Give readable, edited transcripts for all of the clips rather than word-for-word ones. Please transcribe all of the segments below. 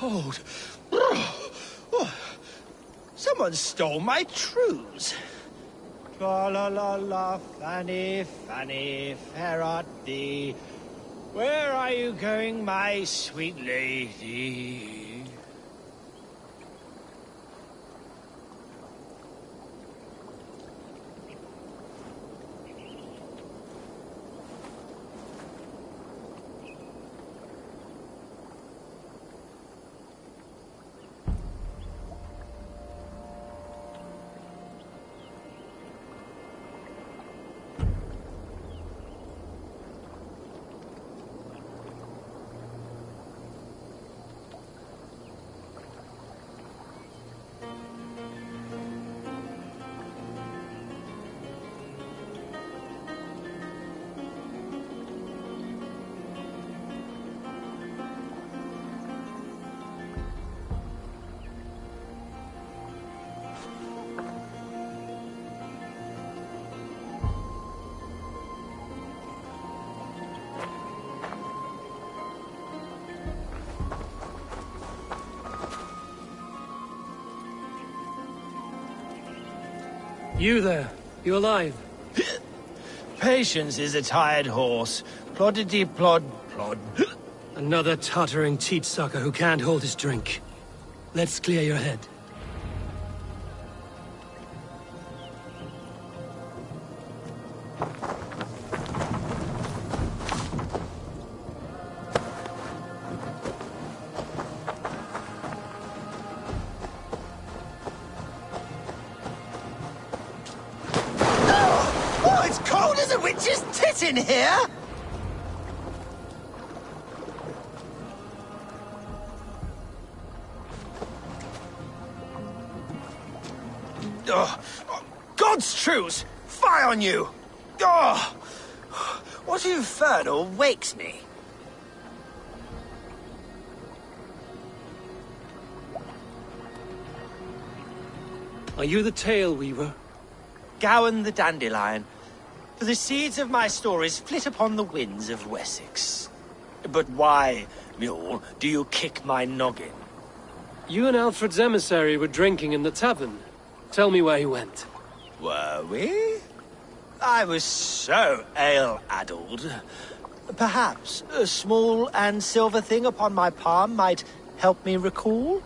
cold. Someone stole my trews. Fa la la la, Fanny, Fanny, fair art thee. Where are you going, my sweet lady? You there? You alive? Patience is a tired horse. Ploddity plod plod. Another tottering teat sucker who can't hold his drink. Let's clear your head. In here? God's truce! Fie on you! What infernal wakes me? Are you the Tale Weaver? Gowan the Dandelion. For the seeds of my stories flit upon the winds of Wessex. But why, mule, do you kick my noggin? You and Alfred's emissary were drinking in the tavern. Tell me where he went. Were we? I was so ale-addled. Perhaps a small and silver thing upon my palm might help me recall?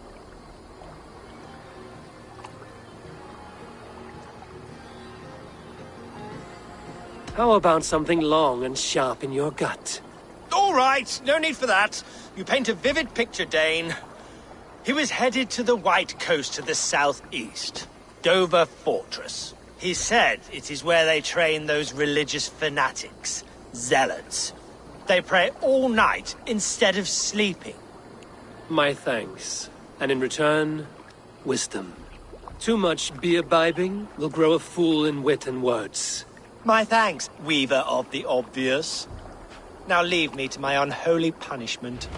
How about something long and sharp in your gut? All right, no need for that. You paint a vivid picture, Dane. He was headed to the White Coast to the southeast, Dover Fortress. He said it is where they train those religious fanatics, zealots. They pray all night instead of sleeping. My thanks. And in return, wisdom. Too much beer-bibbing will grow a fool in wit and words. My thanks, Weaver of the Obvious. Now leave me to my unholy punishment.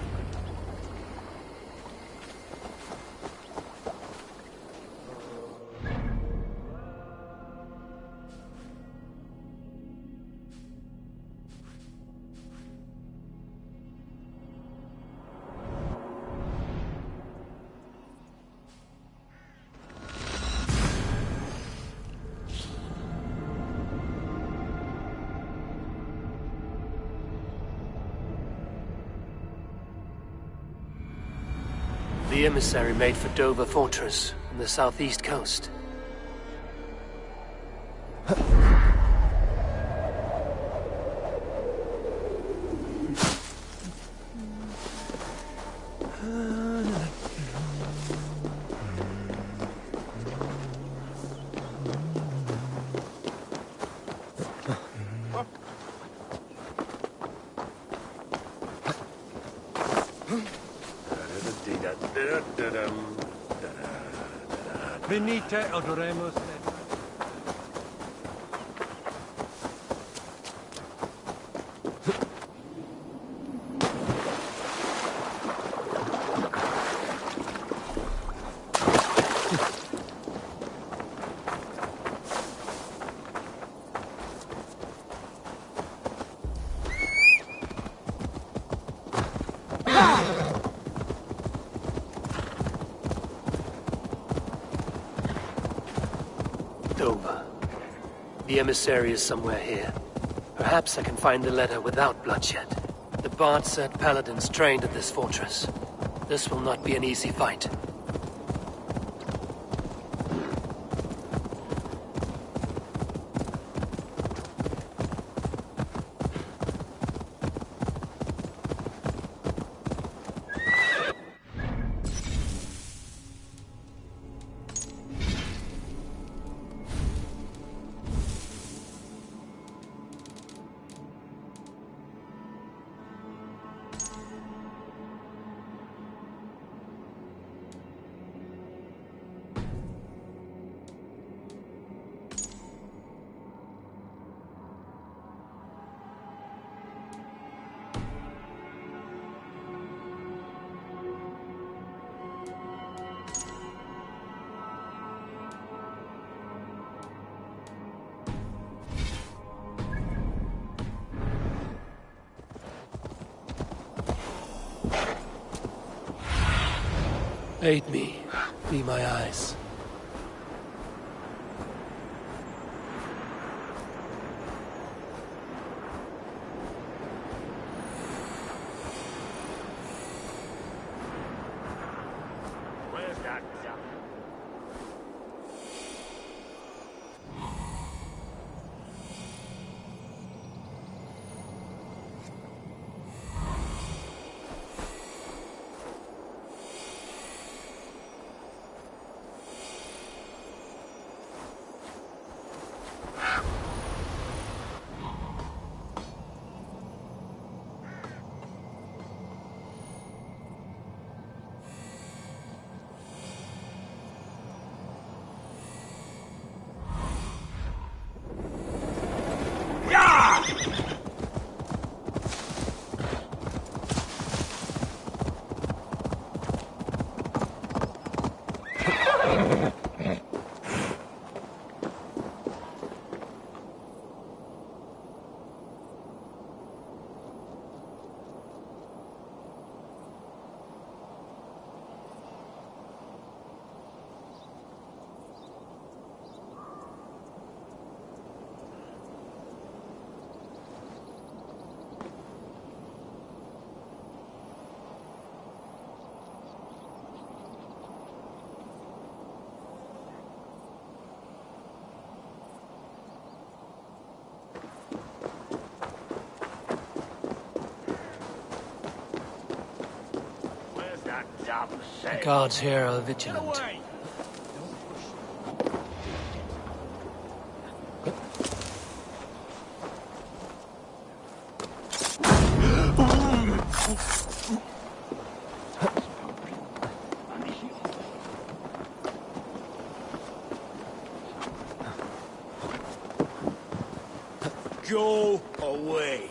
The emissary made for Dover Fortress on the southeast coast. Venite, adoremus. The emissary is somewhere here. Perhaps I can find the letter without bloodshed. The Bard said paladins trained at this fortress. This will not be an easy fight. Aid me. Be my eyes. Where's that dump? The guards here are vigilant. Go away.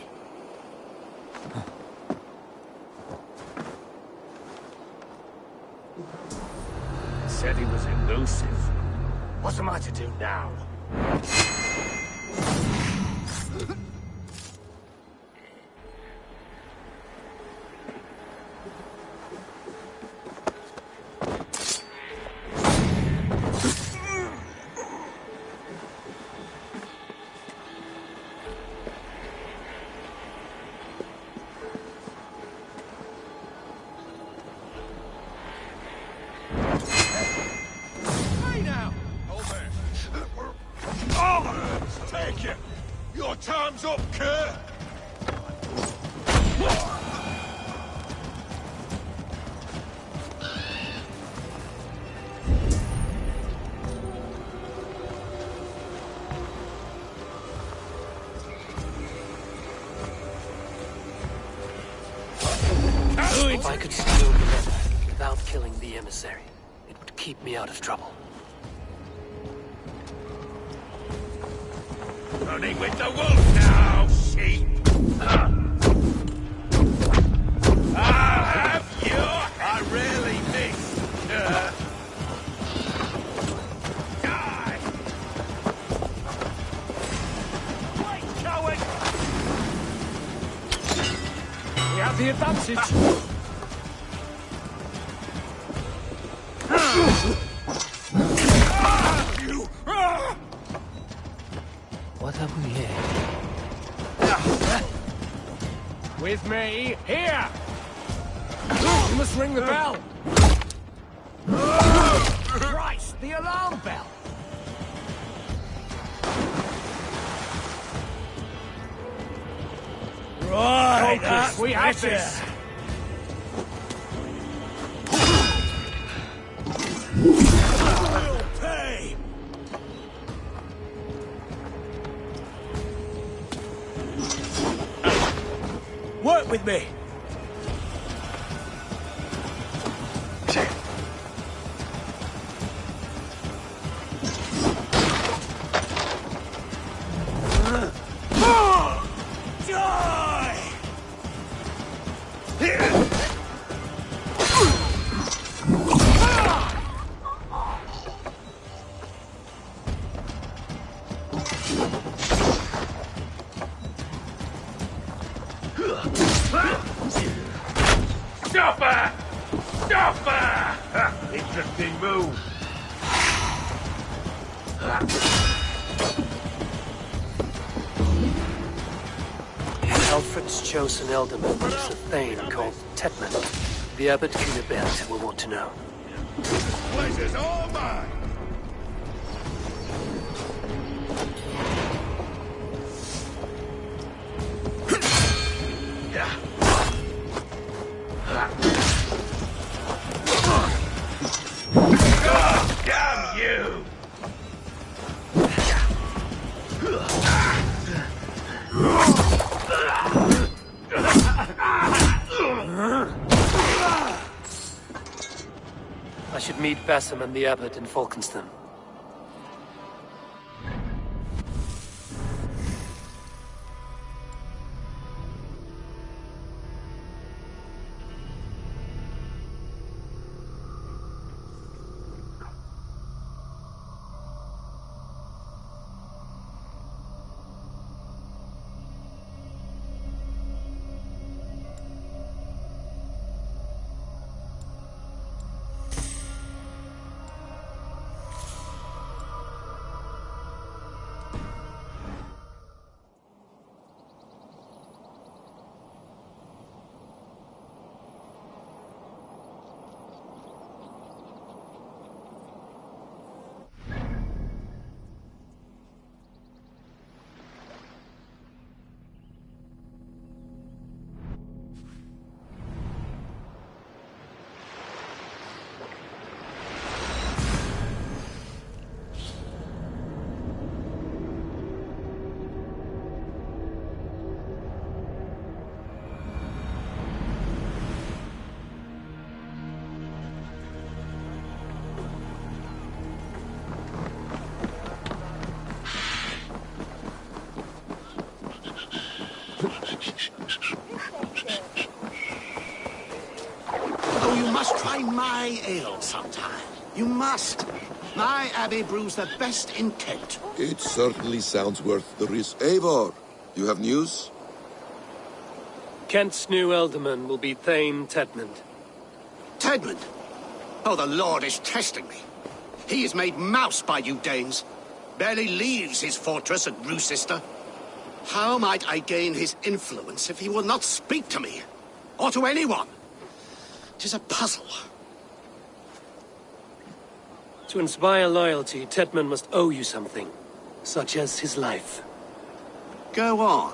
Said he was elusive. What am I to do now? Your time's up, Kurt! If I could steal the letter without killing the emissary, it would keep me out of trouble. Running with the wolf now, sheep! I'll have you! I really miss. Die! Wait, coward! We have the advantage. With me, here! You must ring the bell! Christ, the alarm bell! Right, Focus, we have this! We'll pay! Work with me! Stopper! Stopper! Interesting move. Alfred's chosen elderman is a thane called Tetman. The abbot Cunibert will want to know. Pleasure's all mine. Damn you! I should meet Basim and the abbot in Falkenston. Oh, you must try my ale sometime. You must. My abbey brews the best in Kent. It certainly sounds worth the risk. Eivor, you have news? Kent's new elderman will be Thane Tedmund. Tedmund? Oh, the Lord is testing me. He is made mouse by you Danes. Barely leaves his fortress at Roosister. How might I gain his influence if he will not speak to me? Or to anyone? 'Tis a puzzle. To inspire loyalty, Tedman must owe you something, such as his life. Go on.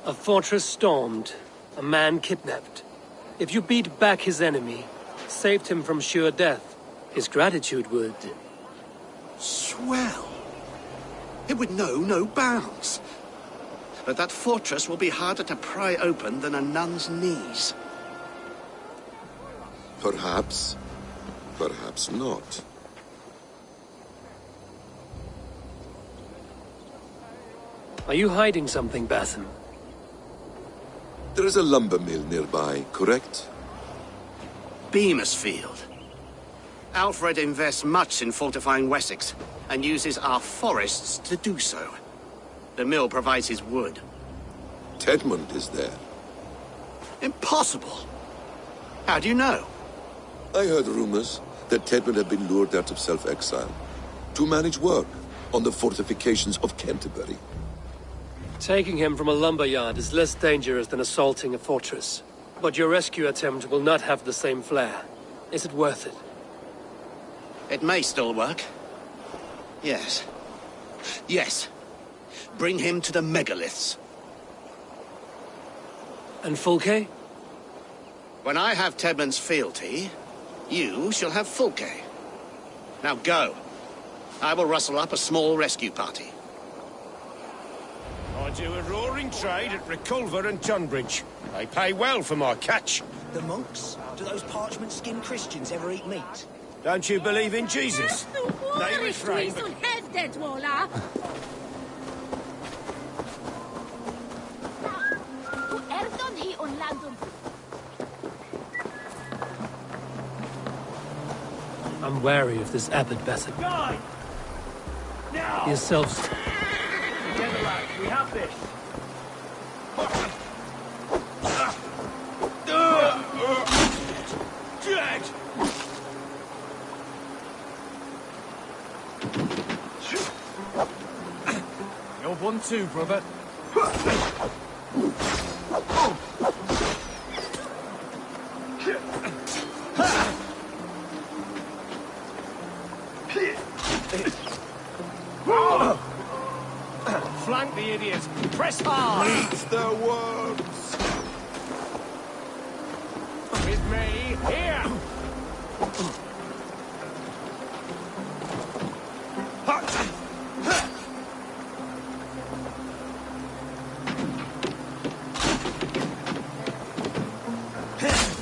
A fortress stormed, a man kidnapped. If you beat back his enemy, saved him from sure death, his gratitude would... Swell. It would know no bounds. But that fortress will be harder to pry open than a nun's knees. Perhaps. Perhaps not. Are you hiding something, Basim? There is a lumber mill nearby, correct? Beamersfield. Alfred invests much in fortifying Wessex, and uses our forests to do so. The mill provides his wood. Tedmund is there. Impossible! How do you know? I heard rumors that Tedmund had been lured out of self-exile to manage work on the fortifications of Canterbury. Taking him from a lumberyard is less dangerous than assaulting a fortress. But your rescue attempt will not have the same flair. Is it worth it? It may still work. Yes. Yes. Bring him to the megaliths. And Fulke? When I have Tedman's fealty, you shall have Fulke. Now go. I will rustle up a small rescue party. I do a roaring trade at Reculver and Tunbridge. They pay well for my catch. The monks? Do those parchment-skinned Christians ever eat meat? Don't you believe in Jesus? They refrain, but... I'm wary of this abbot, Bassett. Guy! Now! He is self... Together, lads, we have this. Dead! You're one too, brother. Flank the idiots! Press hard! Eat the worms! With me, here!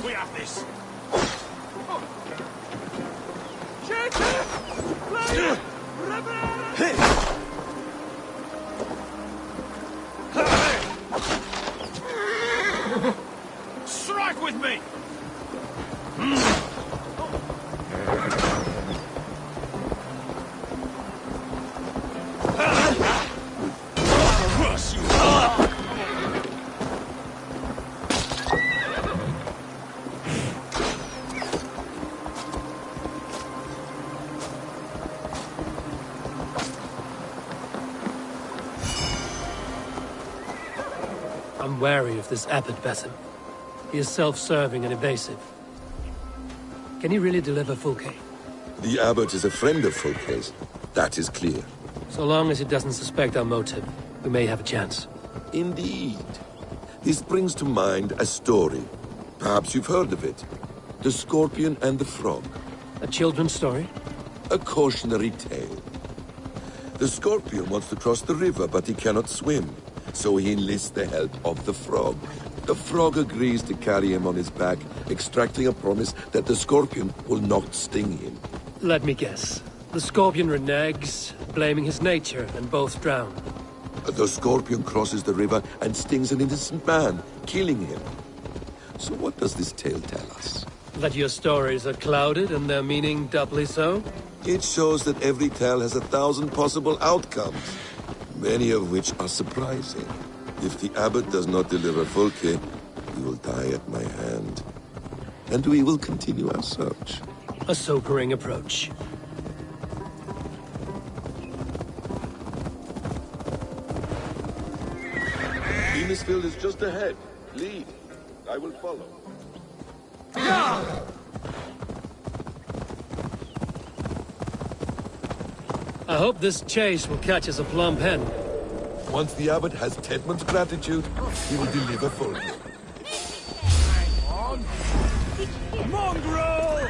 We have this! Strike with me! Cross you! I'm wary of this abbot, Bassett. He is self-serving and evasive. Can he really deliver Fulke? The abbot is a friend of Fulke's. That is clear. So long as he doesn't suspect our motive, we may have a chance. Indeed. This brings to mind a story. Perhaps you've heard of it. The Scorpion and the Frog. A children's story? A cautionary tale. The Scorpion wants to cross the river, but he cannot swim. So he enlists the help of the Frog. The Frog agrees to carry him on his back, extracting a promise that the Scorpion will not sting him. Let me guess. The Scorpion reneges, blaming his nature, and both drown. The Scorpion crosses the river and stings an innocent man, killing him. So what does this tale tell us? That your stories are clouded and their meaning doubly so? It shows that every tale has 1,000 possible outcomes, many of which are surprising. If the abbot does not deliver Fulke, he will die at my hand. And we will continue our search. A sobering approach. Venusfield is just ahead. Lead. I will follow. I hope this chase will catch us a plump hen. Once the abbot has Tedman's gratitude, he will deliver Fulke. Mongrel!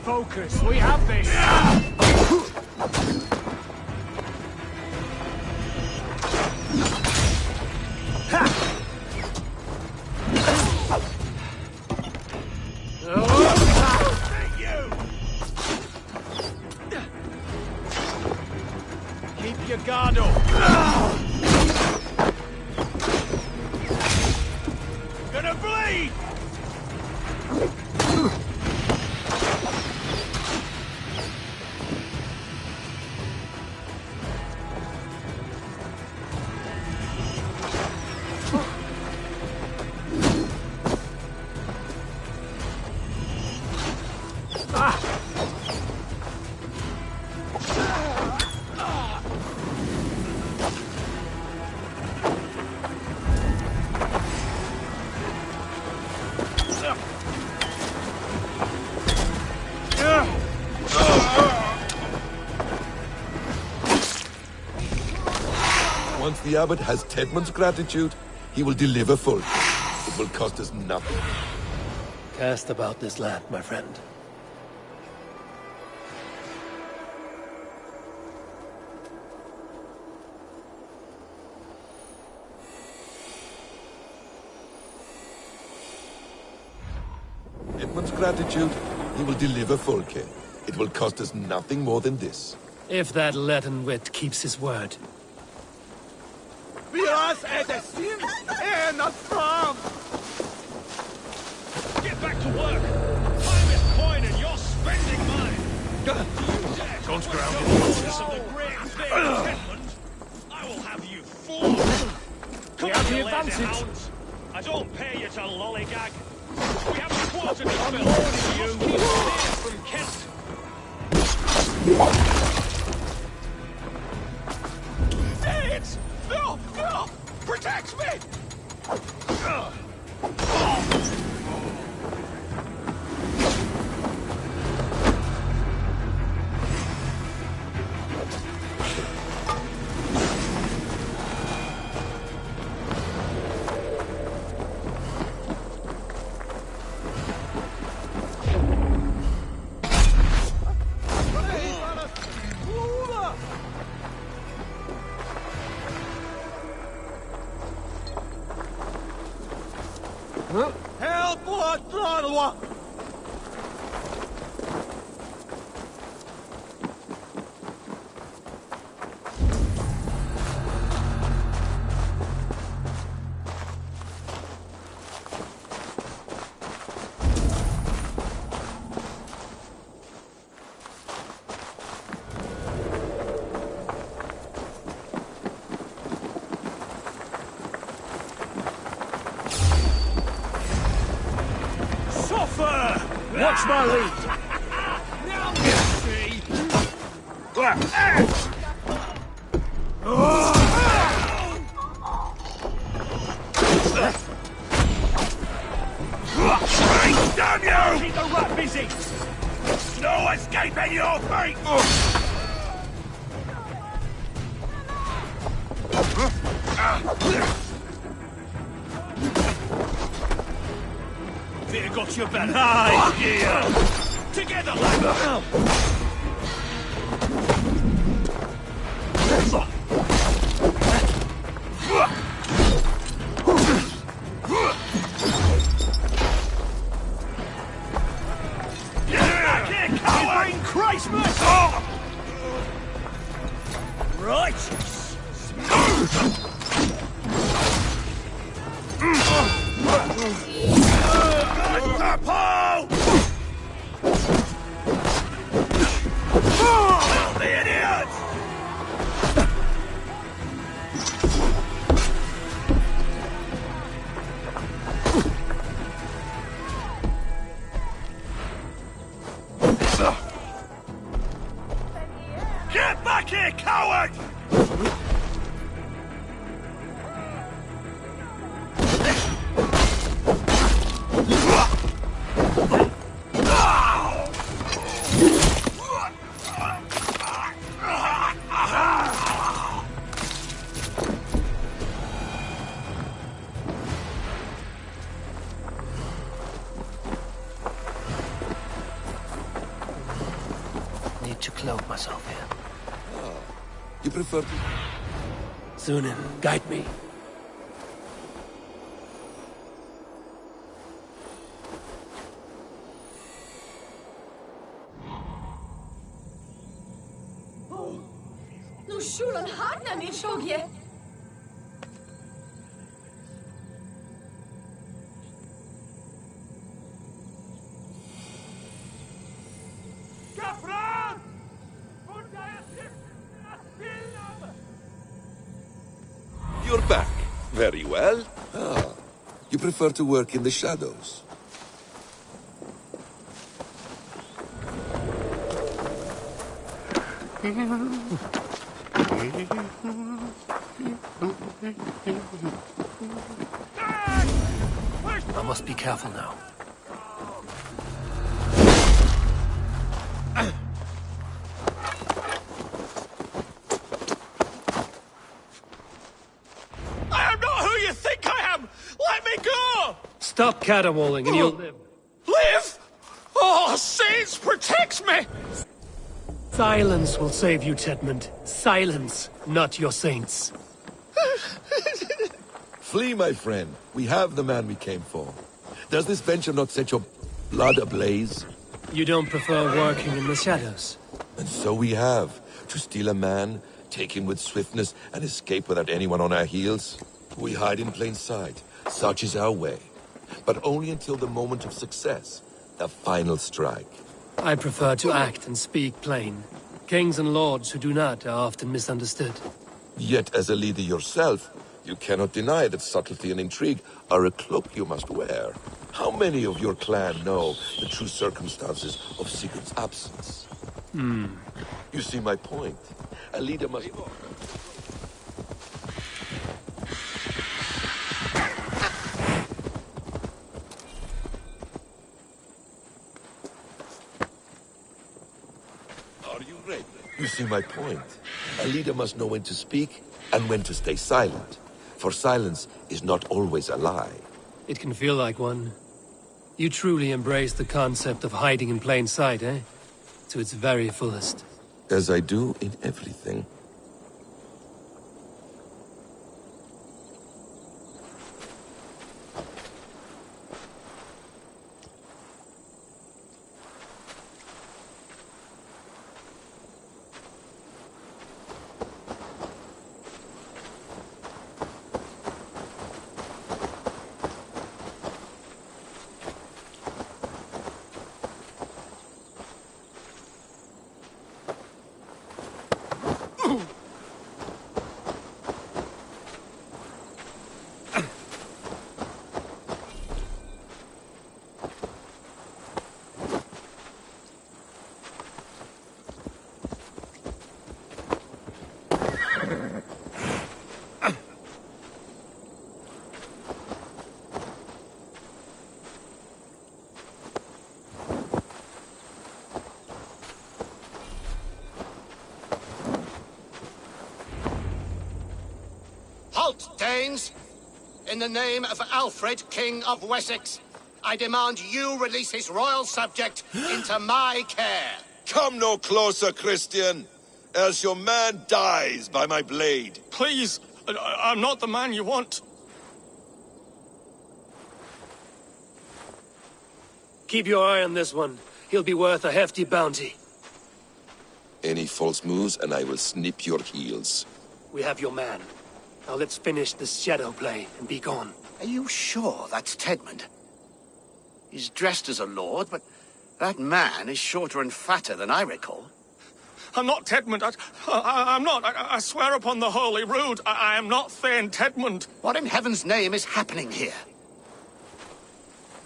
Focus, we have this! Keep your guard up! Gonna bleed! If the abbot has Tedmund's gratitude, he will deliver full. It will cost us nothing. Cast about this land, my friend. Tedmund's gratitude, he will deliver Folke. It will cost us nothing more than this. If that leaden wit keeps his word. Vi oss är det synd ända fram! Get back to work! Time is coin and you're spending mine! Don't ground Of the great thing, Tedmund, I will have you floored! Come have on, the you lazy advantage. hounds! I don't pay you to lollygag! We have a quarter to fill! You keep your ears from Kent! It's... No! No! Protect me! Help! What? Watch my lead! Now you see! Damn you! Keep the rat busy! No escaping your fate! Fear got your back. Nice gear! Together, lad! Back here, coward! You bring Christmas! Paul! Help the idiots! Get back here, coward! Need to cloak myself here. You prefer to... Sunan, guide me. Nu shulan hadna ni shogye. Kapran! You're back. Very well. You prefer to work in the shadows. I must be careful now. Stop caterwauling and you'll live. Live? Oh, saints, protect me! Silence will save you, Tedmund. Silence, not your saints. Flee, my friend. We have the man we came for. Does this venture not set your blood ablaze? You don't prefer working in the shadows? And so we have. To steal a man, take him with swiftness, and escape without anyone on our heels. We hide in plain sight. Such is our way. But only until the moment of success. The final strike. I prefer to act and speak plain. Kings and lords who do not are often misunderstood. Yet, as a leader yourself, you cannot deny that subtlety and intrigue are a cloak you must wear. How many of your clan know the true circumstances of Sigurd's absence? You see my point. A leader must... Are you ready? You see my point. A leader must know when to speak and when to stay silent. For silence is not always a lie. It can feel like one. You truly embrace the concept of hiding in plain sight, eh? To its very fullest. As I do in everything. Halt, Danes! In the name of Alfred, King of Wessex, I demand you release his royal subject into my care. Come no closer, Christian, else your man dies by my blade. Please, I'm not the man you want. Keep your eye on this one. He'll be worth a hefty bounty. Any false moves and I will snip your heels. We have your man. Now let's finish this shadow play and be gone. Are you sure that's Tedmund? He's dressed as a lord, but that man is shorter and fatter than I recall. I'm not Tedmund. I'm not. I swear upon the Holy Rood, I am not Thane Tedmund. What in heaven's name is happening here?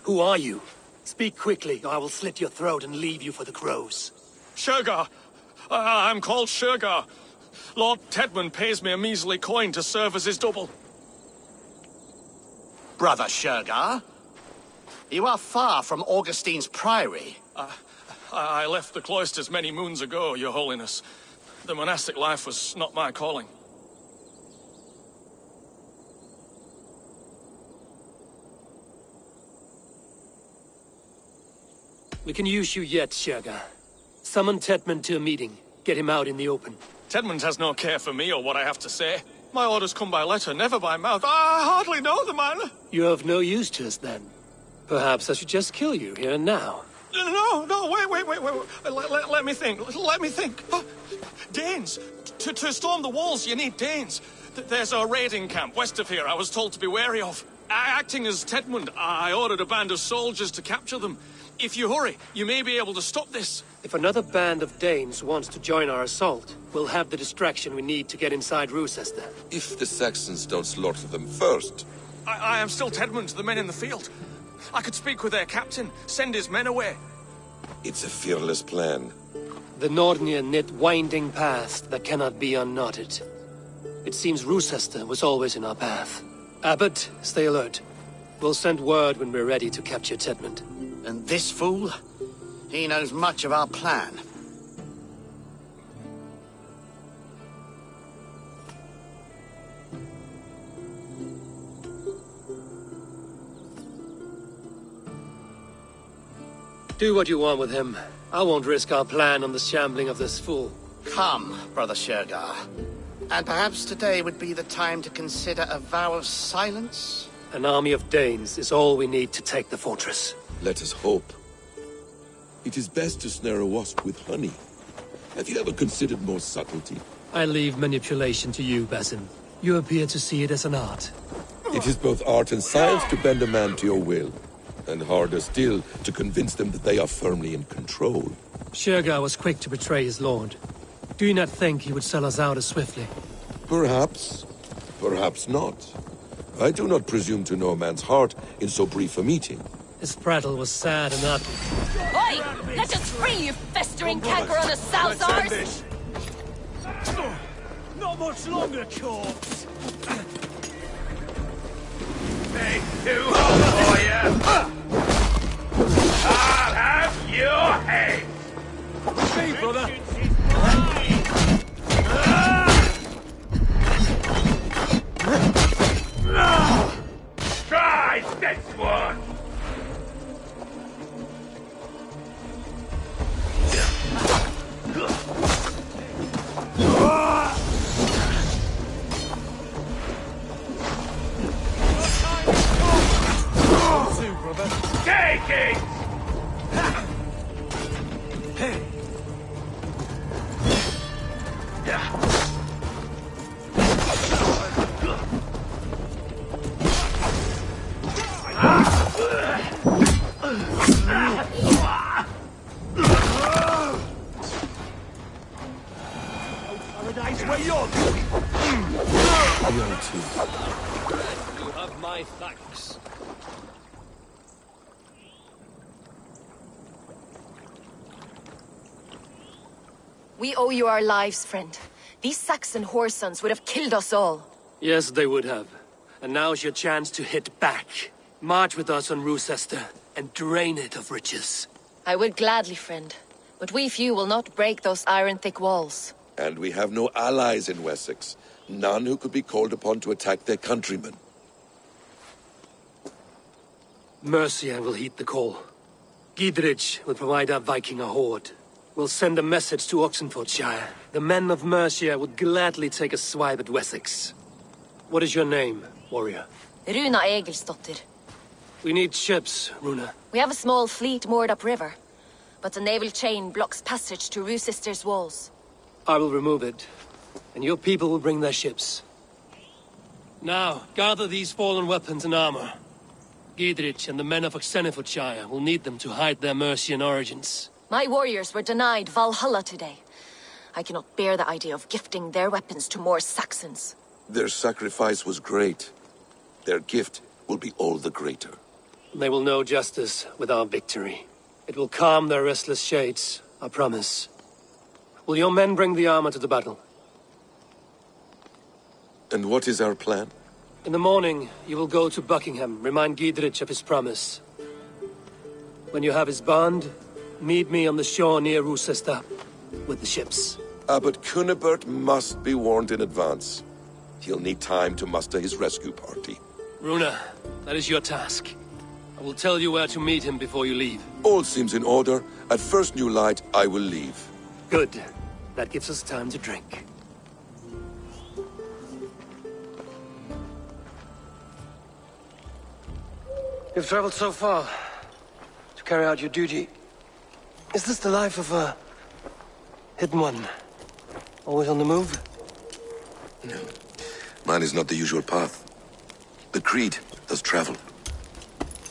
Who are you? Speak quickly, or I will slit your throat and leave you for the crows. Shergar. I'm called Shergar. Lord Tedmund pays me a measly coin to serve as his double. Brother Shergar? You are far from Augustine's priory. I left the cloisters many moons ago, Your Holiness. The monastic life was not my calling. We can use you yet, Shergar. Summon Tedmund to a meeting. Get him out in the open. Tedmund has no care for me or what I have to say. My orders come by letter, never by mouth. I hardly know the man. You're of no use to us, then. Perhaps I should just kill you here and now. No, wait. Let me think. Danes. To storm the walls, you need Danes. There's a raiding camp west of here I was told to be wary of. Acting as Tedmund, I ordered a band of soldiers to capture them. If you hurry, you may be able to stop this. If another band of Danes wants to join our assault, we'll have the distraction we need to get inside Rochester. If the Saxons don't slaughter them first. I am still Tedmund to the men in the field. I could speak with their captain, send his men away. It's a fearless plan. The Nordnir knit winding paths that cannot be unknotted. It seems Rochester was always in our path. Abbot, stay alert. We'll send word when we're ready to capture Tedmund. And this fool? He knows much of our plan. Do what you want with him. I won't risk our plan on the shambling of this fool. Come, Brother Shergar. And perhaps today would be the time to consider a vow of silence? An army of Danes is all we need to take the fortress. Let us hope. It is best to snare a wasp with honey. Have you ever considered more subtlety? I leave manipulation to you, Basin. You appear to see it as an art. It is both art and science to bend a man to your will. And harder still, to convince them that they are firmly in control. Shergar was quick to betray his lord. Do you not think he would sell us out as swiftly? Perhaps. Perhaps not. I do not presume to know a man's heart in so brief a meeting. His prattle was sad and ugly. Oi! Let us free, you festering canker on the Salazars! Not much longer, corpse. They too hot for you. I'll have your head. Me, brother. Try this one. Take it! Paradise where you're You have my thanks. We owe you our lives, friend. These Saxon whoresons would have killed us all. Yes, they would have. And now's your chance to hit back. March with us on Rochester and drain it of riches. I would gladly, friend. But we few will not break those iron-thick walls. And we have no allies in Wessex. None who could be called upon to attack their countrymen. Mercia will heed the call. Gidrich will provide our Viking a horde. We'll send a message to Oxenfordshire. The men of Mercia would gladly take a swipe at Wessex. What is your name, warrior? Runa Egilsdotter. We need ships, Runa. We have a small fleet moored upriver. But the naval chain blocks passage to Rochester's walls. I will remove it, and your people will bring their ships. Now, gather these fallen weapons and armor. Gidrich and the men of Oxenfordshire will need them to hide their Mercian origins. My warriors were denied Valhalla today. I cannot bear the idea of gifting their weapons to more Saxons. Their sacrifice was great. Their gift will be all the greater. They will know justice with our victory. It will calm their restless shades, I promise. Will your men bring the armor to the battle? And what is our plan? In the morning, you will go to Buckingham, remind Gidrich of his promise. When you have his bond, meet me on the shore near Rochester with the ships. Abbot Cunibert must be warned in advance. He'll need time to muster his rescue party. Runa, that is your task. I will tell you where to meet him before you leave. All seems in order. At first new light, I will leave. Good. That gives us time to drink. You've traveled so far to carry out your duty. Is this the life of a hidden one? Always on the move? No. Mine is not the usual path. The Creed does travel.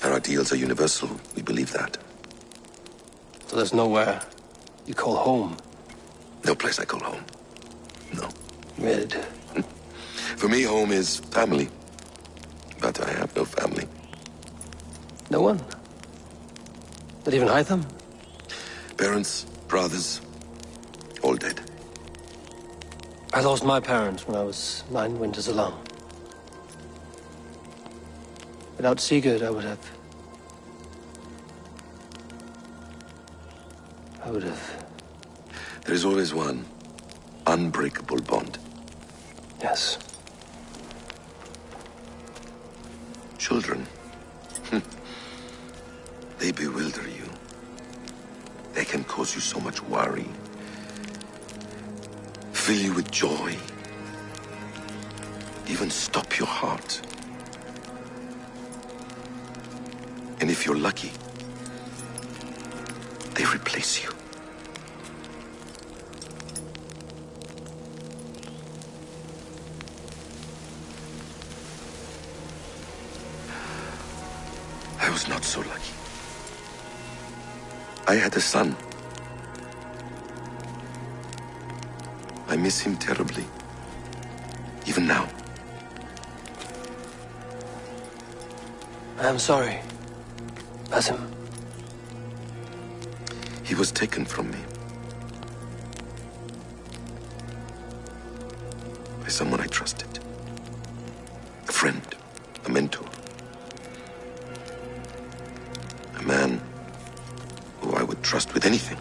Our ideals are universal. We believe that. So there's nowhere you call home? No place I call home. No. Red. For me, home is family. But I have no family. No one? Not even Hytham? Parents, brothers, all dead. I lost my parents when I was 9 winters alone. Without Sigurd, I would have... There is always one unbreakable bond. Yes. Children. They bewilder you. They can cause you so much worry. Fill you with joy. Even stop your heart. And if you're lucky, they replace you. I was not so lucky. I had a son. I miss him terribly. Even now. I'm sorry, Basim. He was taken from me. By someone I trusted. A friend. A mentor. A man who I would trust with anything.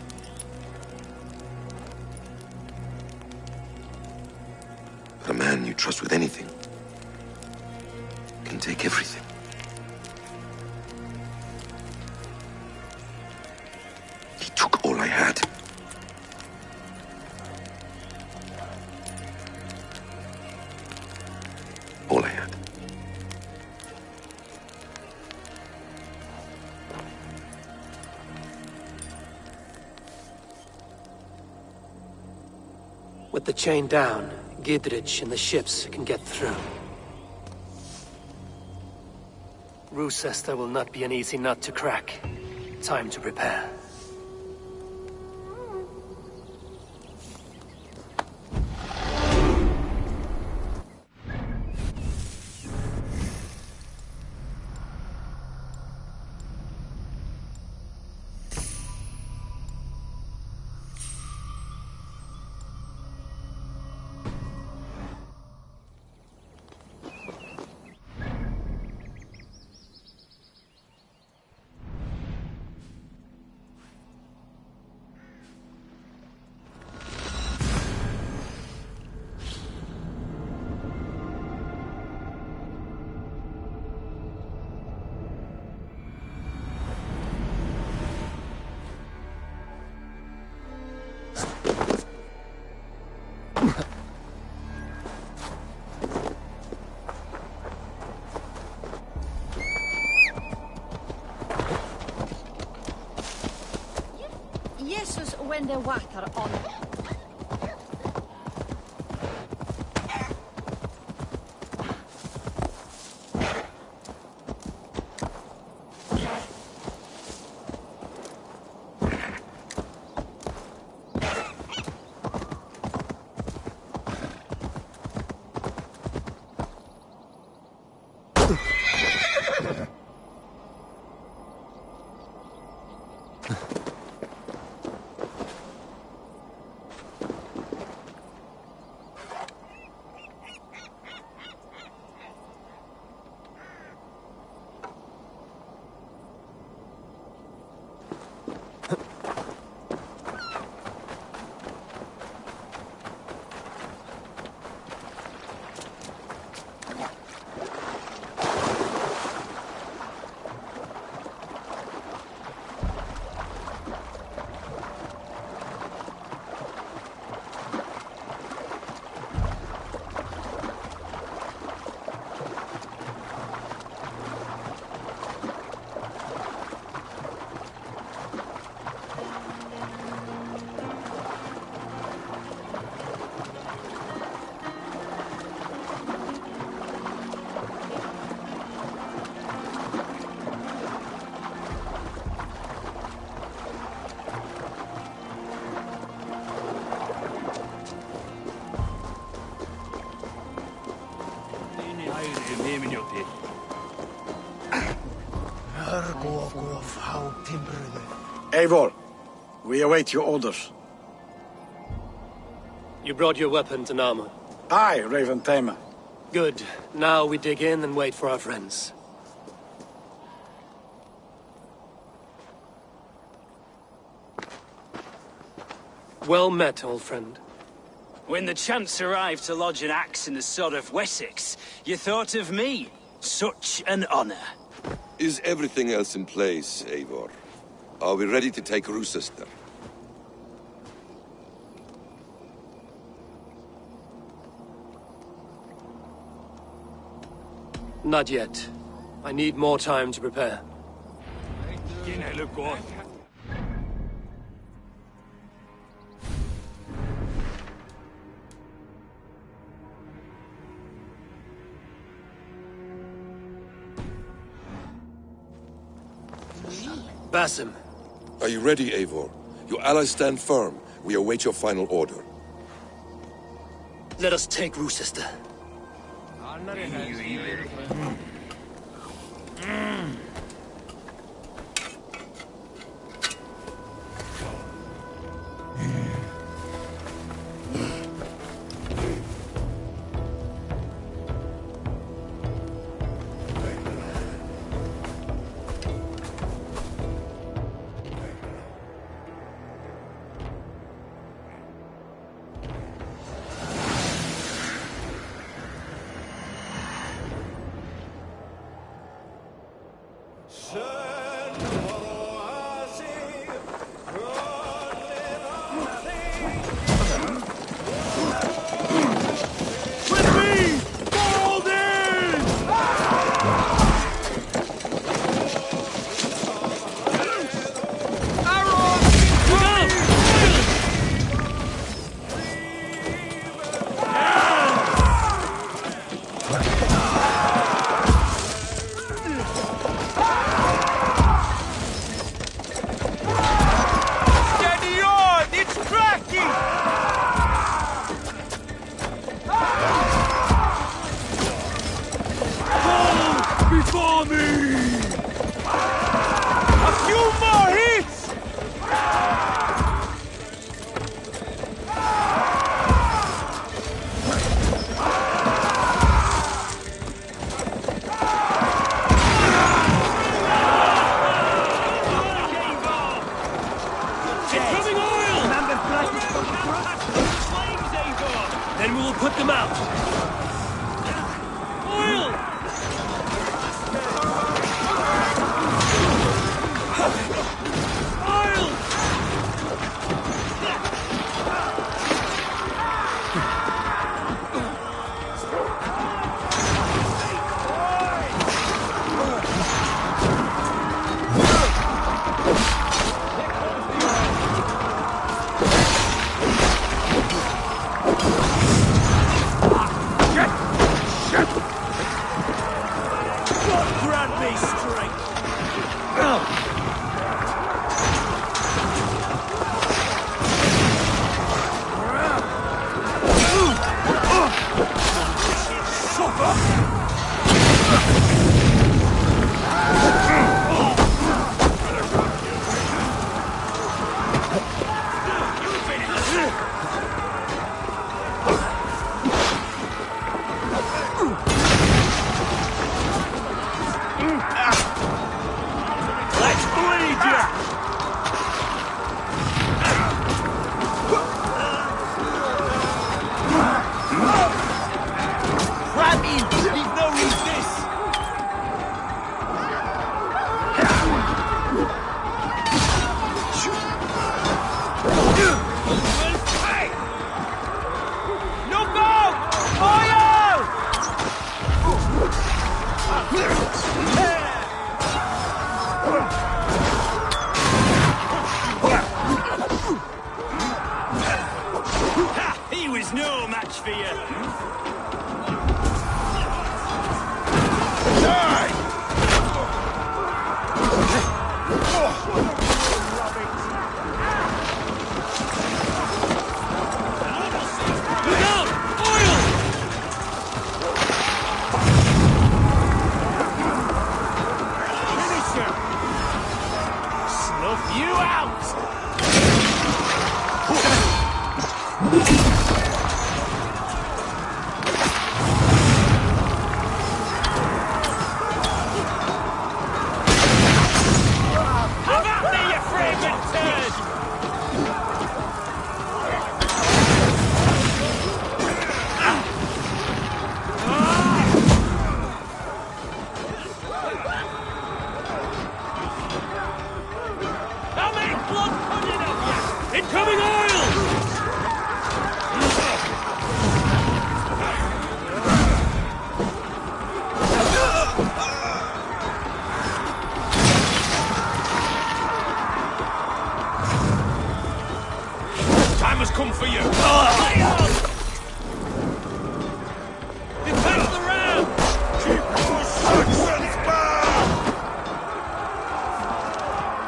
But a man you trust with anything can take everything. He took all I had. All I had. With the chain down, Gidrich and the ships can get through. Roosester will not be an easy nut to crack. Time to prepare. Jesus when the water on. Eivor, we await your orders. You brought your weapons and armor. Aye, Raven Tamer. Good. Now we dig in and wait for our friends. Well met, old friend. When the chance arrived to lodge an axe in the sod of Wessex, you thought of me. Such an honor. Is everything else in place, Eivor? Are we ready to take Roosester? Not yet. I need more time to prepare. Basim. Are you ready, Eivor? Your allies stand firm. We await your final order. Let us take Rochester. Then we will put them out. Oil! Oil! He was no match for you. Look out! Oil! Finish him! Snuff you out! Have at me, you fragrant turd! I'll make blood pudding of you! Incoming oil! come for you! Defend the round! Keep those Saxons back!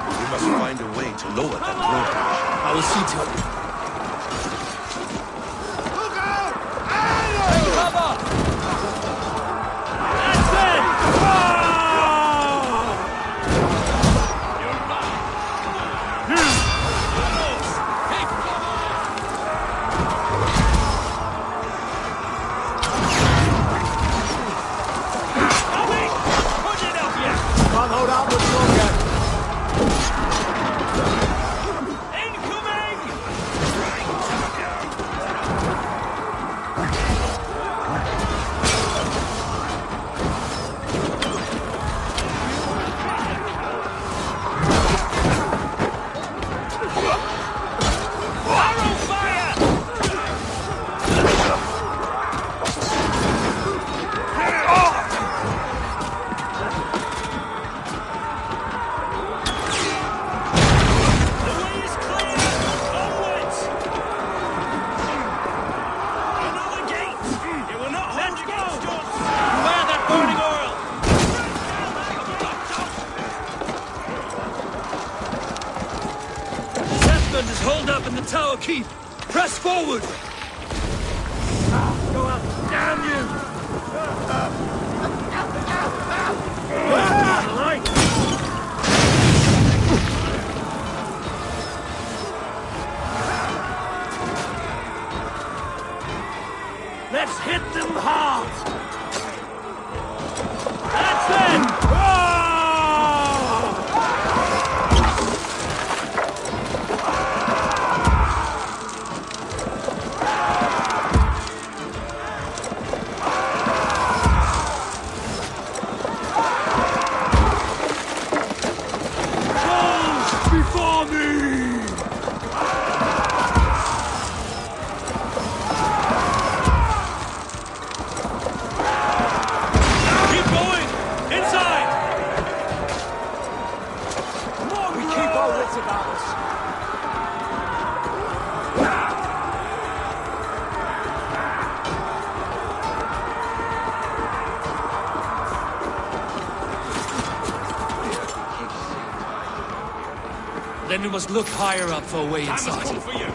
We must find a way to lower that drawbridge. I will see to it. Look out! Cover! That's it! Can't hold out much longer. Incoming! Arrow fire! The way is clear! Onwards! Another gate! You will not hold against us! Fire that burning oil! Setmund is holed up in the tower keep. Press forward! Go up! Damn you! Let's hit them hard! That's it! Before me! Keep going! Inside! We keep our wits about us. Then we must look higher up for a way Time has inside. come for you.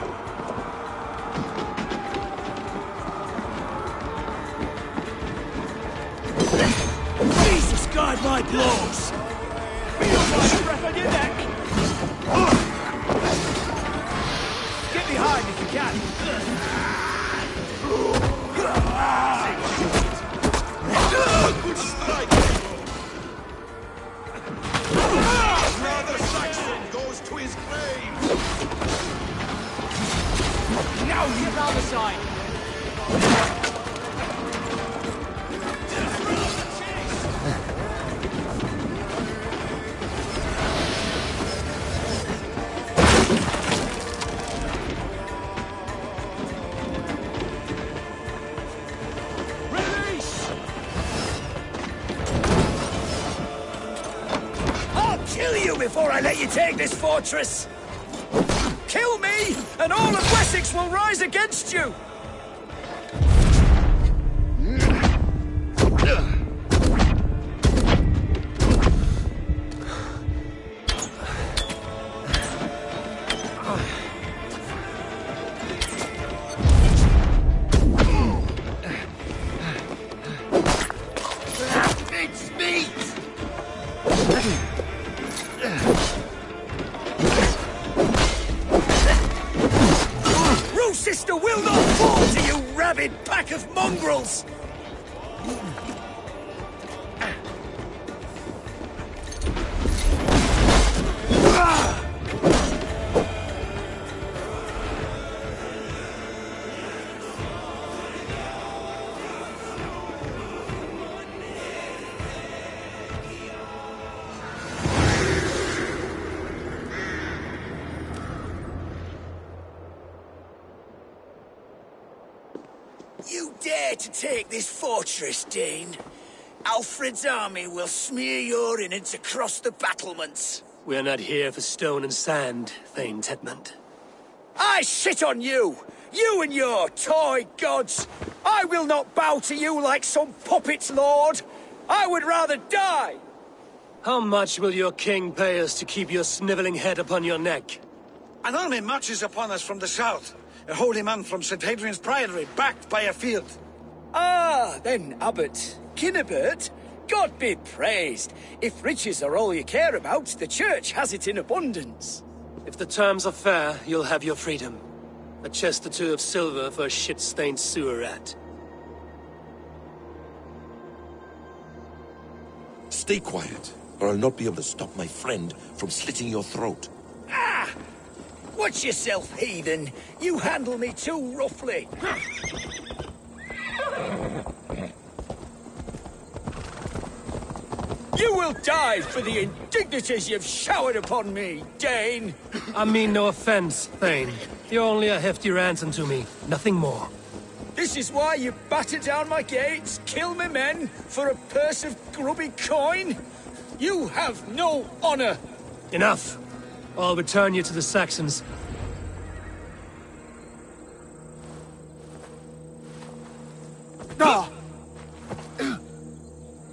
Jesus, guide my blows! Feel my breath on your neck. Get behind if you can. Good strike! Another Saxon goes to his grave! Now get round the side. Release! I'll kill you before I let you take this fortress! Kill me, and all of Wessex will rise against you! It's meat! Sister will not fall to you, rabid pack of mongrels! You dare to take this fortress, Dane? Alfred's army will smear your innards across the battlements. We are not here for stone and sand, Thane Tedmund. I shit on you! You and your toy gods! I will not bow to you like some puppet's lord! I would rather die! How much will your king pay us to keep your snivelling head upon your neck? An army marches upon us from the south. A holy man from St. Hadrian's Priory, backed by a field. Ah, then, Abbot Kinnebert, God be praised. If riches are all you care about, the church has it in abundance. If the terms are fair, you'll have your freedom. A chest or two of silver for a shit-stained sewer rat. Stay quiet, or I'll not be able to stop my friend from slitting your throat. Ah! Watch yourself, heathen. You handle me too roughly. You will die for the indignities you've showered upon me, Dane! I mean no offense, Thane. You're only a hefty ransom to me, nothing more. This is why you batter down my gates, kill me men, for a purse of grubby coin? You have no honor! Enough! I'll return you to the Saxons. Ah!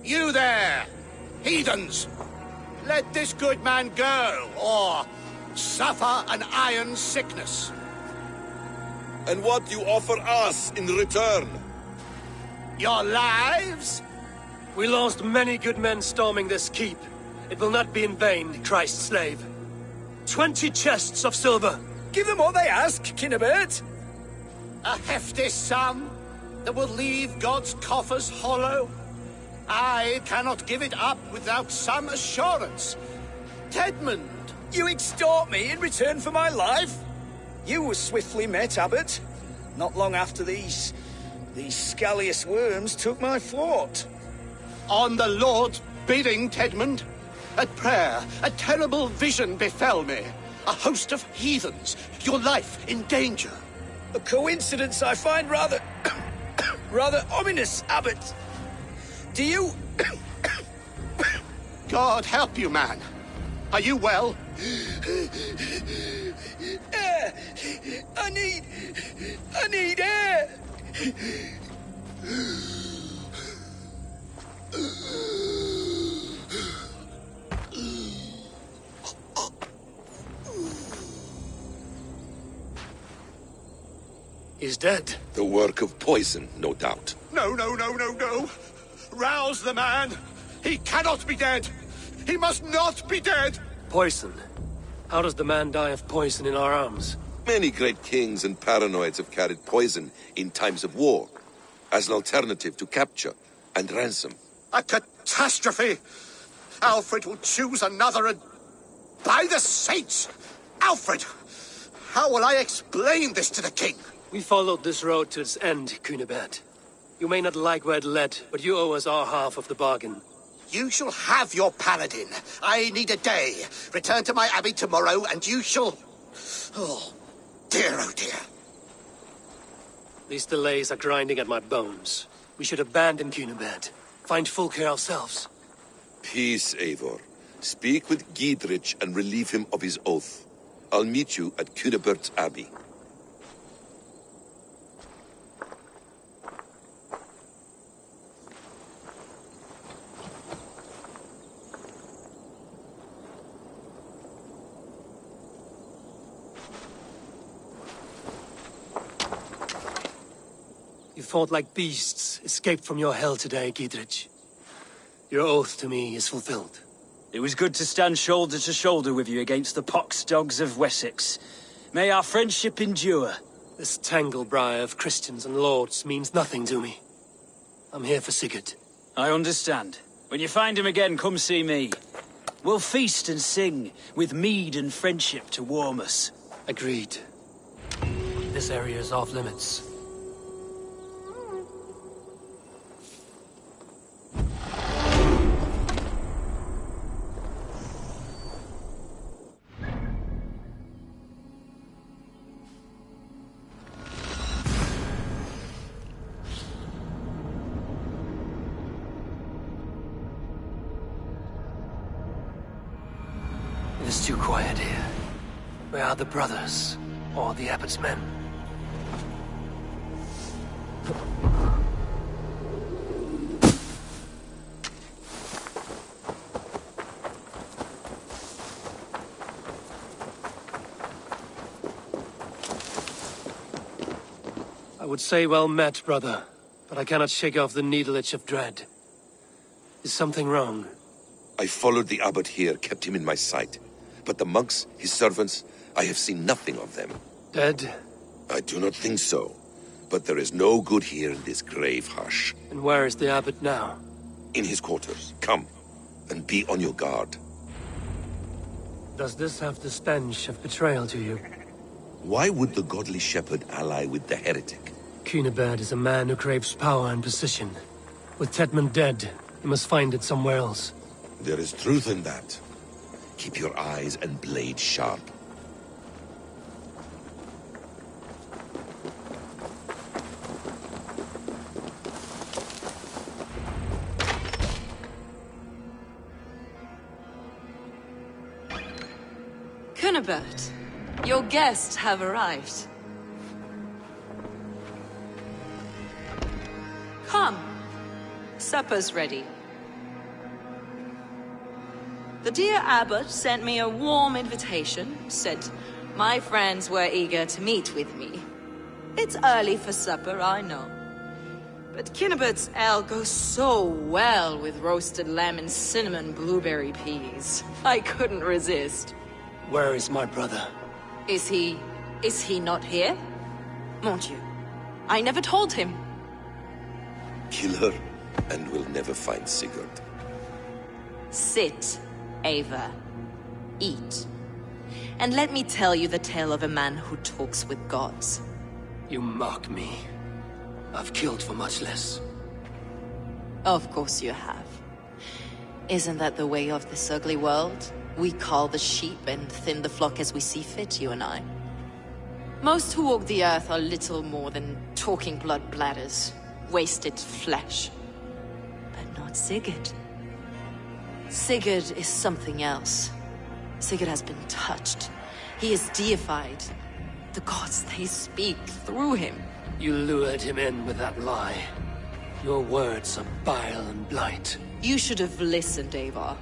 You there! Heathens! Let this good man go, or suffer an iron sickness. And what you offer us in return? Your lives? We lost many good men storming this keep. It will not be in vain, Christ's slave. 20 chests of silver. Give them what they ask, Kinnebert. A hefty sum that will leave God's coffers hollow? I cannot give it up without some assurance. Tedmund! You extort me in return for my life? You were swiftly met, Abbot. Not long after these scallious worms took my fort. On the Lord's bidding, Tedmund. At prayer, a terrible vision befell me. A host of heathens, your life in danger. A coincidence I find rather... rather ominous, Abbot. Do you... God help you, man. Are you well? Air! I need air! He's dead. The work of poison, no doubt. No. Rouse the man. He cannot be dead. He must not be dead. Poison. How does the man die of poison in our arms? Many great kings and paranoids have carried poison in times of war, as an alternative to capture and ransom. A catastrophe! Alfred will choose another and... By the saints! Alfred! How will I explain this to the king? We followed this road to its end, Cunibert. You may not like where it led, but you owe us our half of the bargain. You shall have your paladin. I need a day. Return to my abbey tomorrow, and you shall... Oh dear. These delays are grinding at my bones. We should abandon Cunibert. Find Fulke ourselves. Peace, Eivor. Speak with Giedrich and relieve him of his oath. I'll meet you at Cunebert's Abbey. You fought like beasts, escaped from your hell today, Giedrich. Your oath to me is fulfilled. It was good to stand shoulder to shoulder with you against the pox dogs of Wessex. May our friendship endure. This tangle-briar of Christians and lords means nothing to me. I'm here for Sigurd. I understand. When you find him again, come see me. We'll feast and sing, with mead and friendship to warm us. Agreed. This area is off limits. It is too quiet here. Where are the brothers? or the Abbot's men. I would say well met, brother, but I cannot shake off the needle itch of dread. Is something wrong? I followed the abbot here, kept him in my sight. But the monks, his servants, I have seen nothing of them. Dead? I do not think so. But there is no good here in this grave hush. And where is the abbot now? In his quarters. Come, and be on your guard. Does this have the stench of betrayal to you? Why would the godly shepherd ally with the heretic? Cunibert is a man who craves power and position. With Tedman dead, he must find it somewhere else. There is truth in that. Keep your eyes and blade sharp. Cunibert, your guests have arrived. Come. Supper's ready. The dear abbot sent me a warm invitation, said my friends were eager to meet with me. It's early for supper, I know. But Cunibert's ale goes so well with roasted lamb and cinnamon blueberry peas. I couldn't resist. Where is my brother? Is he not here? Mon Dieu, I never told him. Kill her, and we'll never find Sigurd. Sit, Ava. Eat. And let me tell you the tale of a man who talks with gods. You mock me. I've killed for much less. Of course you have. Isn't that the way of this ugly world? We cull the sheep and thin the flock as we see fit, you and I. Most who walk the earth are little more than talking blood bladders, wasted flesh. But not Sigurd. Sigurd is something else. Sigurd has been touched. He is deified. The gods, they speak through him. You lured him in with that lie. Your words are bile and blight. You should have listened, Ava.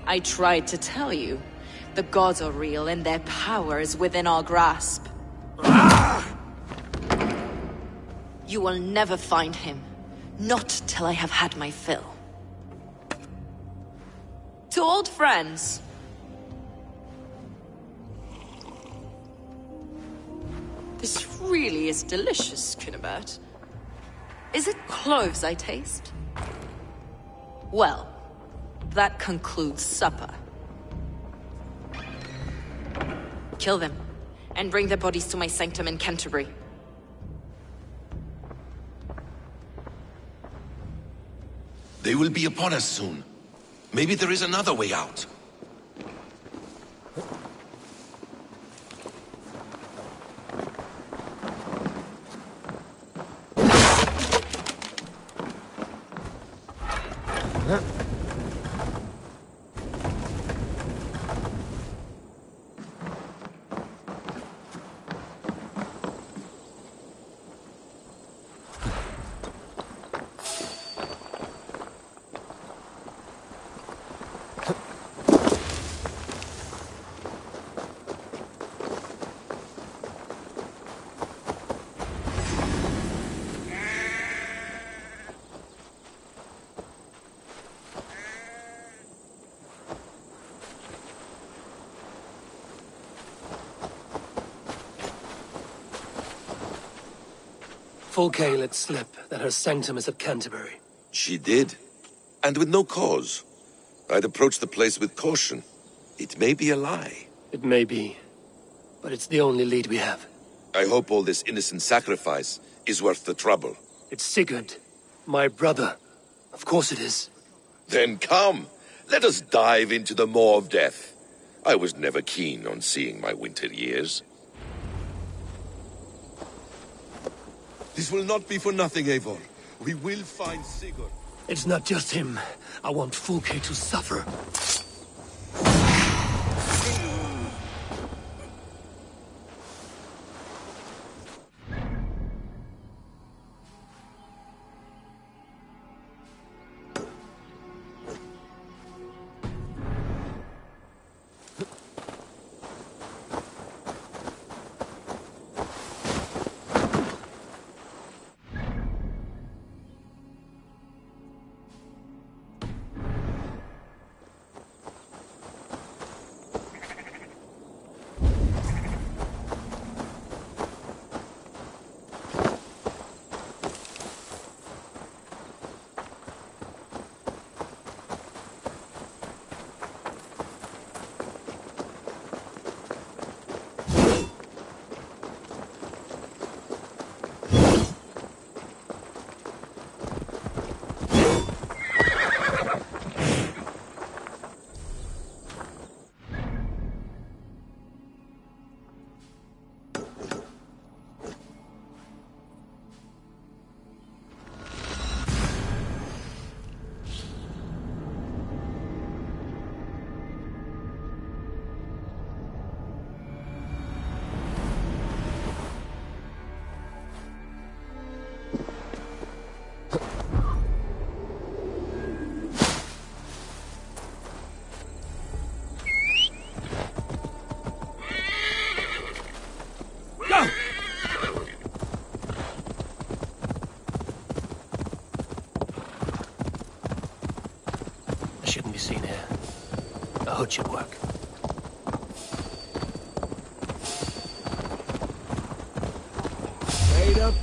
I tried to tell you. The gods are real and their power is within our grasp. You will never find him. Not till I have had my fill. To old friends. This really is delicious, Cunibert. Is it cloves I taste? Well, that concludes supper. Kill them, and bring their bodies to my sanctum in Canterbury. They will be upon us soon. Maybe there is another way out. Fulke let slip that her sanctum is at Canterbury. She did. And with no cause. I'd approach the place with caution. It may be a lie. It may be. But it's the only lead we have. I hope all this innocent sacrifice is worth the trouble. It's Sigurd. My brother. Of course it is. Then come. Let us dive into the maw of death. I was never keen on seeing my winter years. This will not be for nothing, Eivor. We will find Sigurd. It's not just him. I want Fulke to suffer. butcher work. Wait up.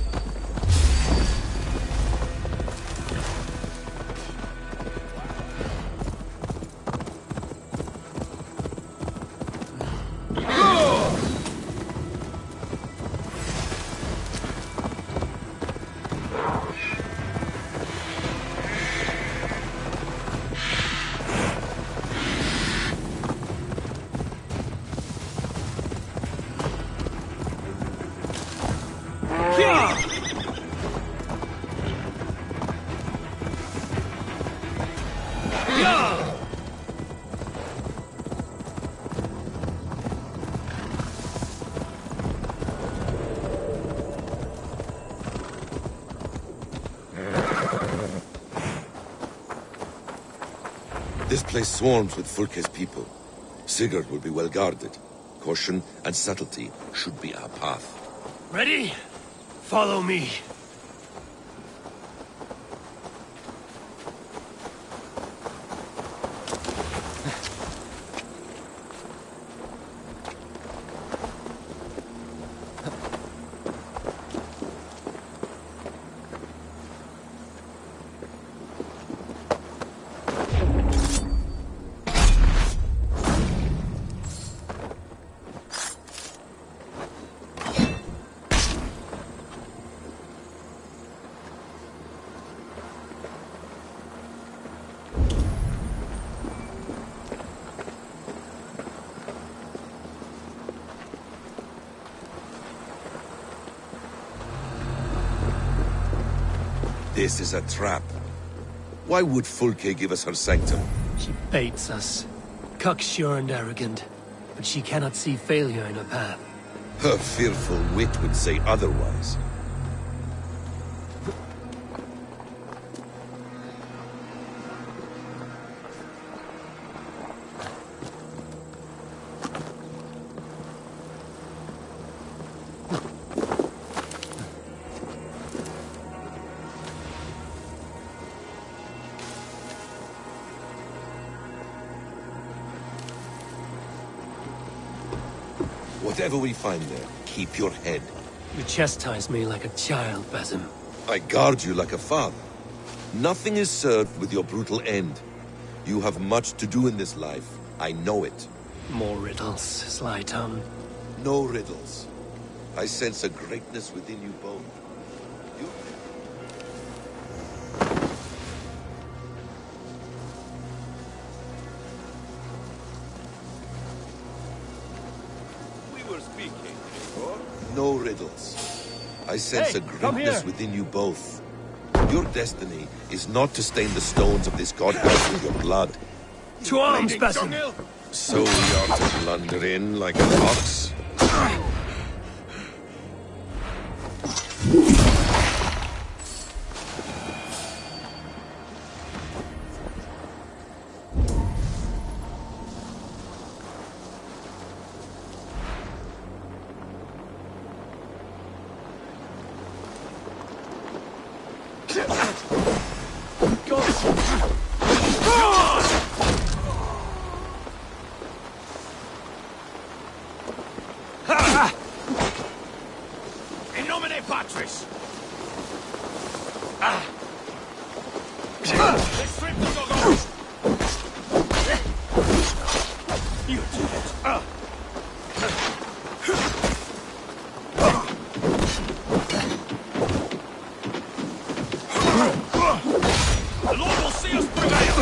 This place swarms with Fulke's people. Sigurd will be well guarded. Caution and subtlety should be our path. Ready? Follow me. This is a trap. Why would Fulke give us her sanctum? She baits us. Cocksure and arrogant. But she cannot see failure in her path. Her fearful wit would say otherwise. Whatever we find there, keep your head. You chastise me like a child, Basim. I guard you like a father. Nothing is served with your brutal end. You have much to do in this life. I know it. More riddles, sly tongue. No riddles. I sense a greatness within you both. No riddles. I sense a greatness within you both. Your destiny is not to stain the stones of this godhouse with your blood. To arms, Basim! So we ought to blunder in like an ox? In nomine Patris! Let's strip the dog off! You did it! The Lord will see us prevail!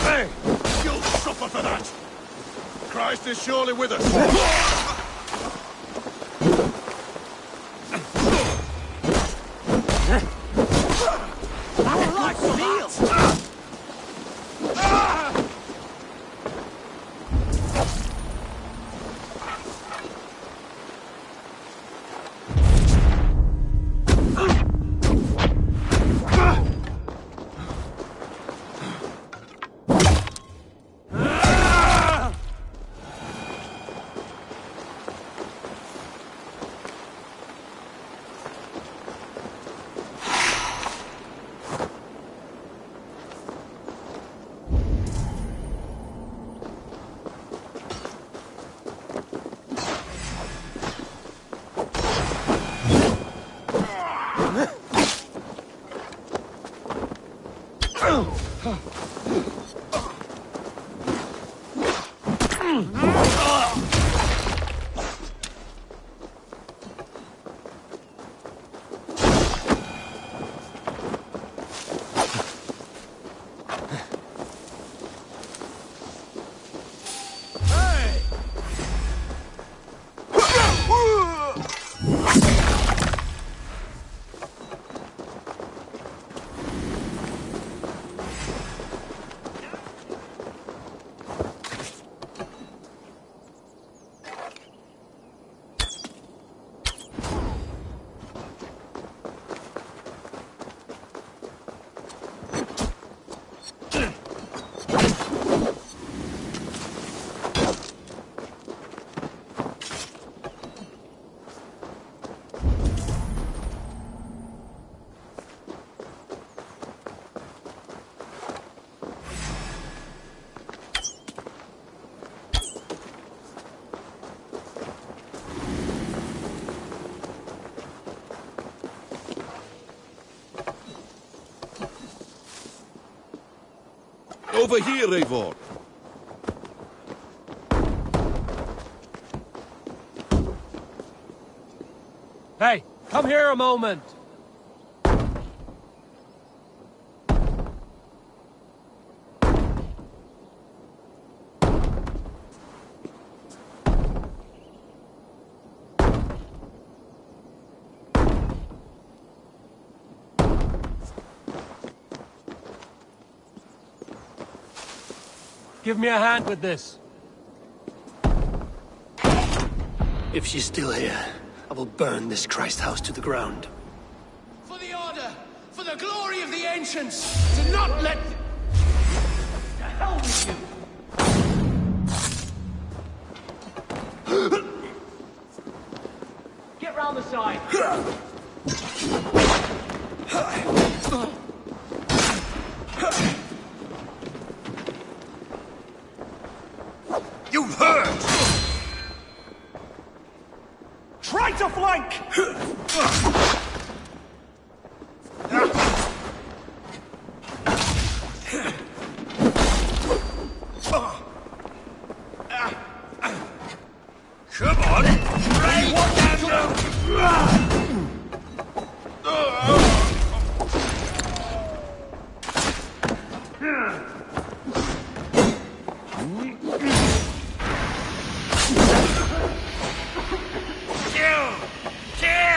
Hey! You'll suffer for that! Christ is surely with us! Over here, Eivor! Hey, come here a moment! Give me a hand with this. If she's still here, I will burn this Christ house to the ground. For the Order! For the glory of the Ancients! To not let... To hell with you! Get round the side! You've heard! Try to flank! Come on! Right Kill!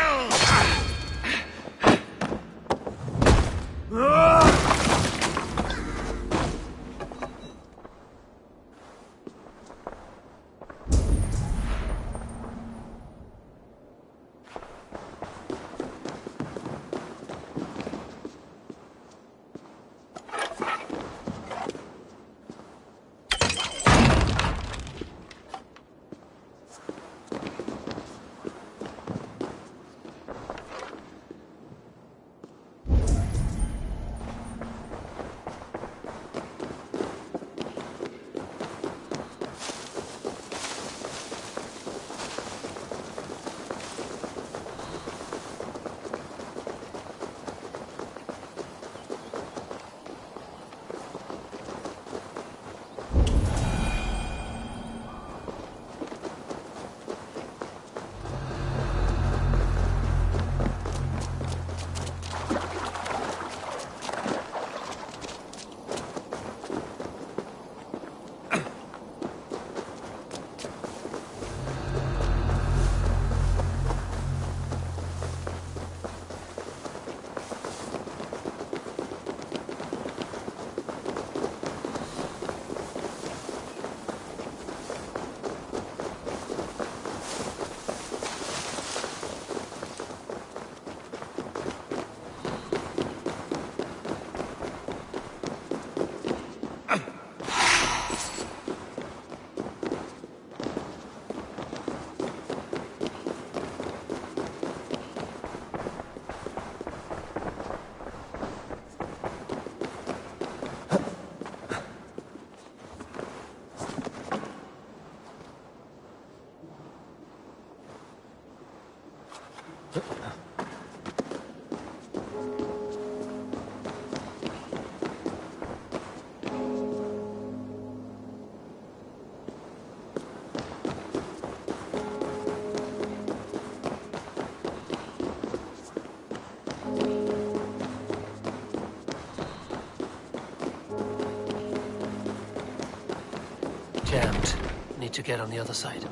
jammed. Need to get on the other side.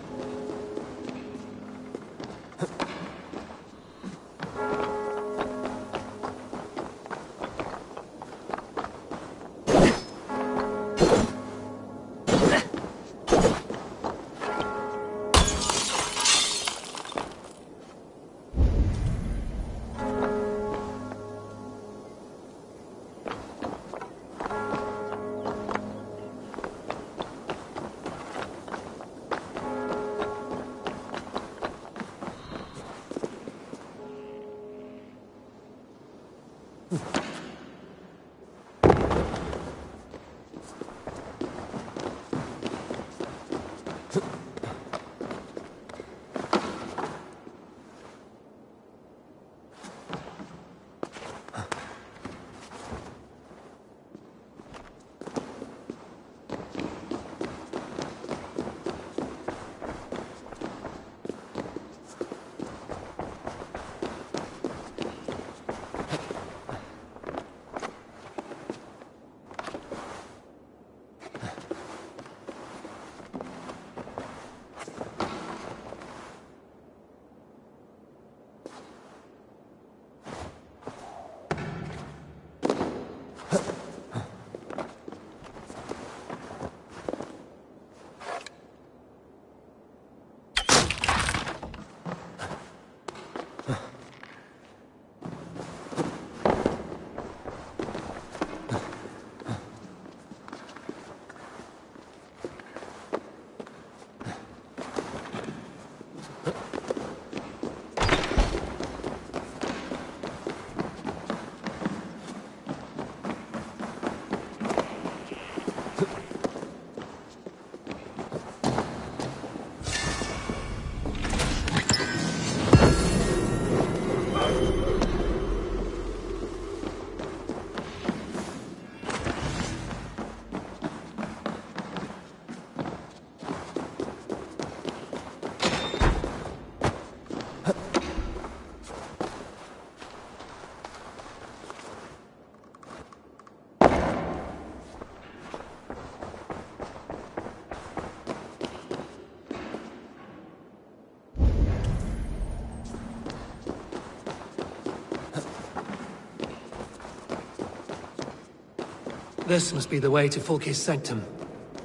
This must be the way to Fulke's sanctum.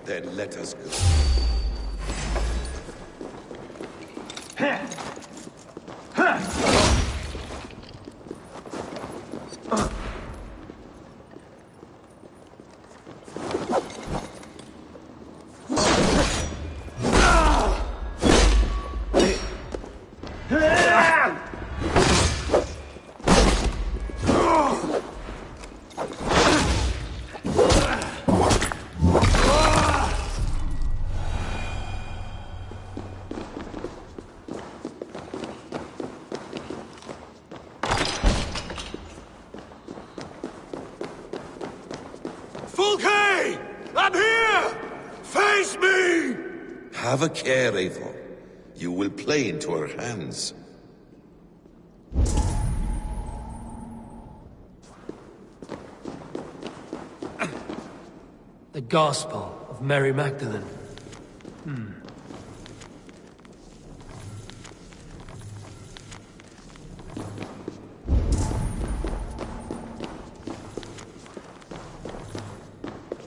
Then let us go. Fulke! I'm here! Face me! Have a care, Eivor. You will play into our hands. The Gospel of Mary Magdalene.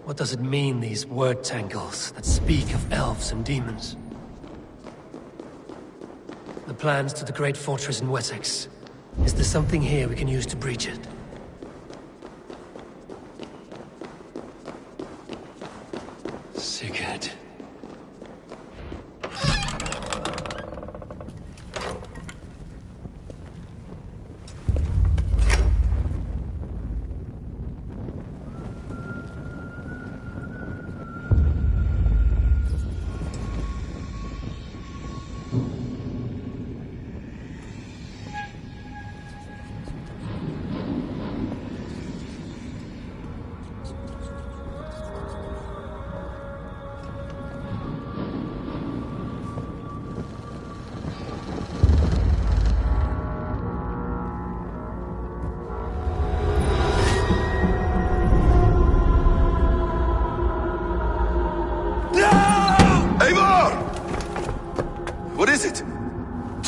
What does it mean, these word tangles that speak of elves and demons? The plans to the great fortress in Wessex. Is there something here we can use to breach it? Sigurd.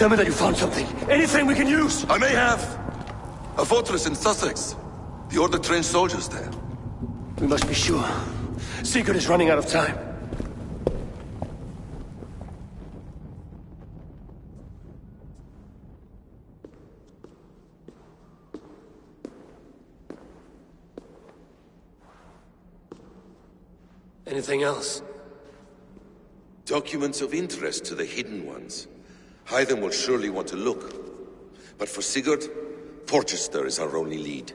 Tell me that you found something. Anything we can use! I may have. A fortress in Sussex. The Order trained soldiers there. We must be sure. Sigurd is running out of time. Anything else? Documents of interest to the Hidden Ones. Hythen will surely want to look. But for Sigurd, Porchester is our only lead.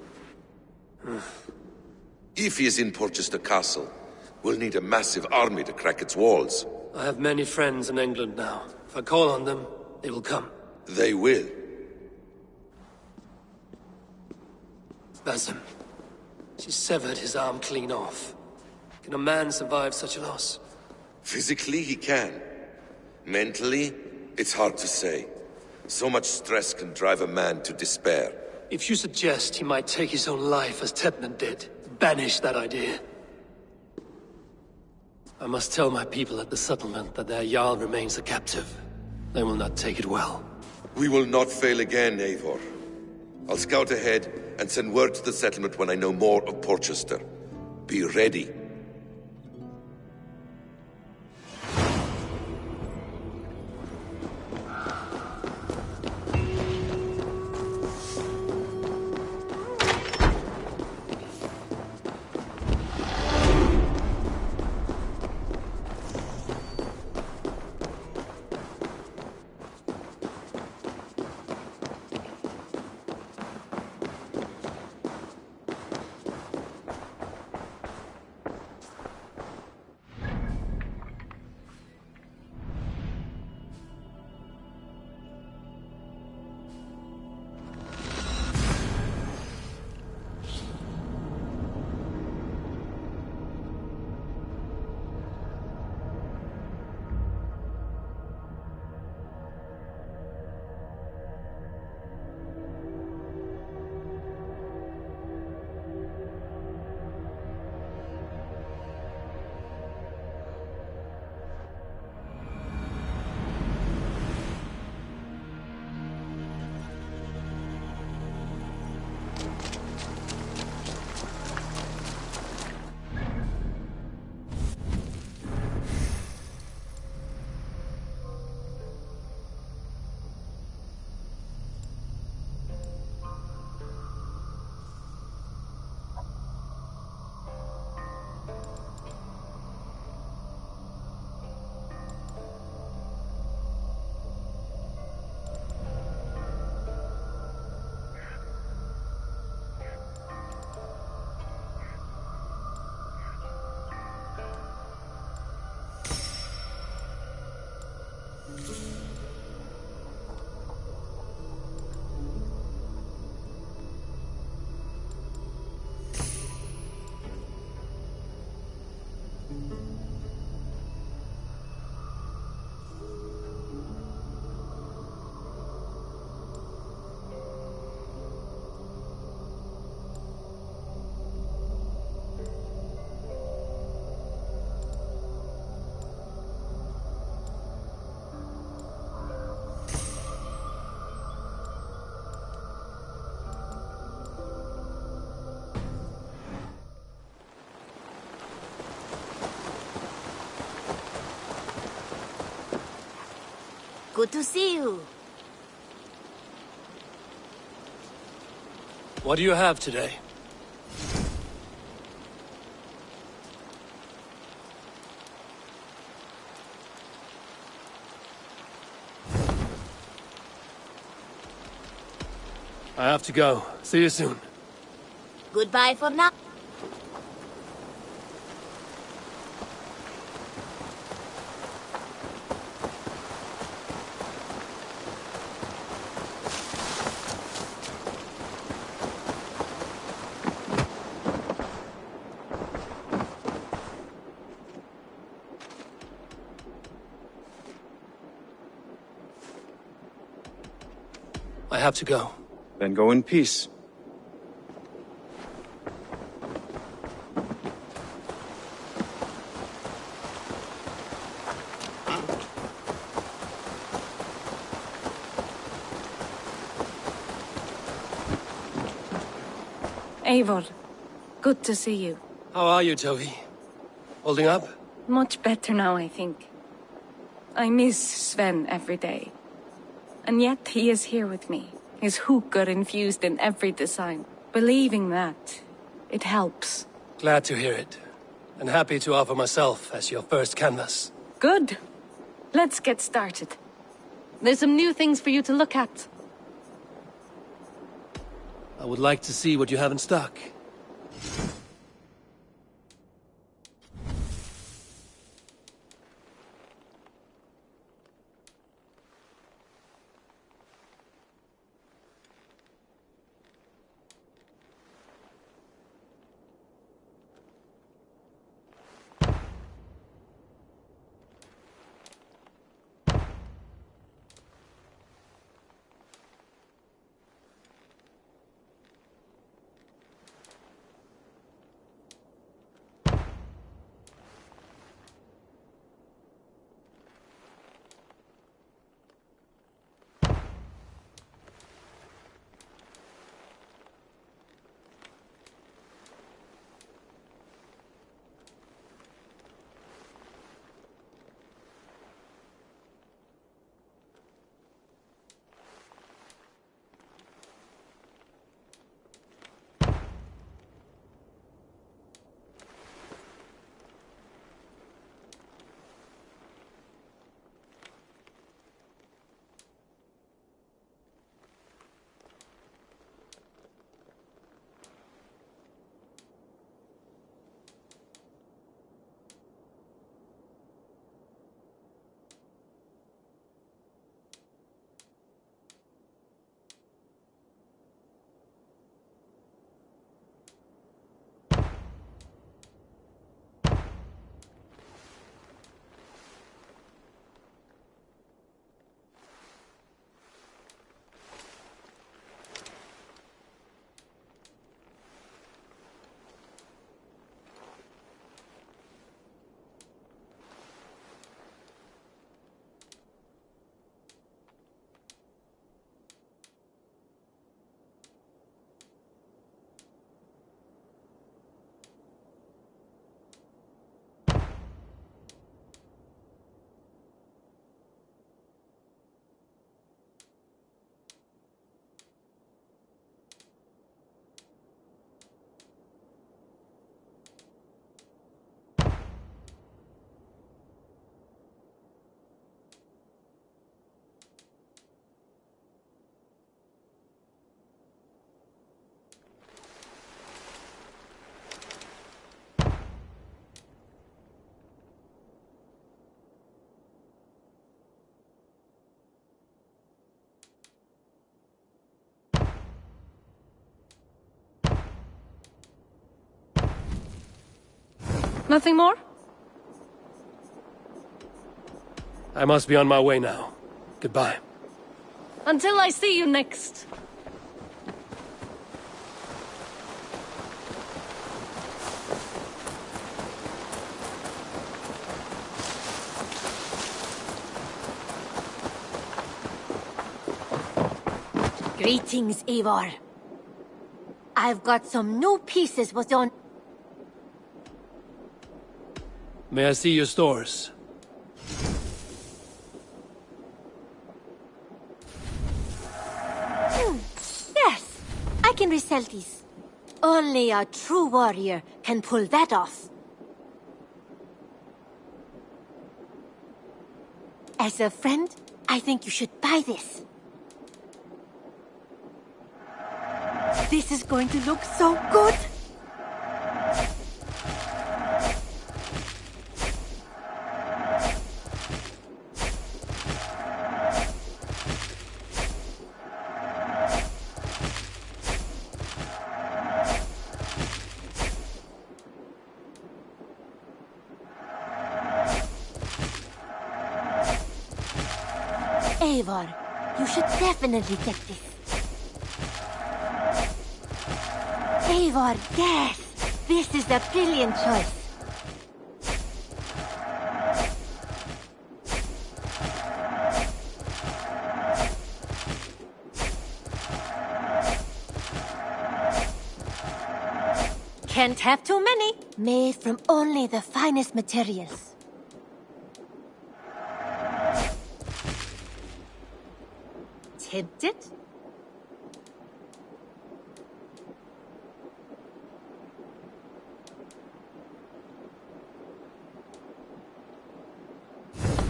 If he is in Porchester Castle, we'll need a massive army to crack its walls. I have many friends in England now. If I call on them, they will come. They will. Basim. She severed his arm clean off. Can a man survive such a loss? Physically, he can. Mentally, it's hard to say. So much stress can drive a man to despair. If you suggest he might take his own life as Tedman did, banish that idea. I must tell my people at the settlement that their Jarl remains a captive. They will not take it well. We will not fail again, Eivor. I'll scout ahead and send word to the settlement when I know more of Porchester. Be ready. Good to see you. What do you have today? I have to go. See you soon. Goodbye for now. I have to go. Then go in peace. Eivor, good to see you. How are you, Toby? Holding up? Much better now, I think. I miss Sven every day. And yet he is here with me. His hookah infused in every design. Believing that, it helps. Glad to hear it. And happy to offer myself as your first canvas. Good. Let's get started. There's some new things for you to look at. I would like to see what you have in stock. Nothing more? I must be on my way now. Goodbye. Until I see you next. Greetings, Eivor. I've got some new pieces was on... May I see your stores? Yes, I can resell these. Only a true warrior can pull that off. As a friend, I think you should buy this. This is going to look so good! Eivor, you should definitely get this. Eivor, yes! This is a brilliant choice. Can't have too many. Made from only the finest materials. Tempted?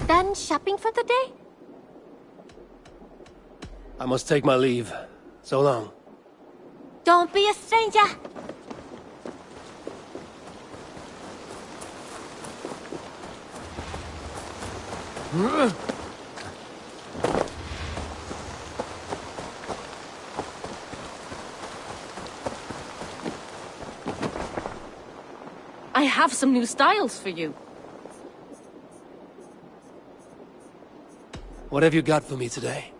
Done shopping for the day? I must take my leave. So long. Don't be a stranger. I have some new styles for you. What have you got for me today?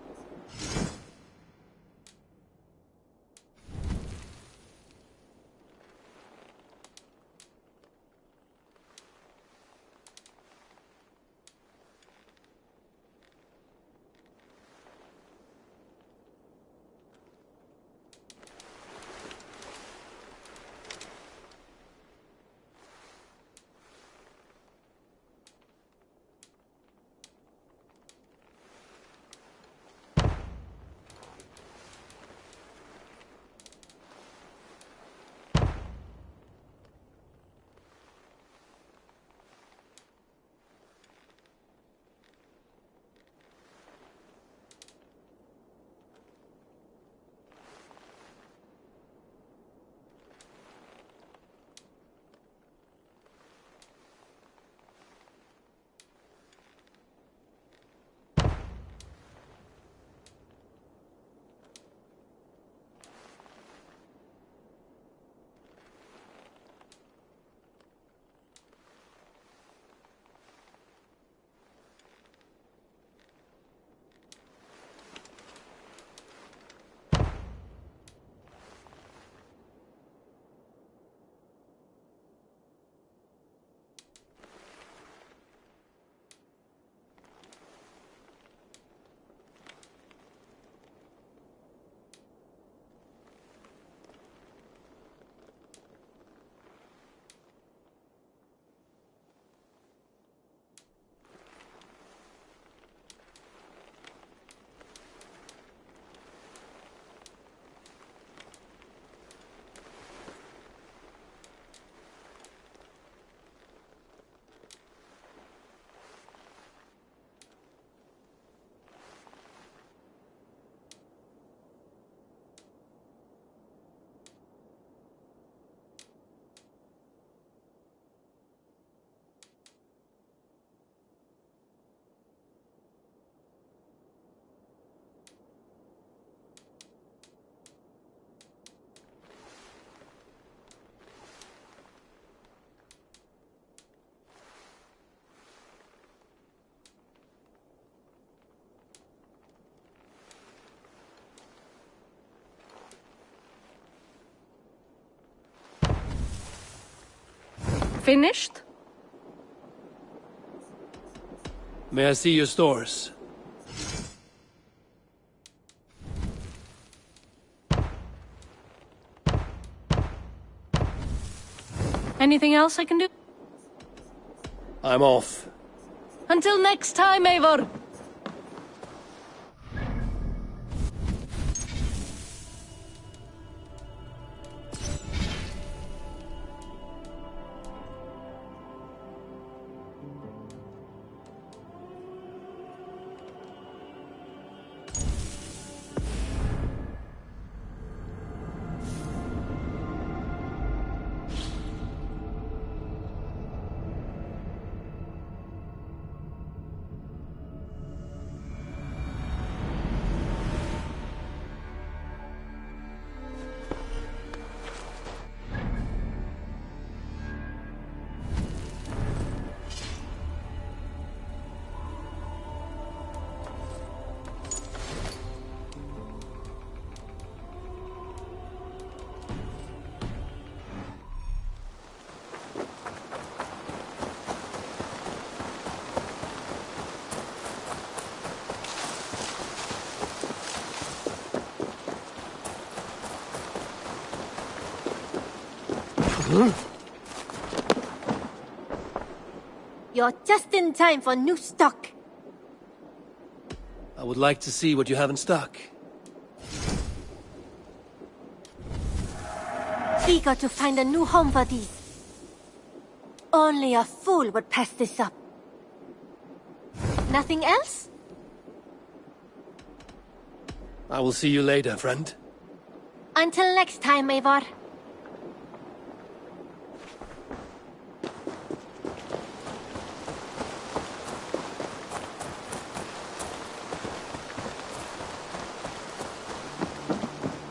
Finished? May I see your stores? Anything else I can do? I'm off. Until next time, Eivor! You're just in time for new stock. I would like to see what you have in stock. Eager to find a new home for these. Only a fool would pass this up. Nothing else? I will see you later, friend. Until next time, Eivor.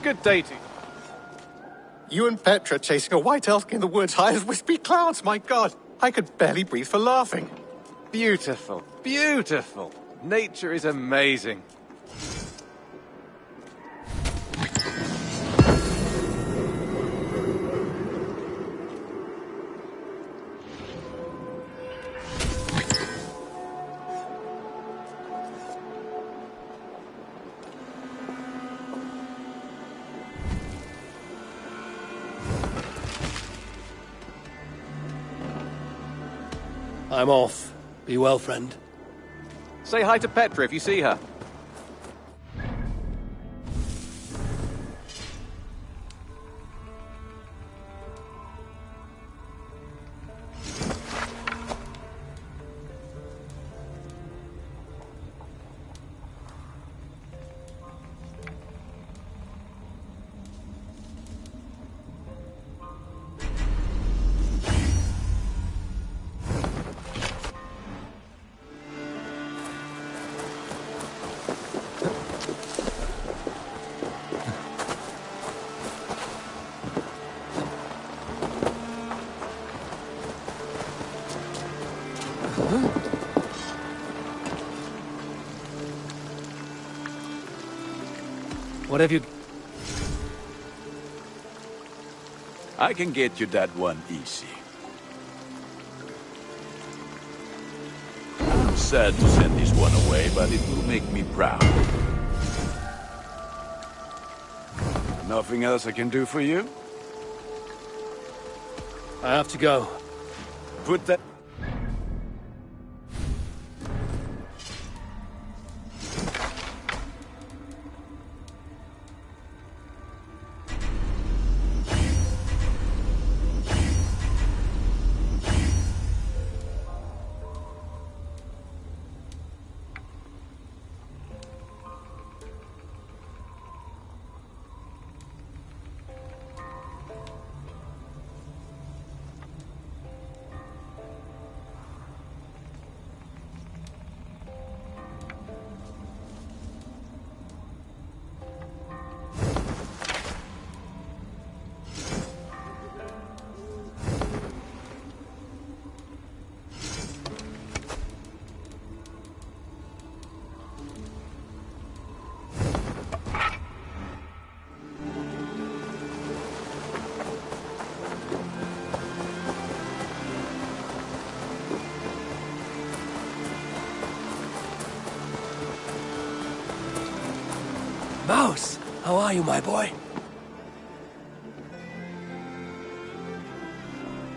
Good day to you. You and Petra chasing a white elk in the woods high as wispy clouds, my god! I could barely breathe for laughing. Beautiful, beautiful. Nature is amazing. I'm off. Be well, friend. Say hi to Petra if you see her. What have you... I can get you that one easy. I'm sad to send this one away, but it will make me proud. Nothing else I can do for you? I have to go. Put that... Mouse! How are you, my boy?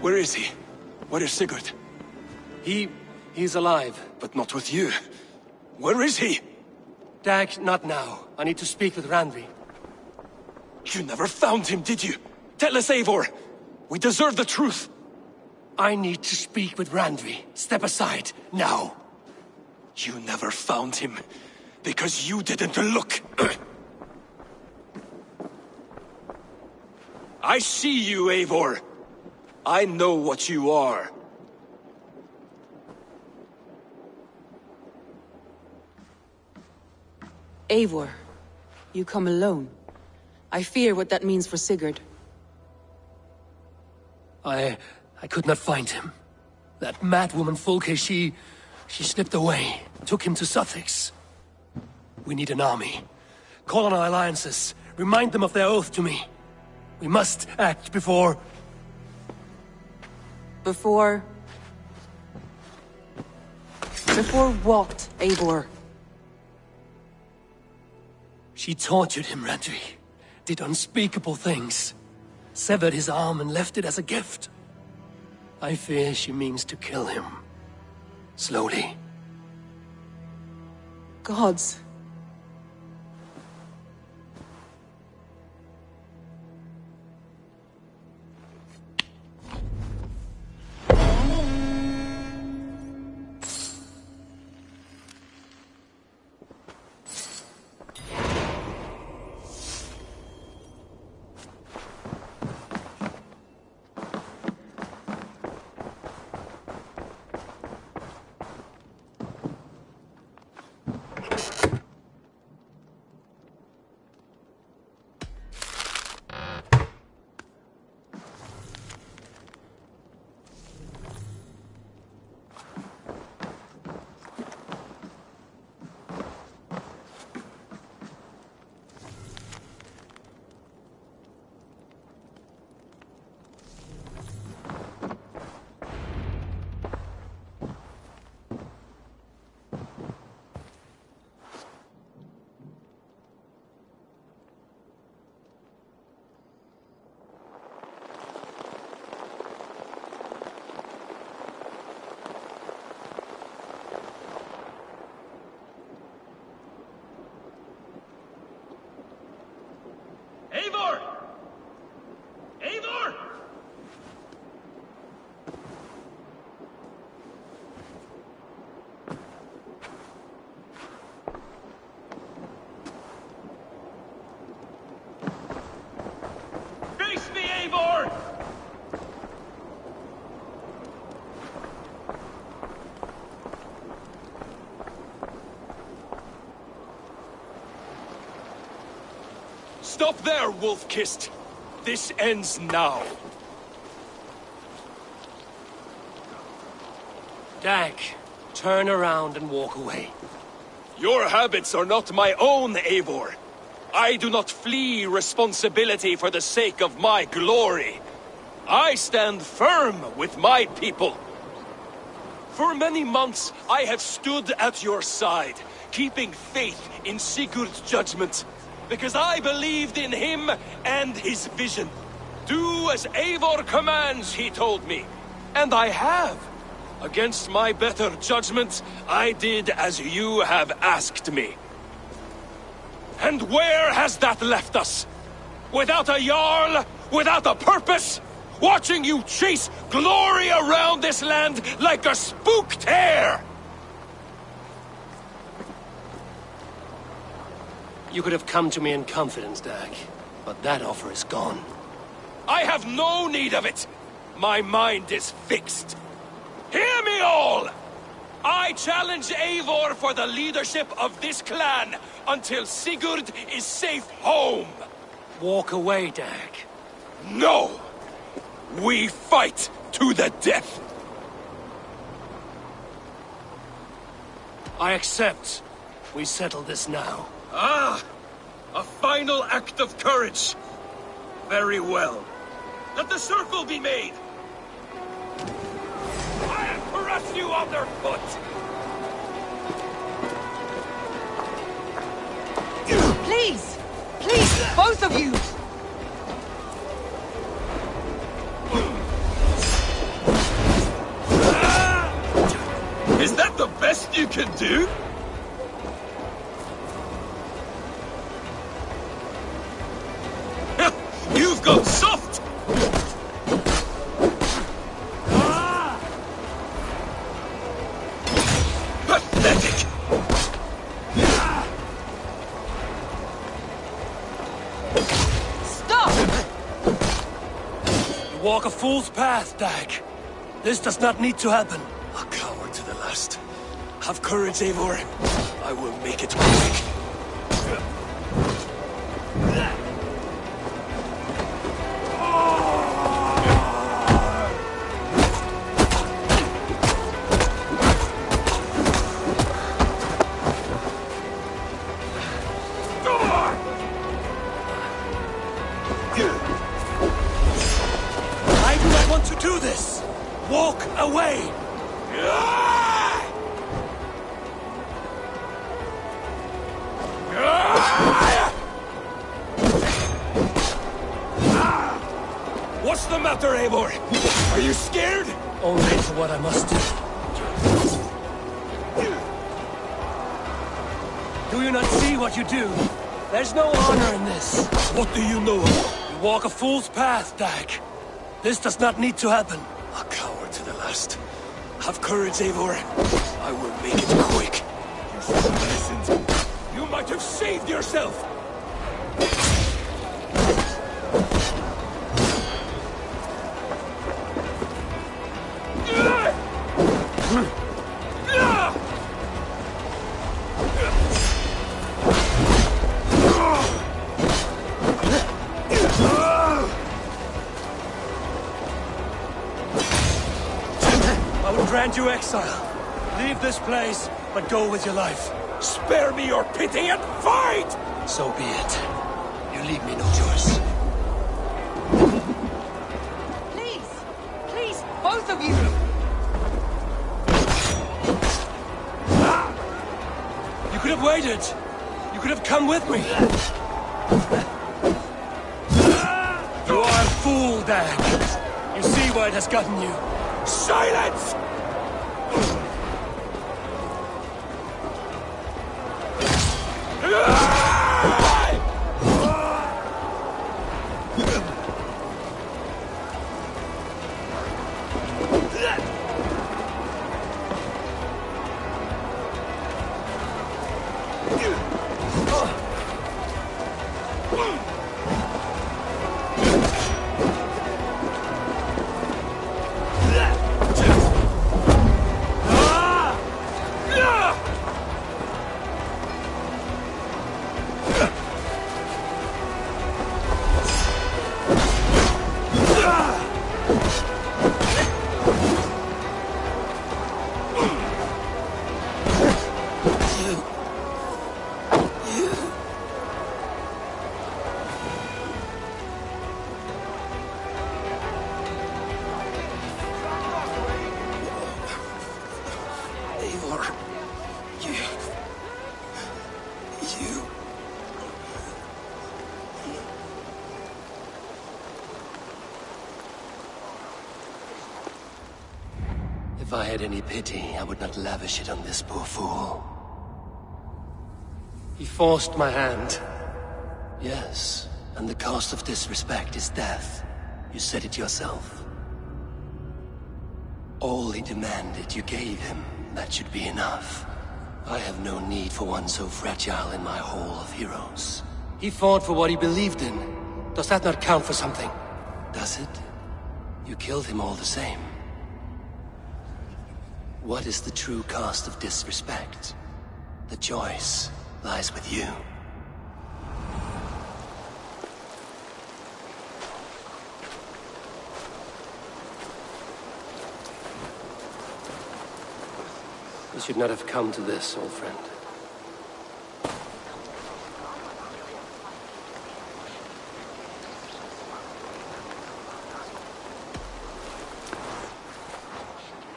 Where is he? Where is Sigurd? He's alive. But not with you. Where is he? Dag, not now. I need to speak with Randvi. You never found him, did you? Tell us, Eivor! We deserve the truth! I need to speak with Randvi. Step aside, now. You never found him, because you didn't look. I see you, Eivor. I know what you are. Eivor, you come alone. I fear what that means for Sigurd. I could not find him. That madwoman Fulke, she slipped away, took him to Sussex. We need an army. Call on our alliances. Remind them of their oath to me. We must act before... Before what, Eivor? She tortured him, Randvi. Did unspeakable things. severed his arm and left it as a gift. I fear she means to kill him. Slowly. Gods. Eivor! Eivor! Face me, Eivor! Stop there, wolf-kissed! This ends now. Dag, turn around and walk away. Your habits are not my own, Eivor. I do not flee responsibility for the sake of my glory. I stand firm with my people. For many months, I have stood at your side, keeping faith in Sigurd's judgment. Because I believed in him and his vision. Do as Eivor commands, he told me. And I have. Against my better judgment, I did as you have asked me. And where has that left us? Without a Jarl? Without a purpose? Watching you chase glory around this land like a spooked hare! You could have come to me in confidence, Dag, but that offer is gone. I have no need of it! My mind is fixed. Hear me all! I challenge Eivor for the leadership of this clan until Sigurd is safe home! Walk away, Dag. No! We fight to the death! I accept. We settle this now. Ah! A final act of courage! Very well. Let the circle be made! I'll crush you underfoot! Please! Please, both of you! Is that the best you can do? You've got soft! Pathetic! Stop! You walk a fool's path, Dag. This does not need to happen. A coward to the last. Have courage, Eivor. I will make it quick. Why do I want to do this? Walk away! answer, Eivor! Are you scared? Only for what I must do. Do you not see what you do? There's no honor in this. What do you know? You walk a fool's path, Dag. This does not need to happen. A coward to the last. Have courage, Eivor. I will make it quick. You should have listened. You might have saved yourself. I will grant you exile. Leave this place, but go with your life. Spare me your pity and fight! So be it. You leave me no choice. Please! Please, both of you! You could have waited. You could have come with me. You are a fool, Dag. You see where it has gotten you. Silence! If I had any pity, I would not lavish it on this poor fool. He forced my hand. Yes, and the cost of disrespect is death. You said it yourself. All he demanded, you gave him. That should be enough. I have no need for one so fragile in my hall of heroes. He fought for what he believed in. Does that not count for something? Does it? You killed him all the same. What is the true cost of disrespect? The choice lies with you. You should not have come to this, old friend.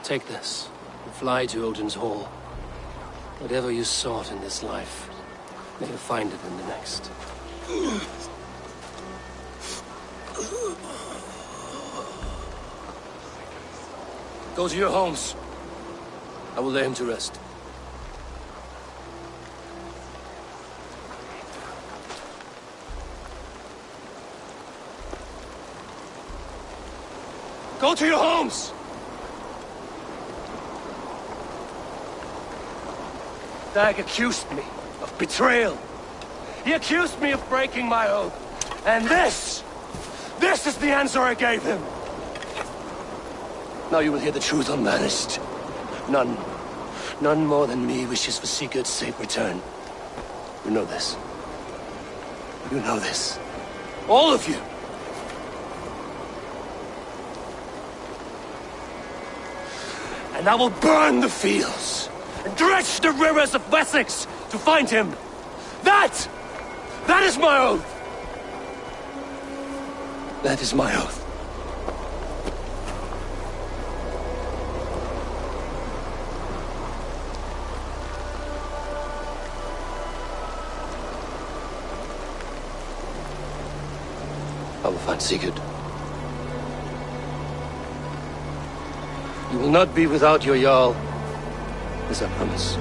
Take this. Fly to Odin's Hall. Whatever you sought in this life, may you find it in the next. Go to your homes. I will lay him to rest. Go to your homes! Dag accused me of betrayal. He accused me of breaking my oath. And this is the answer I gave him. Now you will hear the truth unbanished. None more than me wishes for Sigurd's safe return. You know this. You know this. All of you. And I will burn the fields. And dredge the rivers of Wessex to find him. That is my oath. That is my oath. I will find Sigurd. You will not be without your Jarl. This I promise.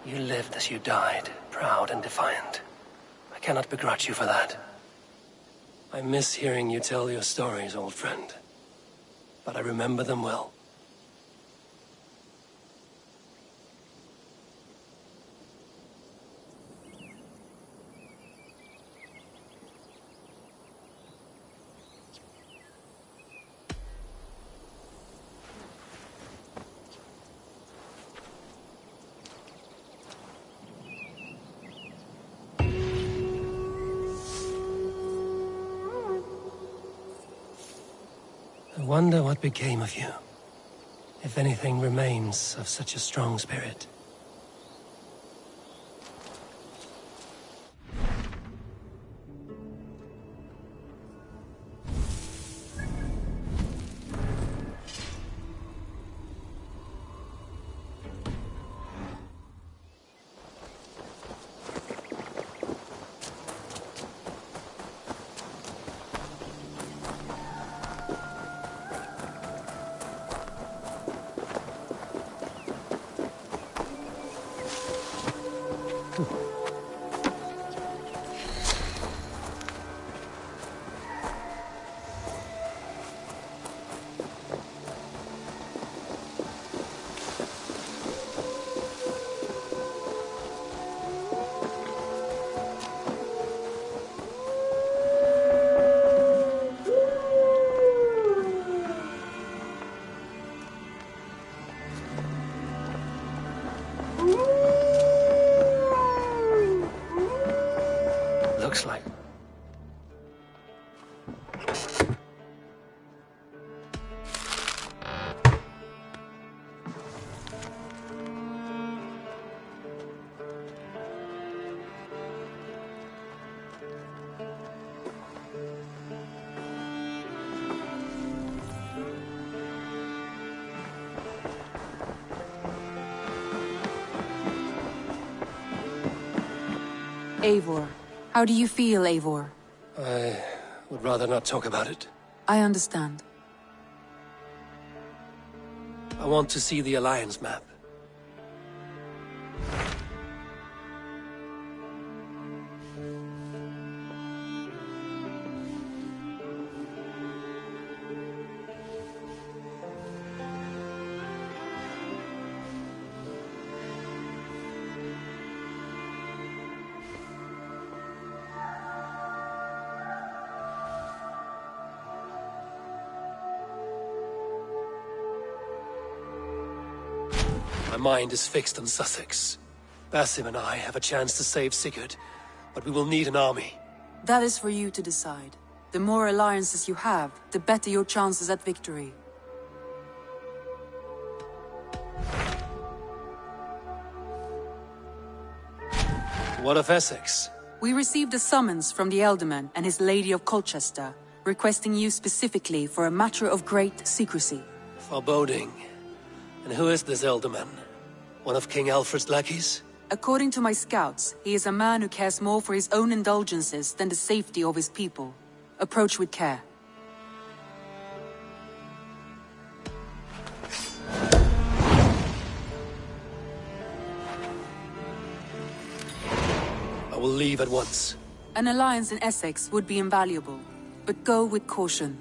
You lived as you died, proud and defiant. I cannot begrudge you for that. I miss hearing you tell your stories, old friend. But I remember them well. I wonder what became of you. If anything remains of such a strong spirit. Looks like. Eivor. How do you feel, Eivor? I would rather not talk about it. I understand. I want to see the Alliance map. My mind is fixed on Sussex. Basim and I have a chance to save Sigurd, but we will need an army. That is for you to decide. The more alliances you have, the better your chances at victory. What of Essex? We received a summons from the Ealdorman and his Lady of Colchester, requesting you specifically for a matter of great secrecy. Foreboding. And who is this Ealdorman? One of King Alfred's lackeys? According to my scouts, he is a man who cares more for his own indulgences than the safety of his people. Approach with care. I will leave at once. An alliance in Essex would be invaluable, but go with caution.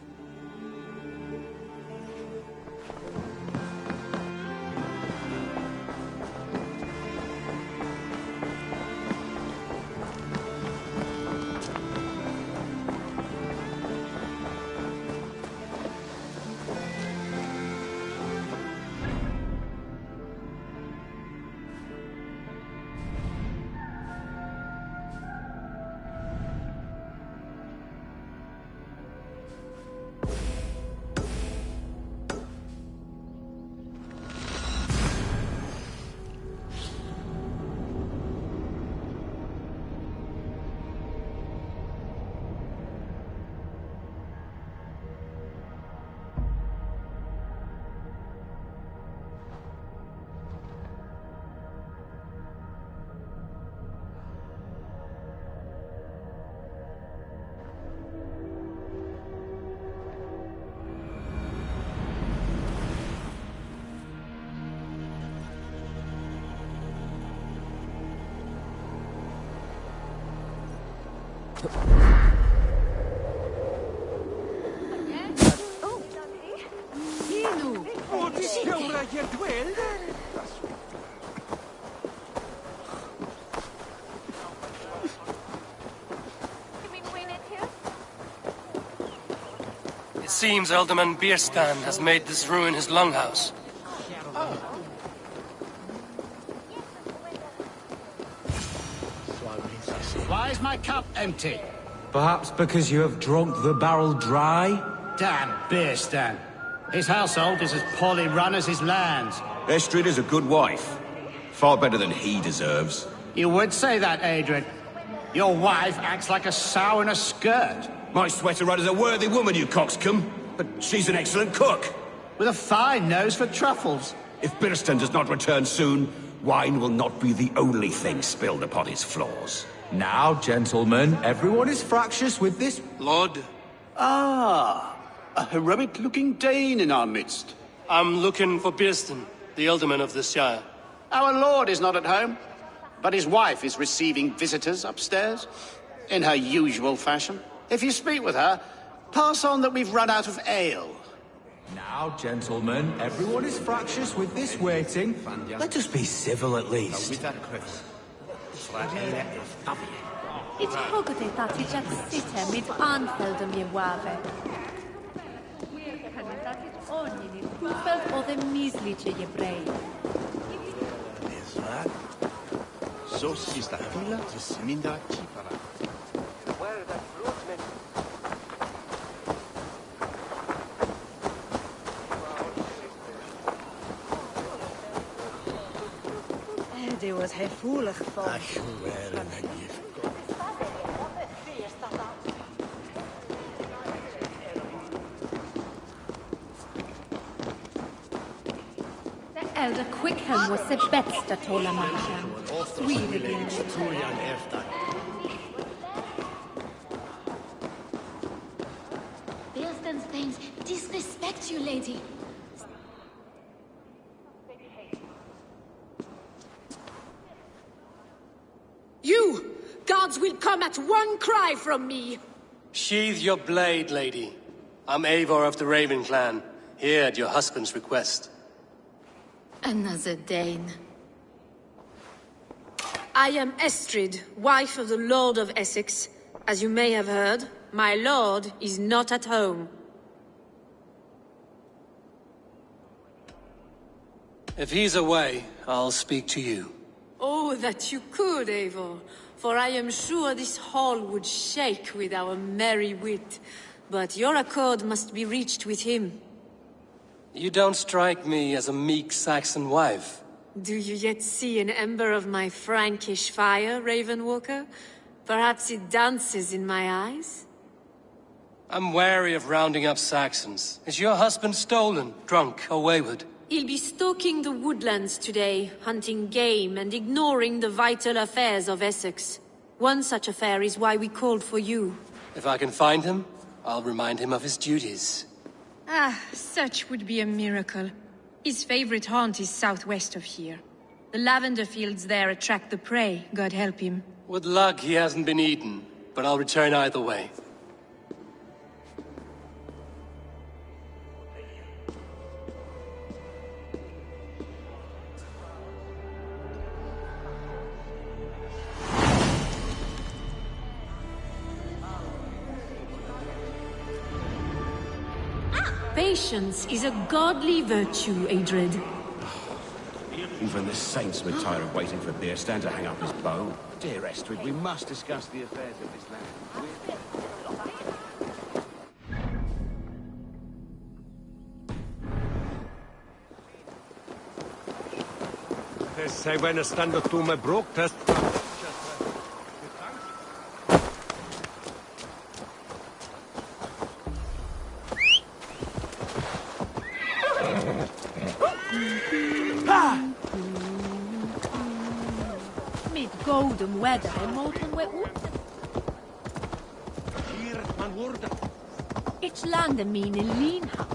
It seems Alderman Bierstan has made this ruin his longhouse. Why is my cup empty? Perhaps because you have drunk the barrel dry? Damn Bierstan. His household is as poorly run as his lands. Estrid is a good wife. Far better than he deserves. You would say that, Adrian. Your wife acts like a sow in a skirt. My sweater run is a worthy woman, you coxcomb. But she's an excellent cook. With a fine nose for truffles. If Bierstan does not return soon, wine will not be the only thing spilled upon his floors. Now, gentlemen, everyone is fractious with this... Lord? Ah, a heroic-looking Dane in our midst. I'm looking for Bierstan, the alderman of the Shire. Our lord is not at home, but his wife is receiving visitors upstairs, in her usual fashion. If you speak with her, pass on that we've run out of ale. Now, gentlemen, everyone is fractious with this waiting. Let us be civil at least. It's hogate tati jak site mid anfeldum je wave. Oni ni kufeld o de mislice je brei. Sos is la fila de Seminda Chipara. Dit was heel voelig van. Ach, wel een gif. The elder Quickhelm was the bästa tålamarken. Sweetligen. Bierstan's things disrespect you, lady. You! Gods will come at one cry from me! Sheathe your blade, lady. I'm Eivor of the Raven clan, here at your husband's request. Another Dane. I am Estrid, wife of the Lord of Essex. As you may have heard, my lord is not at home. If he's away, I'll speak to you. Oh, that you could, Eivor. For I am sure this hall would shake with our merry wit. But your accord must be reached with him. You don't strike me as a meek Saxon wife. Do you yet see an ember of my Frankish fire, Ravenwalker? Perhaps it dances in my eyes? I'm wary of rounding up Saxons. Is your husband stolen, drunk, or wayward? He'll be stalking the woodlands today, hunting game and ignoring the vital affairs of Essex. One such affair is why we called for you. If I can find him, I'll remind him of his duties. Ah, such would be a miracle. His favorite haunt is southwest of here. The lavender fields there attract the prey, God help him. With luck, he hasn't been eaten, but I'll return either way. Patience is a godly virtue, Adred. Even the saints were tired of waiting for Bierstan to hang up his bow. Dear Estrid, we must discuss the affairs of this land. Sei wenn es dann du me broke test. Mid golden weather and molten wet water. Hier man wurde. It's land and mean in lean hut.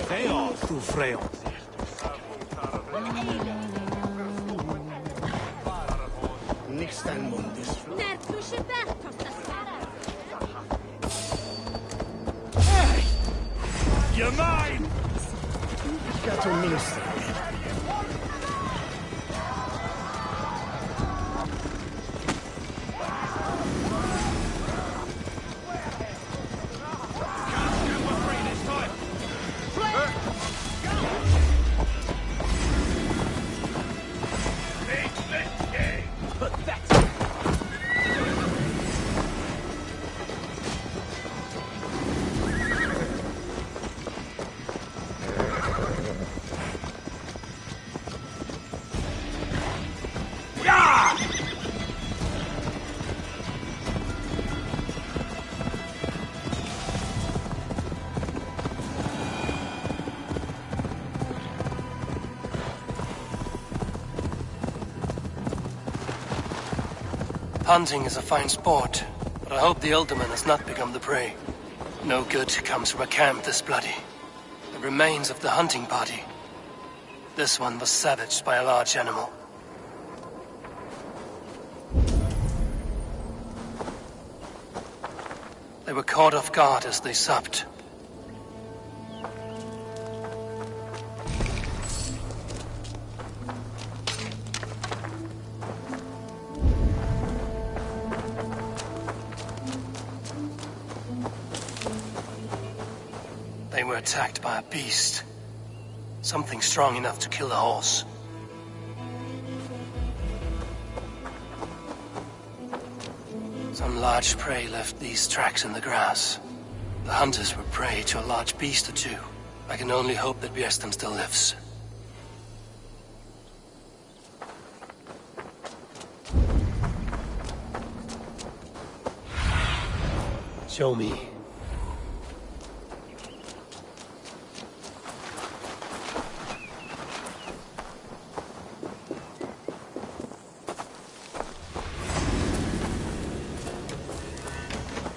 They are too frail. Hey! You're mine! Gato Minister. Hunting is a fine sport, but I hope the Elderman has not become the prey. No good comes from a camp this bloody. The remains of the hunting party. This one was savaged by a large animal. They were caught off guard as they supped. They were attacked by a beast. Something strong enough to kill a horse. Some large prey left these tracks in the grass. The hunters were prey to a large beast or two. I can only hope that Bjersten still lives. Show me.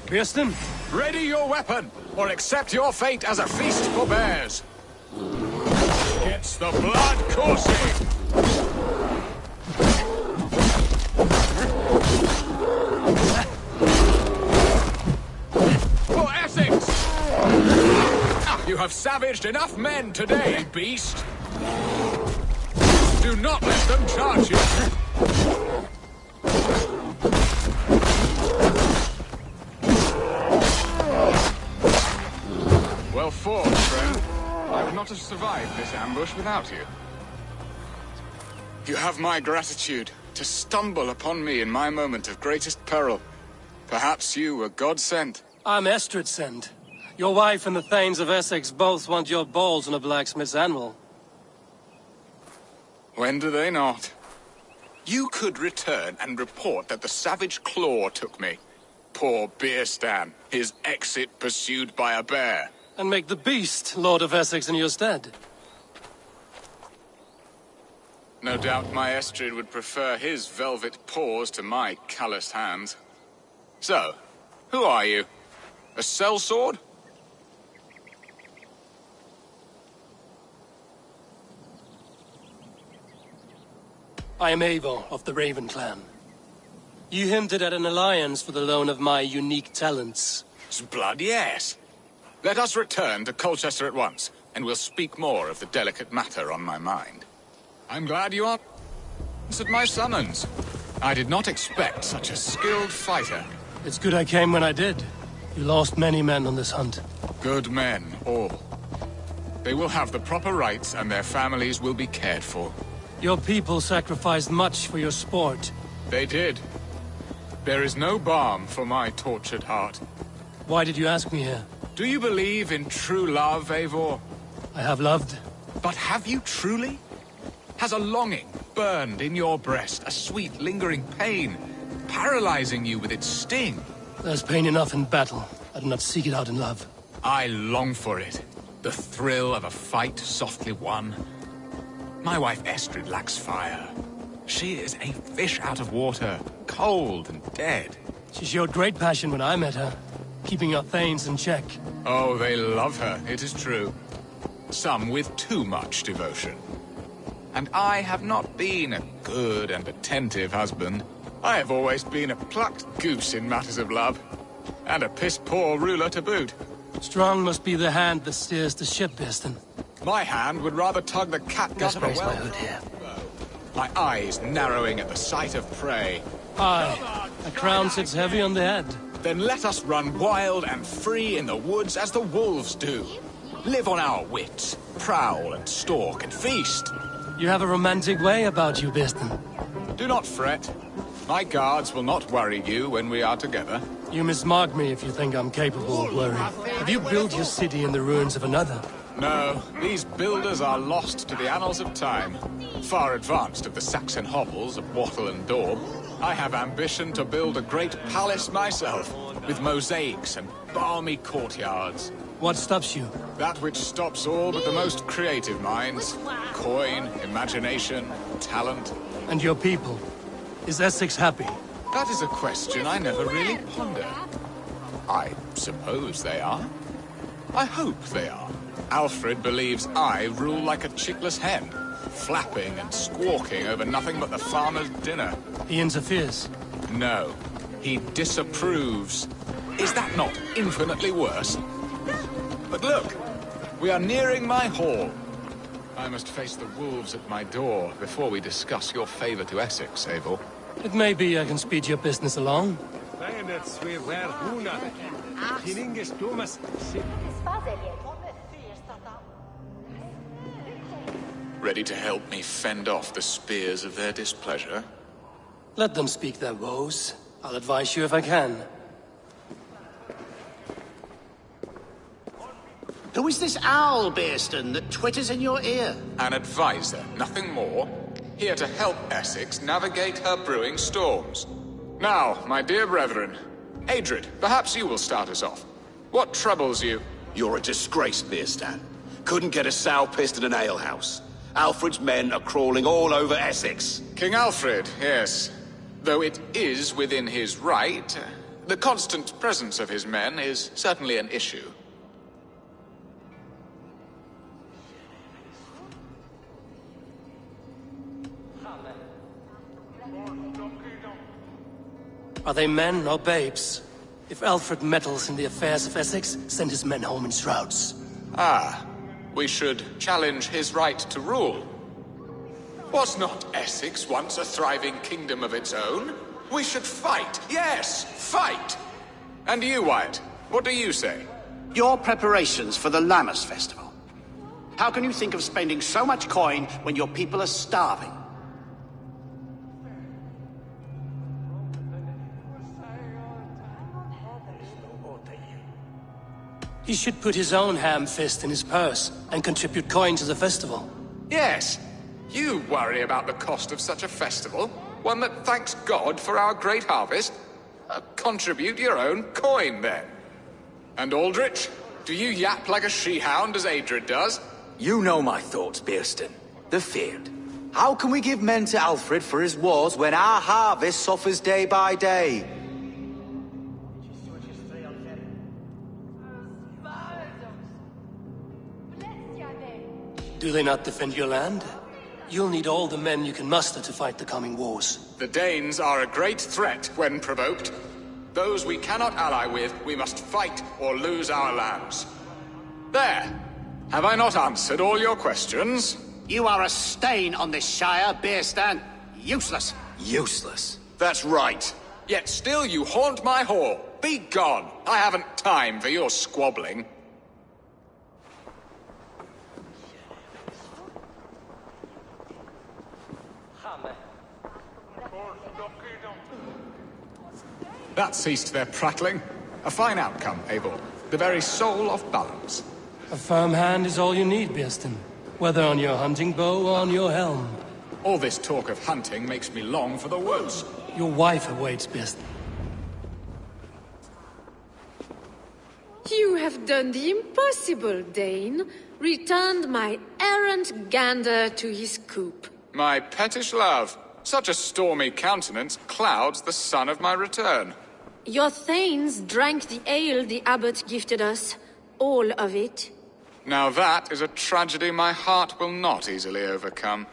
Bjersten? Ready your weapon, or accept your fate as a feast for bears. Gets the blood coursing. For Essex! You have savaged enough men today, beast. Do not let them charge you. Well fought, friend. I would not have survived this ambush without you. You have my gratitude to stumble upon me in my moment of greatest peril. Perhaps you were God-sent. I'm Estrid sent. Your wife and the Thanes of Essex both want your balls on a blacksmith's anvil. When do they not? You could return and report that the savage claw took me. Poor Bjersten, his exit pursued by a bear. And make the beast Lord of Essex in your stead. No doubt my Estrid would prefer his velvet paws to my calloused hands. So, who are you? A sellsword? I am Eivor of the Raven clan. You hinted at an alliance for the loan of my unique talents. Blood, yes. Let us return to Colchester at once, and we'll speak more of the delicate matter on my mind. I'm glad you answered my summons. I did not expect such a skilled fighter. It's good I came when I did. You lost many men on this hunt. Good men, all. They will have the proper rights, and their families will be cared for. Your people sacrificed much for your sport. They did. There is no balm for my tortured heart. Why did you ask me here? Do you believe in true love, Eivor? I have loved. But have you truly? Has a longing burned in your breast, a sweet, lingering pain, paralyzing you with its sting? There's pain enough in battle. I do not seek it out in love. I long for it. The thrill of a fight softly won. My wife Estrid lacks fire. She is a fish out of water, cold and dead. She showed great passion when I met her, keeping your Thanes in check. Oh, they love her, it is true. Some with too much devotion. And I have not been a good and attentive husband. I have always been a plucked goose in matters of love. And a piss-poor ruler to boot. Strong must be the hand that steers the ship, Bearston. My hand would rather tug the catgut of a my hood here. My eyes narrowing at the sight of prey. Aye, a crown sits heavy on the head. Then let us run wild and free in the woods as the wolves do. Live on our wits, prowl and stalk and feast. You have a romantic way about you, Bearston. Do not fret. My guards will not worry you when we are together. You mismark me if you think I'm capable of worry. Have you built your city in the ruins of another? No, these builders are lost to the annals of time. Far advanced of the Saxon hovels of Wattle and Daub. I have ambition to build a great palace myself, with mosaics and balmy courtyards. What stops you? That which stops all but the most creative minds. Coin, imagination, talent. And your people? Is Essex happy? That is a question I never really pondered. I suppose they are. I hope they are. Alfred believes I rule like a chickless hen, flapping and squawking over nothing but the farmer's dinner. He interferes? No, he disapproves. Is that not infinitely worse? But look, we are nearing my hall. I must face the wolves at my door before we discuss your favor to Essex, Abel. It may be I can speed your business along. Ready to help me fend off the spears of their displeasure? Let them speak their woes. I'll advise you if I can. Who is this owl, Bearston, that twitters in your ear? An advisor, nothing more. Here to help Essex navigate her brewing storms. Now, my dear brethren, Adrid, perhaps you will start us off. What troubles you? You're a disgrace, Bearstan. Couldn't get a sow pissed in an alehouse. Alfred's men are crawling all over Essex. King Alfred, yes. Though it is within his right, the constant presence of his men is certainly an issue. Are they men or babes? If Alfred meddles in the affairs of Essex, send his men home in shrouds. Ah, we should challenge his right to rule. Was not Essex once a thriving kingdom of its own? We should fight, yes, fight! And you, Wyatt, what do you say? Your preparations for the Lammas festival. How can you think of spending so much coin when your people are starving? He should put his own ham fist in his purse and contribute coin to the festival. Yes. You worry about the cost of such a festival? One that thanks God for our great harvest? Contribute your own coin, then. And Aldrich, do you yap like a she-hound as Adrid does? You know my thoughts, Bearston. The feared. How can we give men to Alfred for his wars when our harvest suffers day by day? Do they not defend your land? You'll need all the men you can muster to fight the coming wars. The Danes are a great threat when provoked. Those we cannot ally with, we must fight or lose our lands. There! Have I not answered all your questions? You are a stain on this shire, Bearstan. Useless. Useless? That's right. Yet still you haunt my hall. Be gone. I haven't time for your squabbling. That ceased their prattling. A fine outcome, Abel. The very soul of balance. A firm hand is all you need, Bearston. Whether on your hunting bow or on your helm. All this talk of hunting makes me long for the woods. Your wife awaits, Bearston. You have done the impossible, Dane. Returned my errant gander to his coop. My pettish love. Such a stormy countenance clouds the sun of my return. Your thanes drank the ale the abbot gifted us. All of it. Now that is a tragedy my heart will not easily overcome.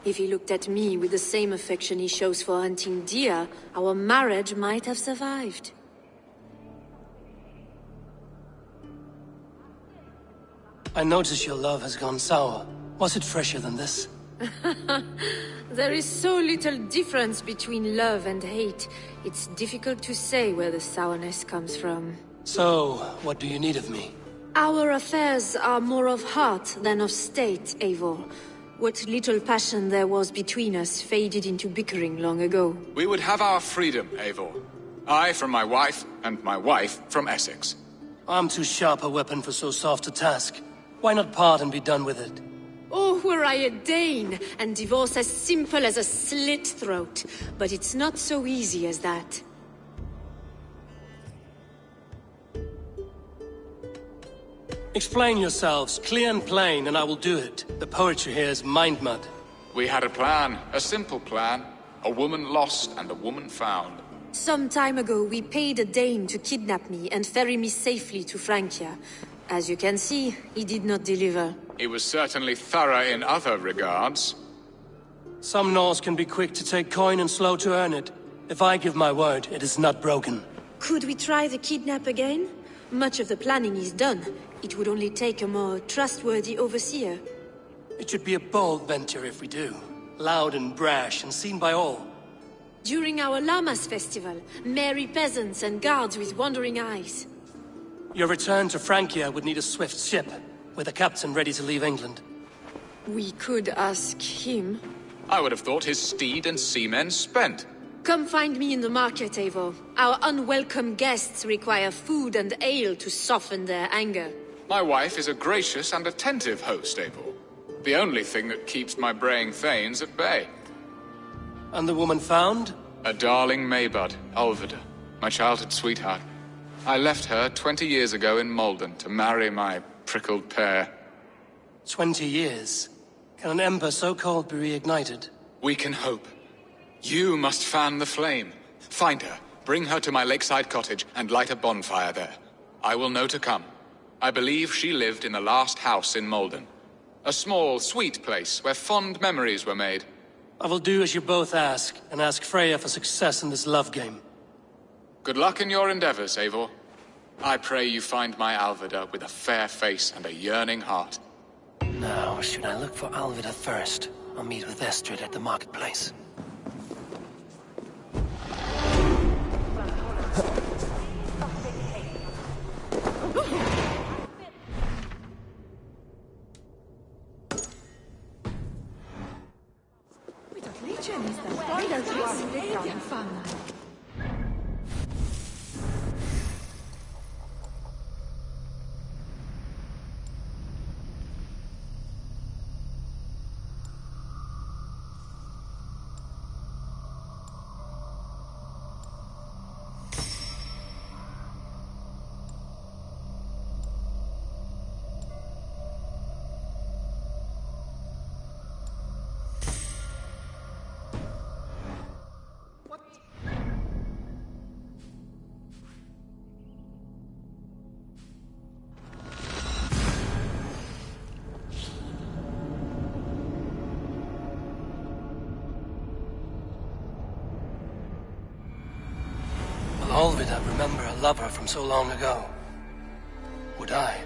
If he looked at me with the same affection he shows for hunting deer, our marriage might have survived. I notice your love has gone sour. Was it fresher than this? There is so little difference between love and hate. It's difficult to say where the sourness comes from. So, what do you need of me? Our affairs are more of heart than of state, Eivor. What little passion there was between us faded into bickering long ago. We would have our freedom, Eivor. I from my wife, and my wife from Essex. I'm too sharp a weapon for so soft a task. Why not part and be done with it? Oh, were I a Dane, and divorce as simple as a slit throat. But it's not so easy as that. Explain yourselves, clear and plain, and I will do it. The poetry here is mind mud. We had a plan, a simple plan. A woman lost and a woman found. Some time ago, we paid a Dane to kidnap me and ferry me safely to Francia. As you can see, he did not deliver. He was certainly thorough in other regards. Some Norse can be quick to take coin and slow to earn it. If I give my word, it is not broken. Could we try the kidnap again? Much of the planning is done. It would only take a more trustworthy overseer. It should be a bold venture if we do. Loud and brash and seen by all. During our Llamas festival, merry peasants and guards with wandering eyes. Your return to Francia would need a swift ship, with a captain ready to leave England. We could ask him. I would have thought his steed and seamen spent. Come find me in the market, Eivor. Our unwelcome guests require food and ale to soften their anger. My wife is a gracious and attentive host, Eivor. The only thing that keeps my braying thanes at bay. And the woman found? A darling Maybud, Ulvida, my childhood sweetheart. I left her 20 years ago in Malden to marry my prickled pear. 20 years? Can an ember so cold be reignited? We can hope. You must fan the flame. Find her, bring her to my lakeside cottage, and light a bonfire there. I will know to come. I believe she lived in the last house in Malden. A small, sweet place where fond memories were made. I will do as you both ask, and ask Freya for success in this love game. Good luck in your endeavors, Eivor. I pray you find my Alvida with a fair face and a yearning heart. Now, should I look for Alvida first? I'll meet with Estrid at the marketplace. Alvida remember a lover from so long ago? Would I?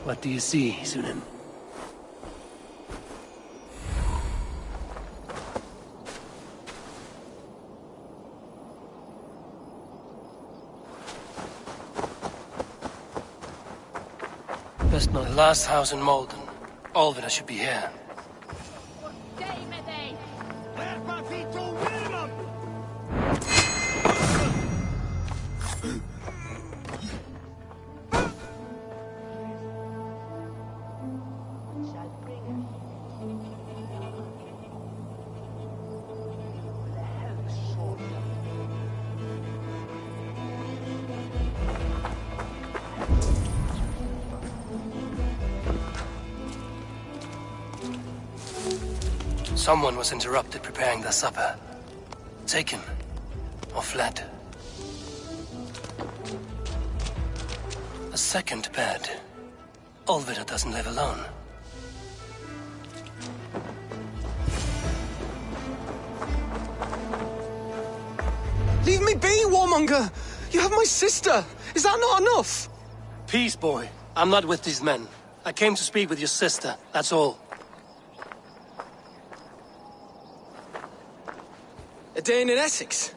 What do you see, Sunan? Best not the last house in Malden. Alvida should be here. Someone was interrupted preparing their supper. Taken. Or fled. A second bed. Olvida doesn't live alone. Leave me be, warmonger! You have my sister! Is that not enough? Peace, boy. I'm not with these men. I came to speak with your sister, that's all. A day in Essex.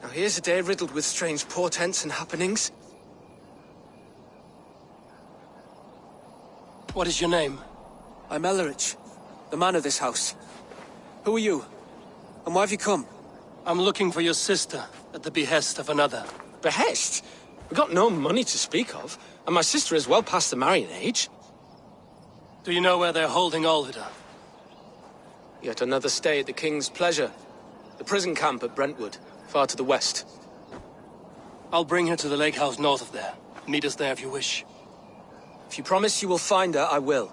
Now here's a day riddled with strange portents and happenings. What is your name? I'm Ellerich, the man of this house. Who are you? And why have you come? I'm looking for your sister, at the behest of another. Behest? We've got no money to speak of, and my sister is well past the marrying age. Do you know where they're holding Olvida? Yet another stay at the King's pleasure. The prison camp at Brentwood, far to the west. I'll bring her to the lake house north of there. Meet us there if you wish. If you promise you will find her, I will.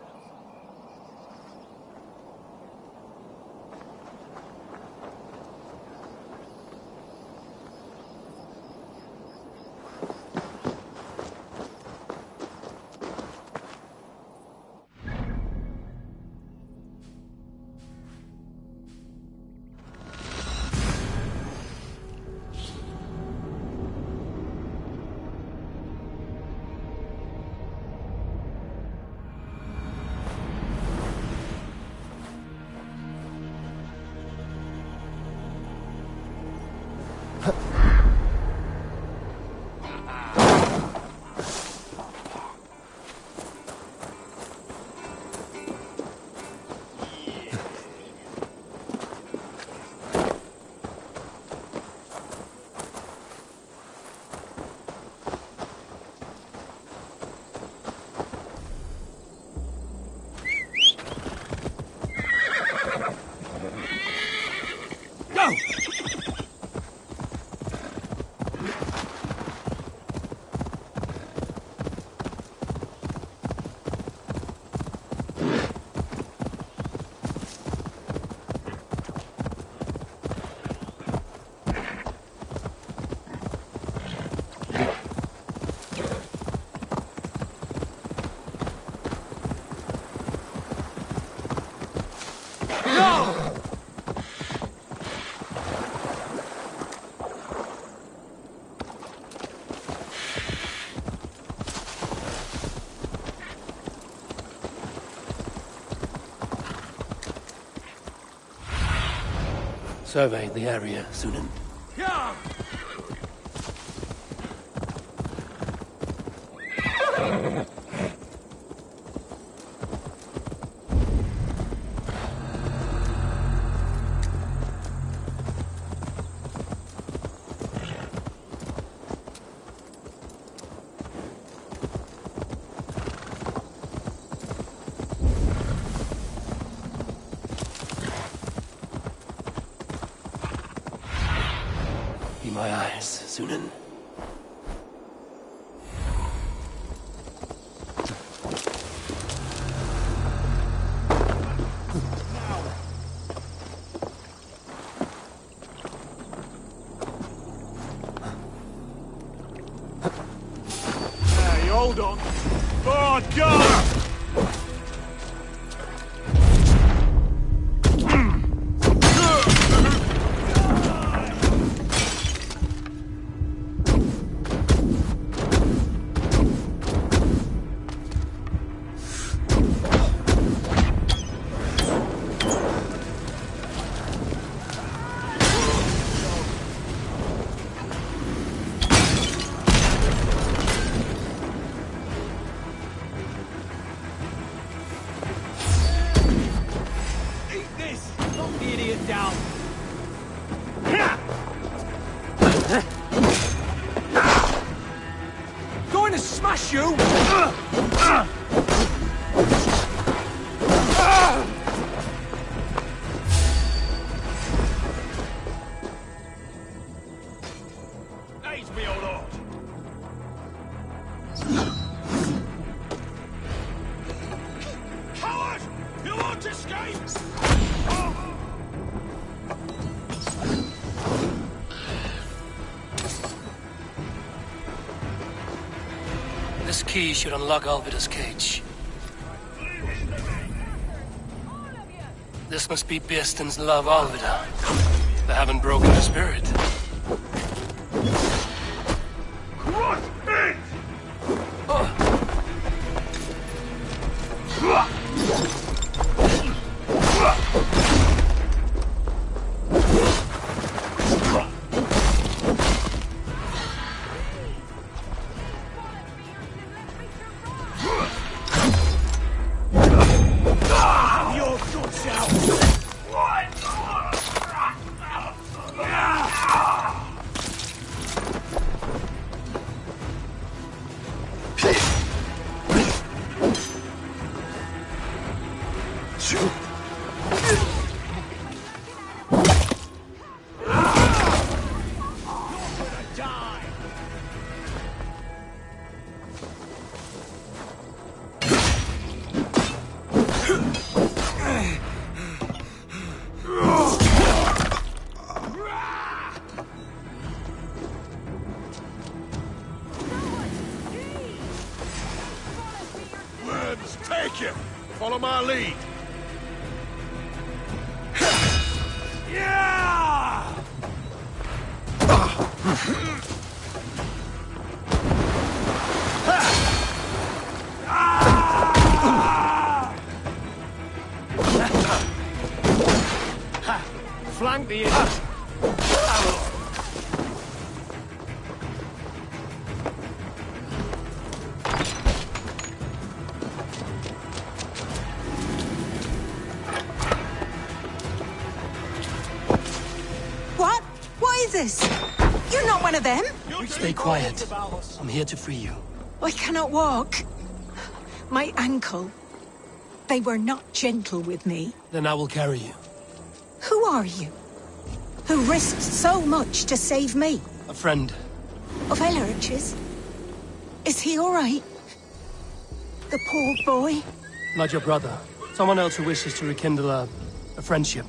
Survey the area, Sunan. Yeah! Be my eyes, Sunan. Hey, hold on. Oh, God! Going to smash you! Aid me, O Lord! Coward! You won't escape! This key should unlock Alvida's cage. This must be Bearston's love, Alvida. They haven't broken her spirit. Take it! Follow my lead! Yeah! Flank the idiot! What? What is this? You're not one of them? Stay quiet. I'm here to free you. I cannot walk. My ankle. They were not gentle with me. Then I will carry you. Who are you? Who risked so much to save me? A friend. Of Elrich's? Is he all right? The poor boy? Not your brother. Someone else who wishes to rekindle a friendship.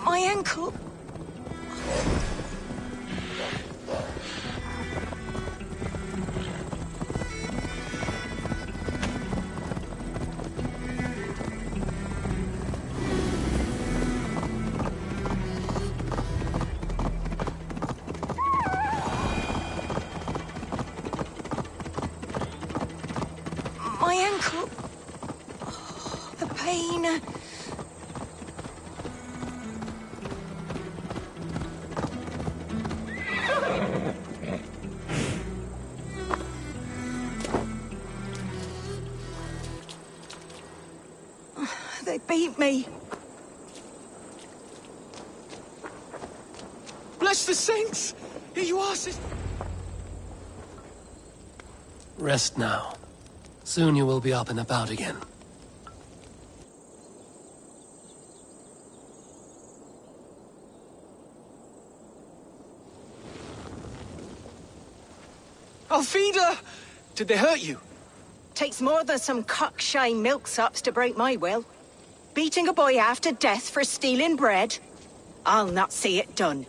My ankle. My ankle. The pain. They beat me. Bless the saints! Here you are, sister. Rest now. Soon you will be up and about again. Alfida! Did they hurt you? Takes more than some cockshy milksops to break my will. Beating a boy half to death for stealing bread? I'll not see it done.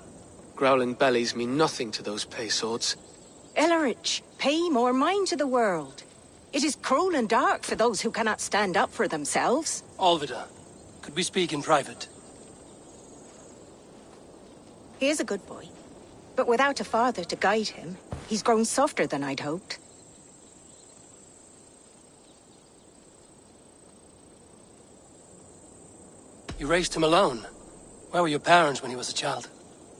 Growling bellies mean nothing to those pay swords. Ellerich, pay more mind to the world. It is cruel and dark for those who cannot stand up for themselves. Alvida, could we speak in private? He is a good boy, but without a father to guide him, he's grown softer than I'd hoped. You raised him alone. Where were your parents when he was a child?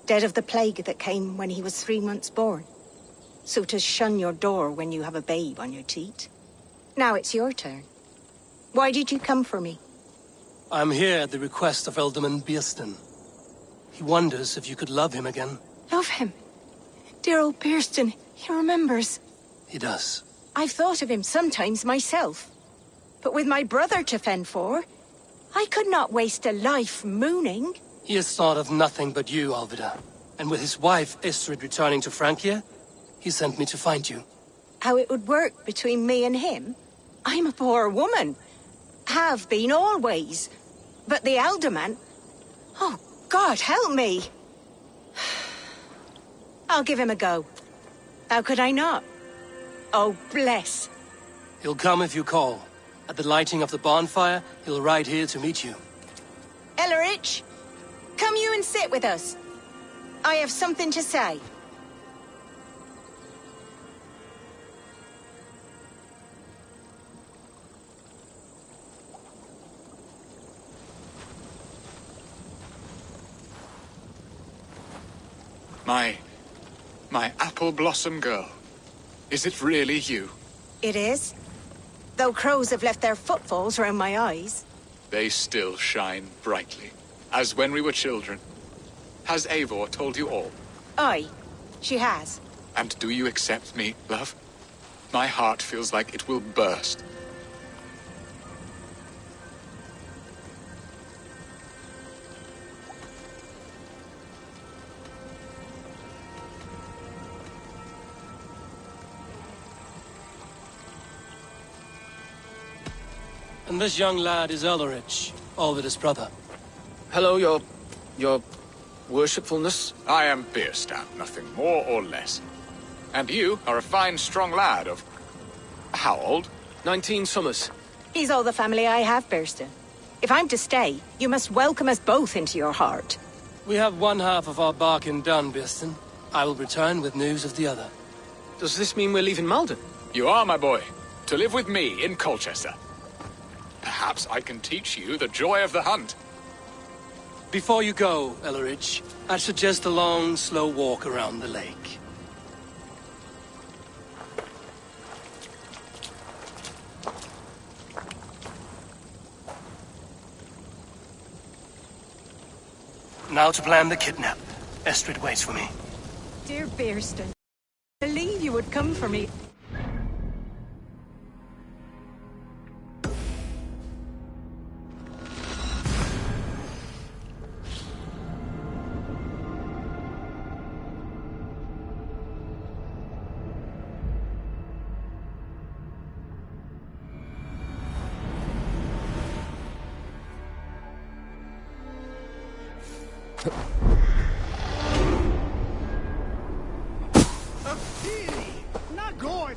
Dead of the plague that came when he was 3 months born. So to shun your door when you have a babe on your teat. Now it's your turn. Why did you come for me? I'm here at the request of Alderman Biersten. He wonders if you could love him again. Love him? Dear old Biersten, he remembers. He does. I've thought of him sometimes myself. But with my brother to fend for, I could not waste a life mooning. He has thought of nothing but you, Alvida. And with his wife, Istrid, returning to Francia, he sent me to find you. How it would work between me and him? I'm a poor woman. Have been always. But the alderman... Oh, God, help me! I'll give him a go. How could I not? Oh, bless. He'll come if you call. At the lighting of the bonfire, he'll ride here to meet you. Ellerich, come you and sit with us. I have something to say. My apple blossom girl. Is it really you? It is. Though crows have left their footfalls round my eyes. They still shine brightly, as when we were children. Has Eivor told you all? Aye, she has. And do you accept me, love? My heart feels like it will burst. And this young lad is Ellerich, Alvida's brother. Hello, your worshipfulness. I am Bierstadt, nothing more or less. And you are a fine, strong lad of... how old? 19 summers. He's all the family I have, Biersten. If I'm to stay, you must welcome us both into your heart. We have one half of our bargain done, Biersten. I will return with news of the other. Does this mean we're leaving Malden? You are, my boy. To live with me in Colchester. Perhaps I can teach you the joy of the hunt. Before you go, Ellerich, I suggest a long, slow walk around the lake. Now to plan the kidnap. Estrid waits for me. Dear Biersten, I believe you would come for me. Not going!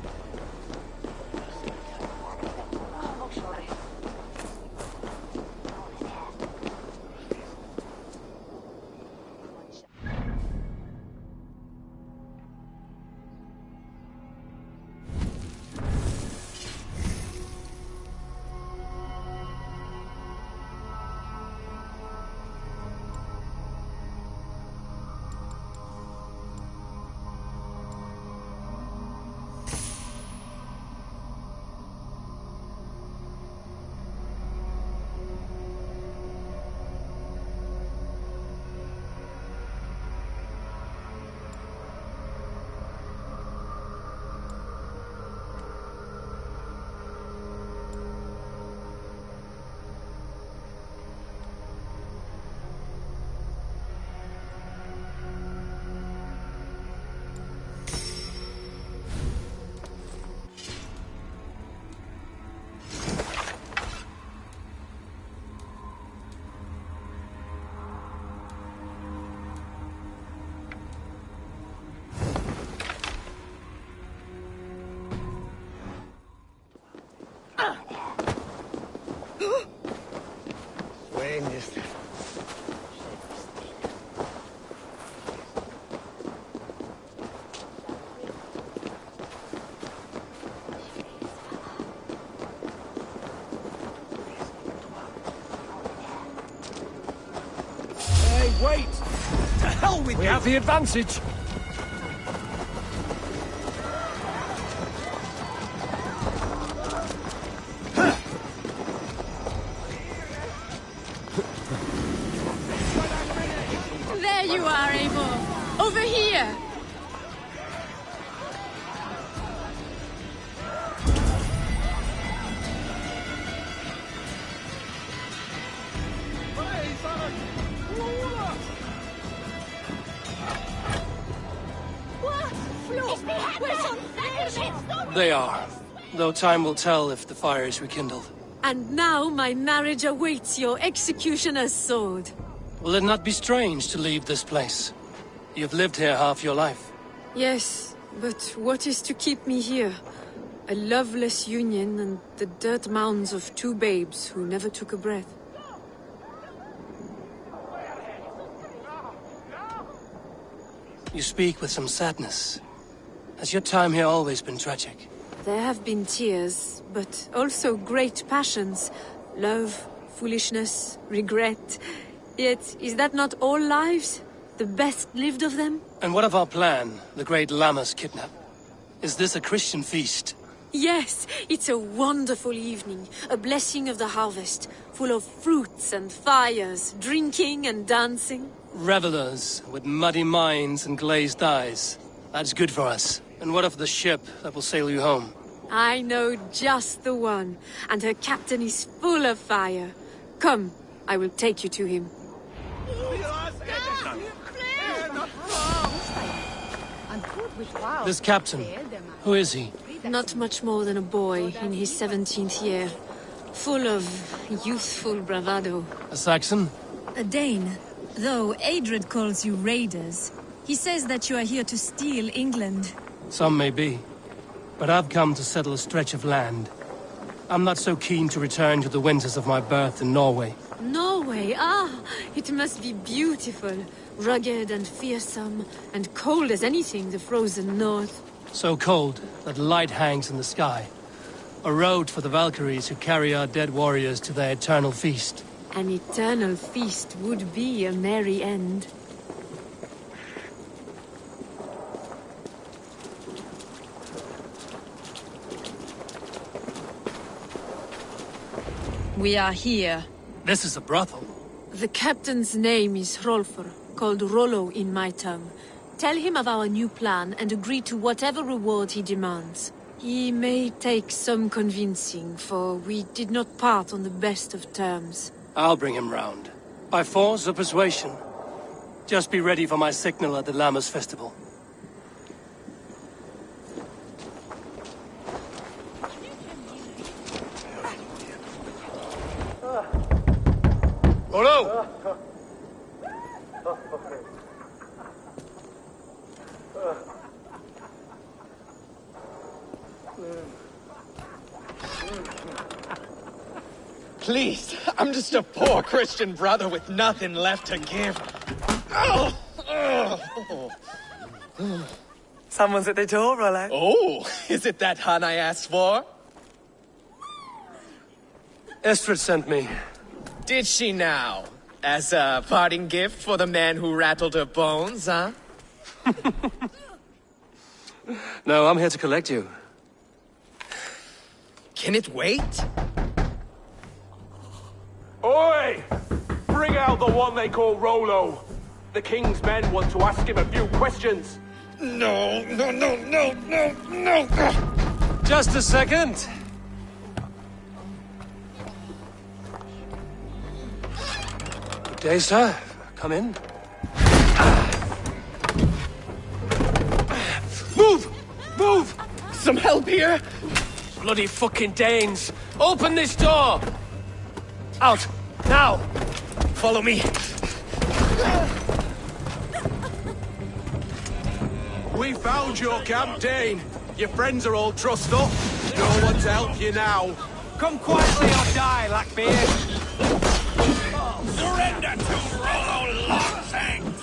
Wait! To hell with you! We have the advantage! There you are, Eivor! Over here! They are. Though time will tell if the fire is rekindled. And now my marriage awaits your executioner's sword. Will it not be strange to leave this place? You've lived here half your life. Yes, but what is to keep me here? A loveless union and the dirt mounds of two babes who never took a breath. You speak with some sadness. Has your time here always been tragic? There have been tears, but also great passions. Love, foolishness, regret. Yet, is that not all lives? The best lived of them? And what of our plan, the great Lammas kidnap? Is this a Christian feast? Yes, it's a wonderful evening. A blessing of the harvest, full of fruits and fires, drinking and dancing. Revelers with muddy minds and glazed eyes. That's good for us. And what of the ship that will sail you home? I know just the one, and her captain is full of fire. Come, I will take you to him. This captain, who is he? Not much more than a boy in his 17th year. Full of youthful bravado. A Saxon? A Dane. Though Adred calls you raiders. He says that you are here to steal England. Some may be. But I've come to settle a stretch of land. I'm not so keen to return to the winters of my birth in Norway. Norway? Ah, it must be beautiful. Rugged and fearsome, and cold as anything the frozen north. So cold that light hangs in the sky. A road for the Valkyries who carry our dead warriors to their eternal feast. An eternal feast would be a merry end. We are here. This is a brothel. The captain's name is Hrolfr, called Rollo in my tongue. Tell him of our new plan and agree to whatever reward he demands. He may take some convincing, for we did not part on the best of terms. I'll bring him round. By force or persuasion. Just be ready for my signal at the Lammas festival. Rollo! Please, I'm just a poor Christian brother with nothing left to give. Someone's at the door, Rollo. Oh, is it that hun I asked for? Estrid sent me. Did she now? As a parting gift for the man who rattled her bones, huh? No, I'm here to collect you. Can it wait? Oi! Bring out the one they call Rollo. The king's men want to ask him a few questions. No. Just a second. Good day, sir. Come in. Move! Move! Some help here? Bloody fucking Danes! Open this door! Out! Now! Follow me. We found your camp, Dane. Your friends are all trussed up. No one to help you now. Come quietly or die, Lackbeard. Surrender to Rollo Longshanks!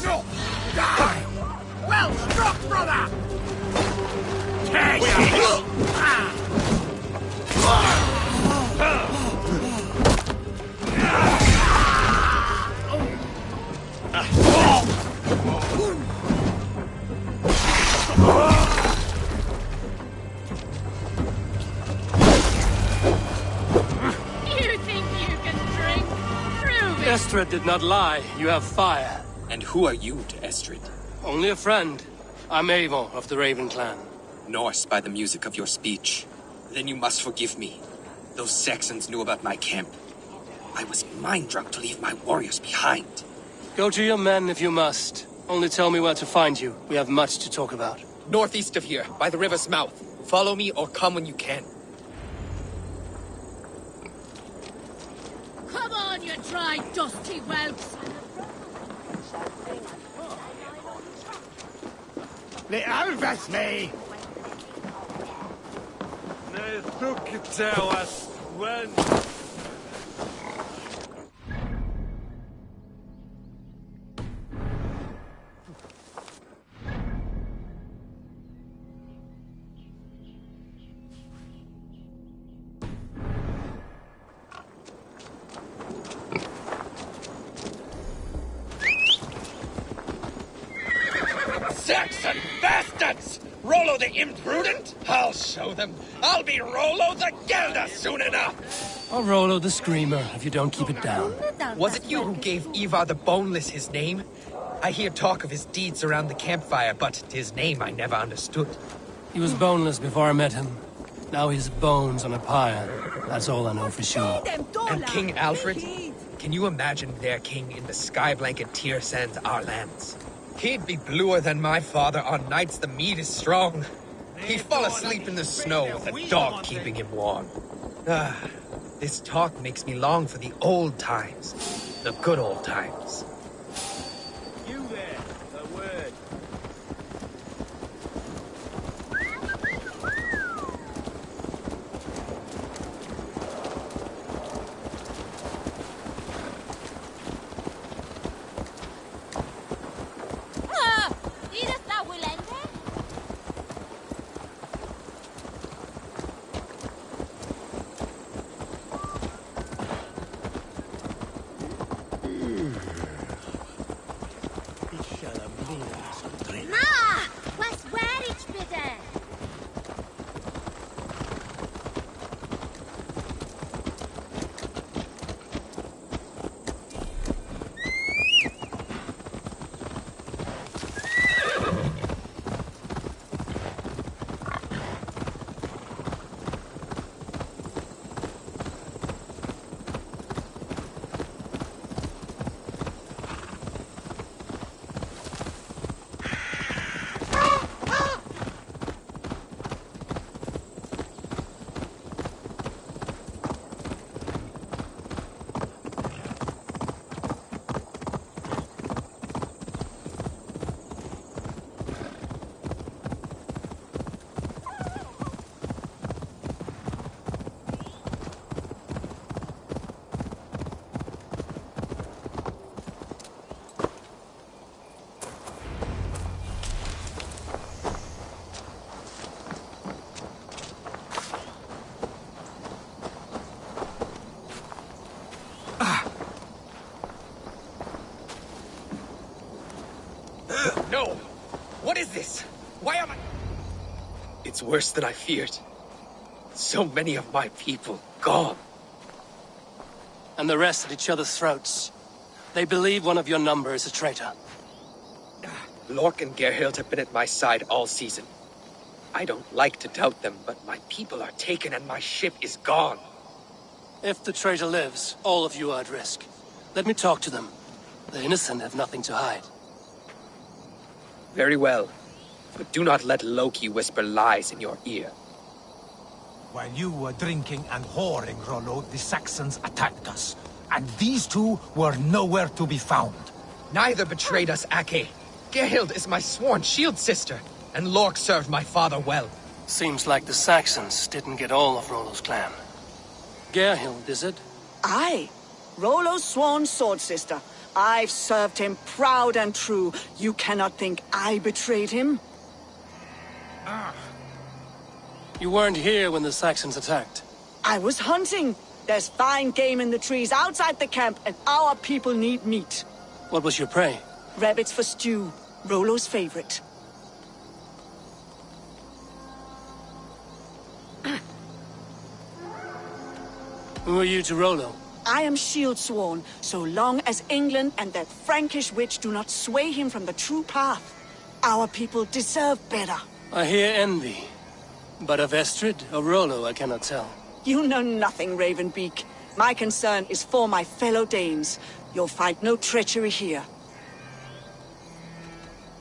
No! Die! Well struck, brother! Take it! Estrid did not lie. You have fire. And who are you to Estrid? Only a friend. I'm Avon of the Raven clan. Norse by the music of your speech. Then you must forgive me. Those Saxons knew about my camp. I was mind-drunk to leave my warriors behind. Go to your men if you must. Only tell me where to find you. We have much to talk about. Northeast of here, by the river's mouth. Follow me or come when you can. Come on, you dry, dusty whelps! The Alves me! Nej, look tell us when. Saxon bastards! Rollo the imprudent? I'll show them. I'll be Rollo the Gelder soon enough! I'll Rollo the Screamer if you don't keep it down. Was it you who gave Ivar the Boneless his name? I hear talk of his deeds around the campfire, but his name I never understood. He was boneless before I met him. Now he's bones on a pyre. That's all I know for sure. And King Alfred? Can you imagine their king in the sky blanket Tyr sends our lands? He'd be bluer than my father on nights the meat is strong. He'd fall asleep in the snow with a dog keeping him warm. This talk makes me long for the old times. The good old times. You there, a word. No! What is this? Why am I... It's worse than I feared. So many of my people gone. And the rest at each other's throats. They believe one of your number is a traitor. Lork and Gerhild have been at my side all season. I don't like to doubt them, but my people are taken and my ship is gone. If the traitor lives, all of you are at risk. Let me talk to them. The innocent have nothing to hide. Very well. But do not let Loki whisper lies in your ear. While you were drinking and whoring, Rollo, the Saxons attacked us. And these two were nowhere to be found. Neither betrayed us, Ake. Gerhild is my sworn shield sister, and Lork served my father well. Seems like the Saxons didn't get all of Rollo's clan. Gerhild, is it? Aye. Rollo's sworn sword sister. I've served him proud and true. You cannot think I betrayed him? You weren't here when the Saxons attacked. I was hunting. There's fine game in the trees outside the camp, and our people need meat. What was your prey? Rabbits for stew. Rollo's favorite. Who are you to Rollo? I am shield sworn, so long as England and that Frankish witch do not sway him from the true path. Our people deserve better. I hear envy. But of Estrid or Rollo, I cannot tell. You know nothing, Ravenbeak. My concern is for my fellow Danes. You'll find no treachery here.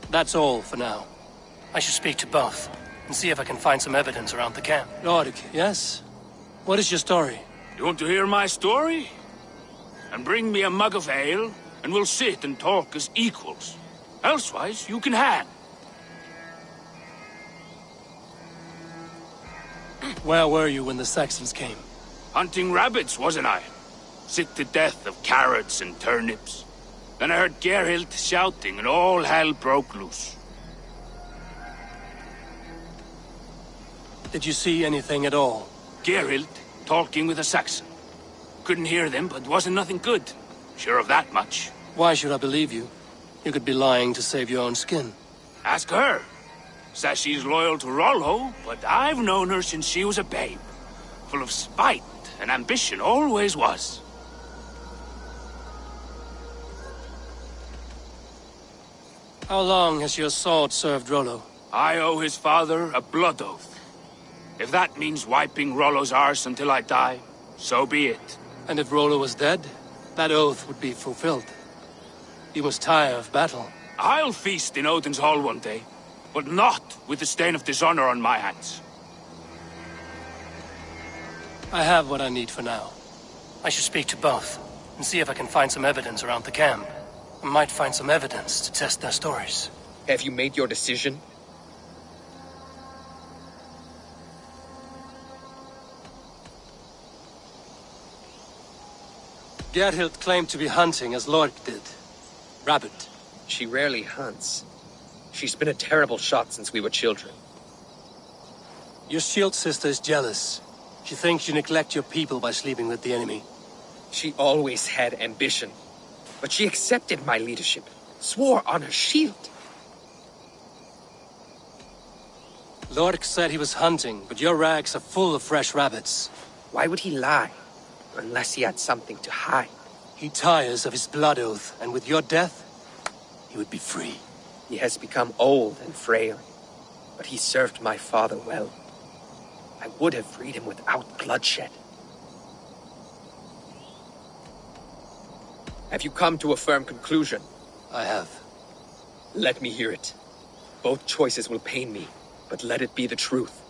That's all for now. I should speak to both, and see if I can find some evidence around the camp. Lord, yes? What is your story? You want to hear my story? And bring me a mug of ale, and we'll sit and talk as equals. Elsewise, you can hang. Where were you when the Saxons came? Hunting rabbits, wasn't I? Sick to death of carrots and turnips. Then I heard Gerhild shouting, and all hell broke loose. Did you see anything at all? Gerhild talking with a Saxon. Couldn't hear them, but wasn't nothing good. Sure of that much. Why should I believe you? You could be lying to save your own skin. Ask her. Says she's loyal to Rollo, but I've known her since she was a babe. Full of spite and ambition, always was. How long has your sword served Rollo? I owe his father a blood oath. If that means wiping Rollo's arse until I die, so be it. And if Rollo was dead, that oath would be fulfilled. You must tire of battle. I'll feast in Odin's hall one day, but not with the stain of dishonor on my hands. I have what I need for now. I should speak to both, and see if I can find some evidence around the camp. I might find some evidence to test their stories. Have you made your decision? Gerhild claimed to be hunting as Lork did. Rabbit. She rarely hunts. She's been a terrible shot since we were children. Your shield sister is jealous. She thinks you neglect your people by sleeping with the enemy. She always had ambition. But she accepted my leadership. Swore on her shield. Lork said he was hunting, but your rags are full of fresh rabbits. Why would he lie? Unless he had something to hide. He tires of his blood oath, and with your death, he would be free. He has become old and frail, but he served my father well. I would have freed him without bloodshed. Have you come to a firm conclusion? I have. Let me hear it. Both choices will pain me, but let it be the truth.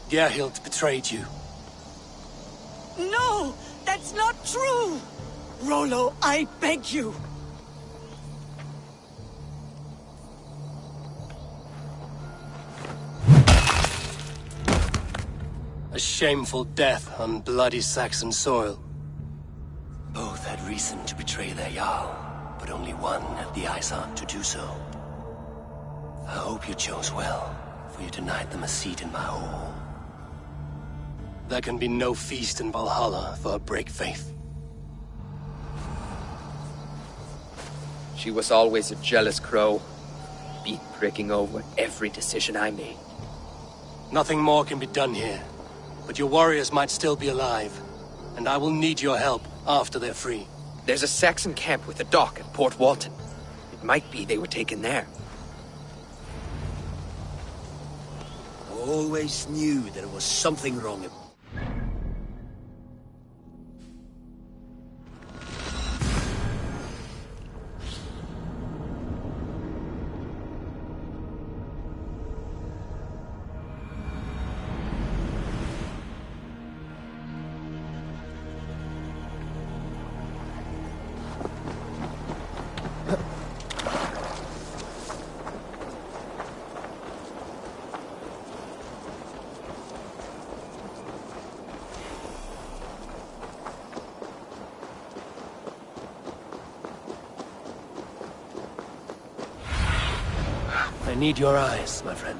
Gerhild betrayed you. No! That's not true! Rollo, I beg you! A shameful death on bloody Saxon soil. Both had reason to betray their Jarl, but only one had the eyesight to do so. I hope you chose well, for you denied them a seat in my hall. There can be no feast in Valhalla for a break faith. She was always a jealous crow, beak pricking over every decision I made. Nothing more can be done here, but your warriors might still be alive, and I will need your help after they're free. There's a Saxon camp with a dock at Port Walton. It might be they were taken there. Always knew there was something wrong. I need your eyes, my friend.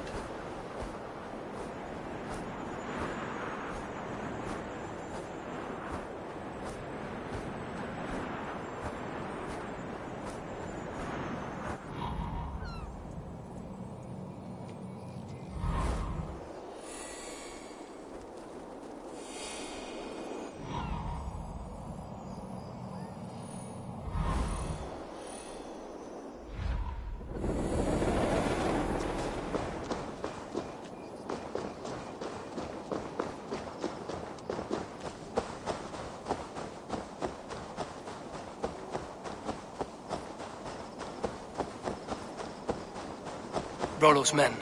Rollo's men,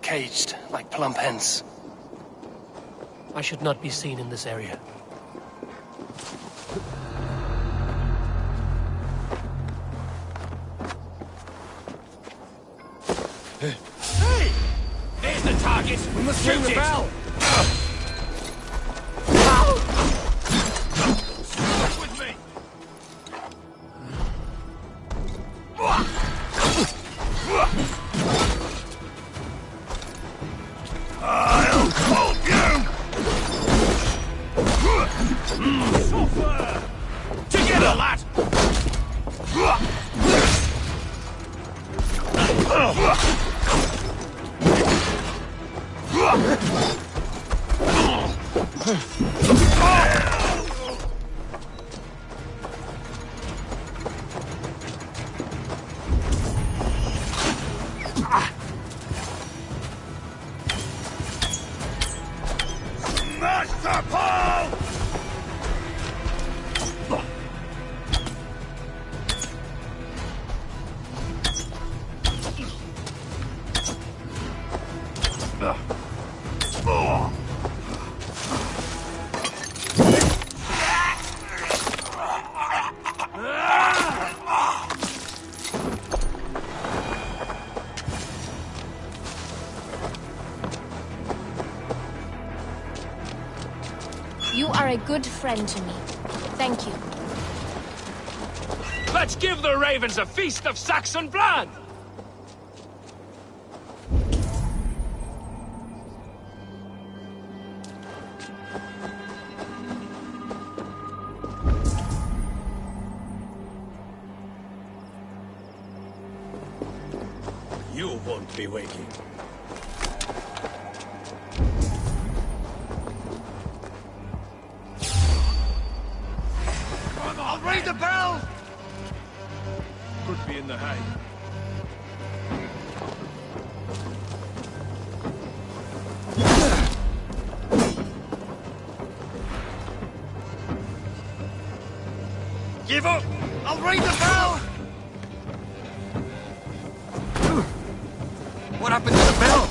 caged like plump hens. I should not be seen in this area. Hey! There's the target! We must ring the bell! Stick with me! I'll hold you! Suffer! Together, lad! Master Paul! You are a good friend to me. Thank you. Let's give the ravens a feast of Saxon blood! You won't be waking. I'll ring the bell! Could be in the hay. Give up! I'll ring the bell! What happened to the bell?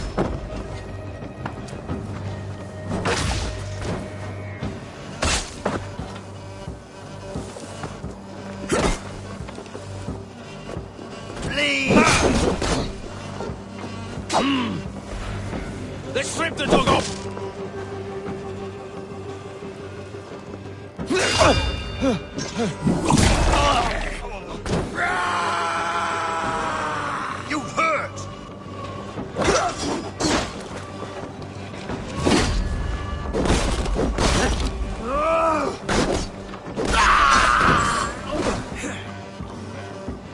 Let's strip the dog off! You hurt!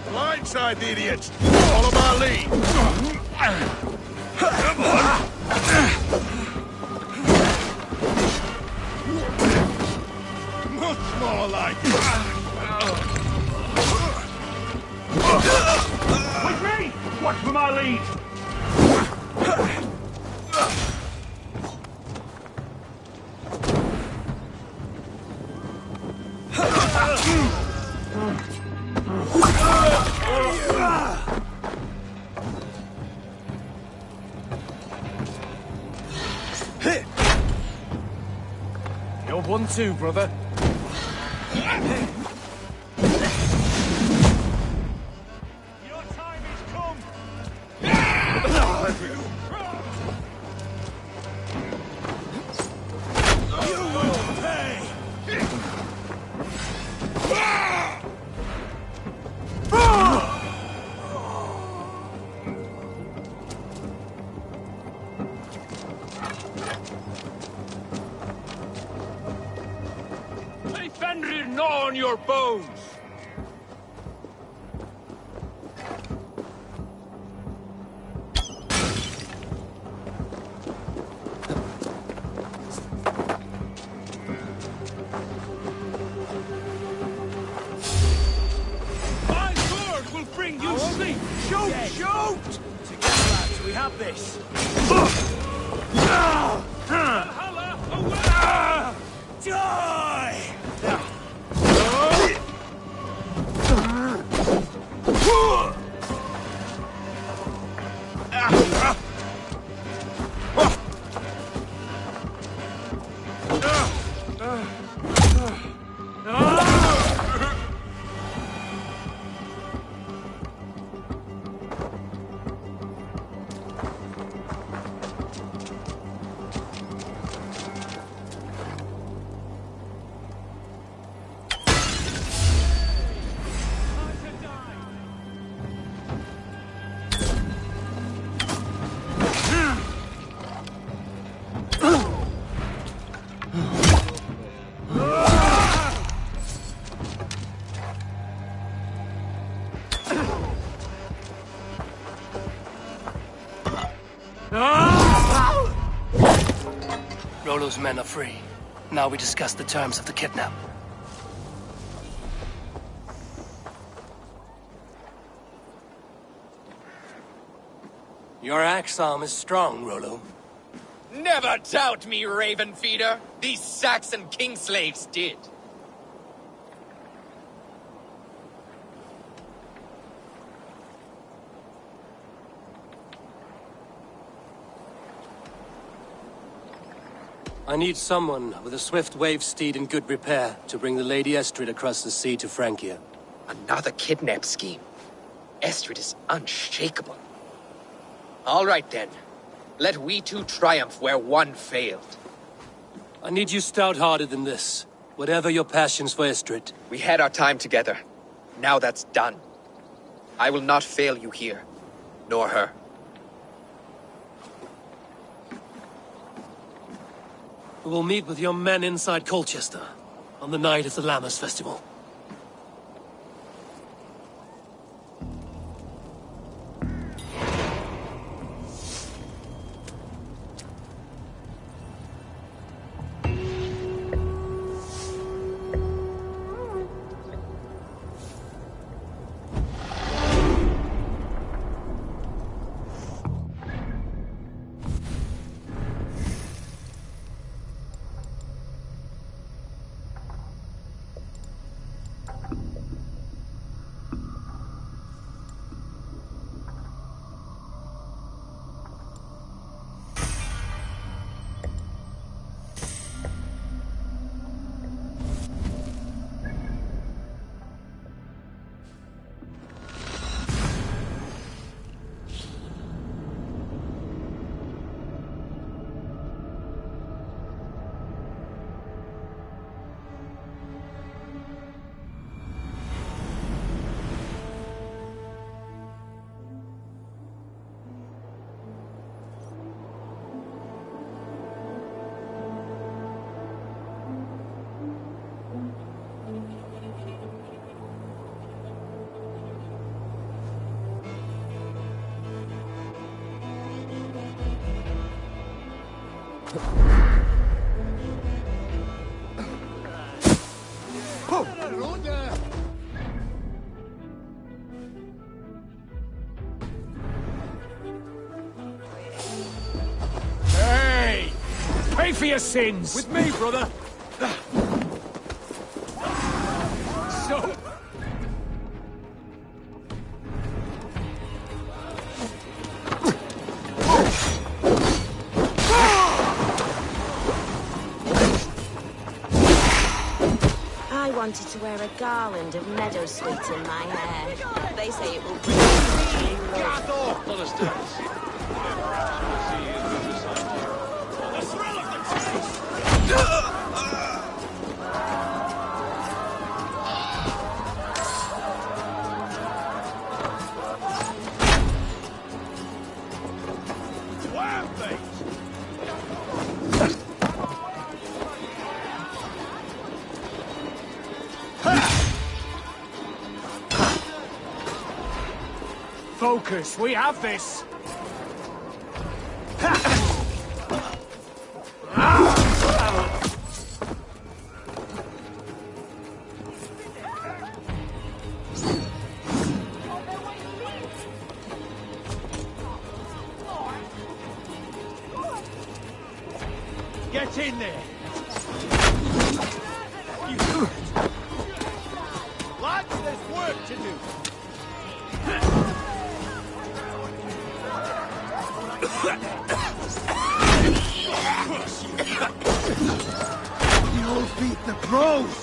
Blindside the idiot! Follow my lead! Come on! Much more like it! With me! Watch for my lead! You're 1-2, brother. Your time has come. You will pay. May Fenrir gnaw on your bones! My sword will bring you sleep! Shoot! Shoot! Together, lads, we have this. Valhalla, away! Die! Rollo's men are free. Now we discuss the terms of the kidnap. Your axe arm is strong, Rollo. Never doubt me, Raven Feeder. These Saxon king slaves did. I need someone with a swift wave steed in good repair to bring the Lady Estrid across the sea to Francia. Another kidnap scheme. Estrid is unshakable. All right then. Let we two triumph where one failed. I need you stout-hearted in this, whatever your passions for Estrid. We had our time together. Now that's done. I will not fail you here, nor her. We will meet with your men inside Colchester on the night of the Lammas Festival. Hey! Pay for your sins! With me, brother! So... I wanted to wear a garland of meadowsweet in my hair. They say it will bring me Focus, we have this! Get in there! Lads, there's work to do! You'll beat the pros!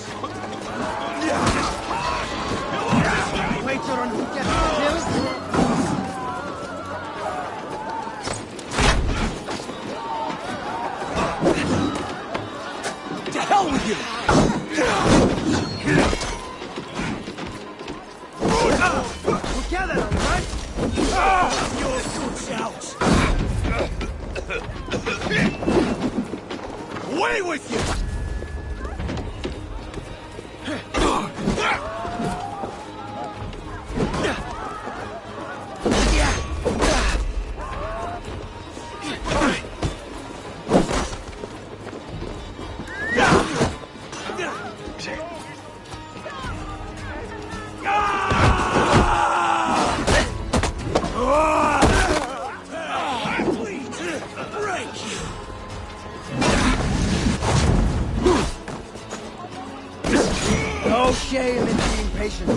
Waiter on who gets the kills? To hell with you! Together, alright? Your good shouts! Away with you! No shame in being patient.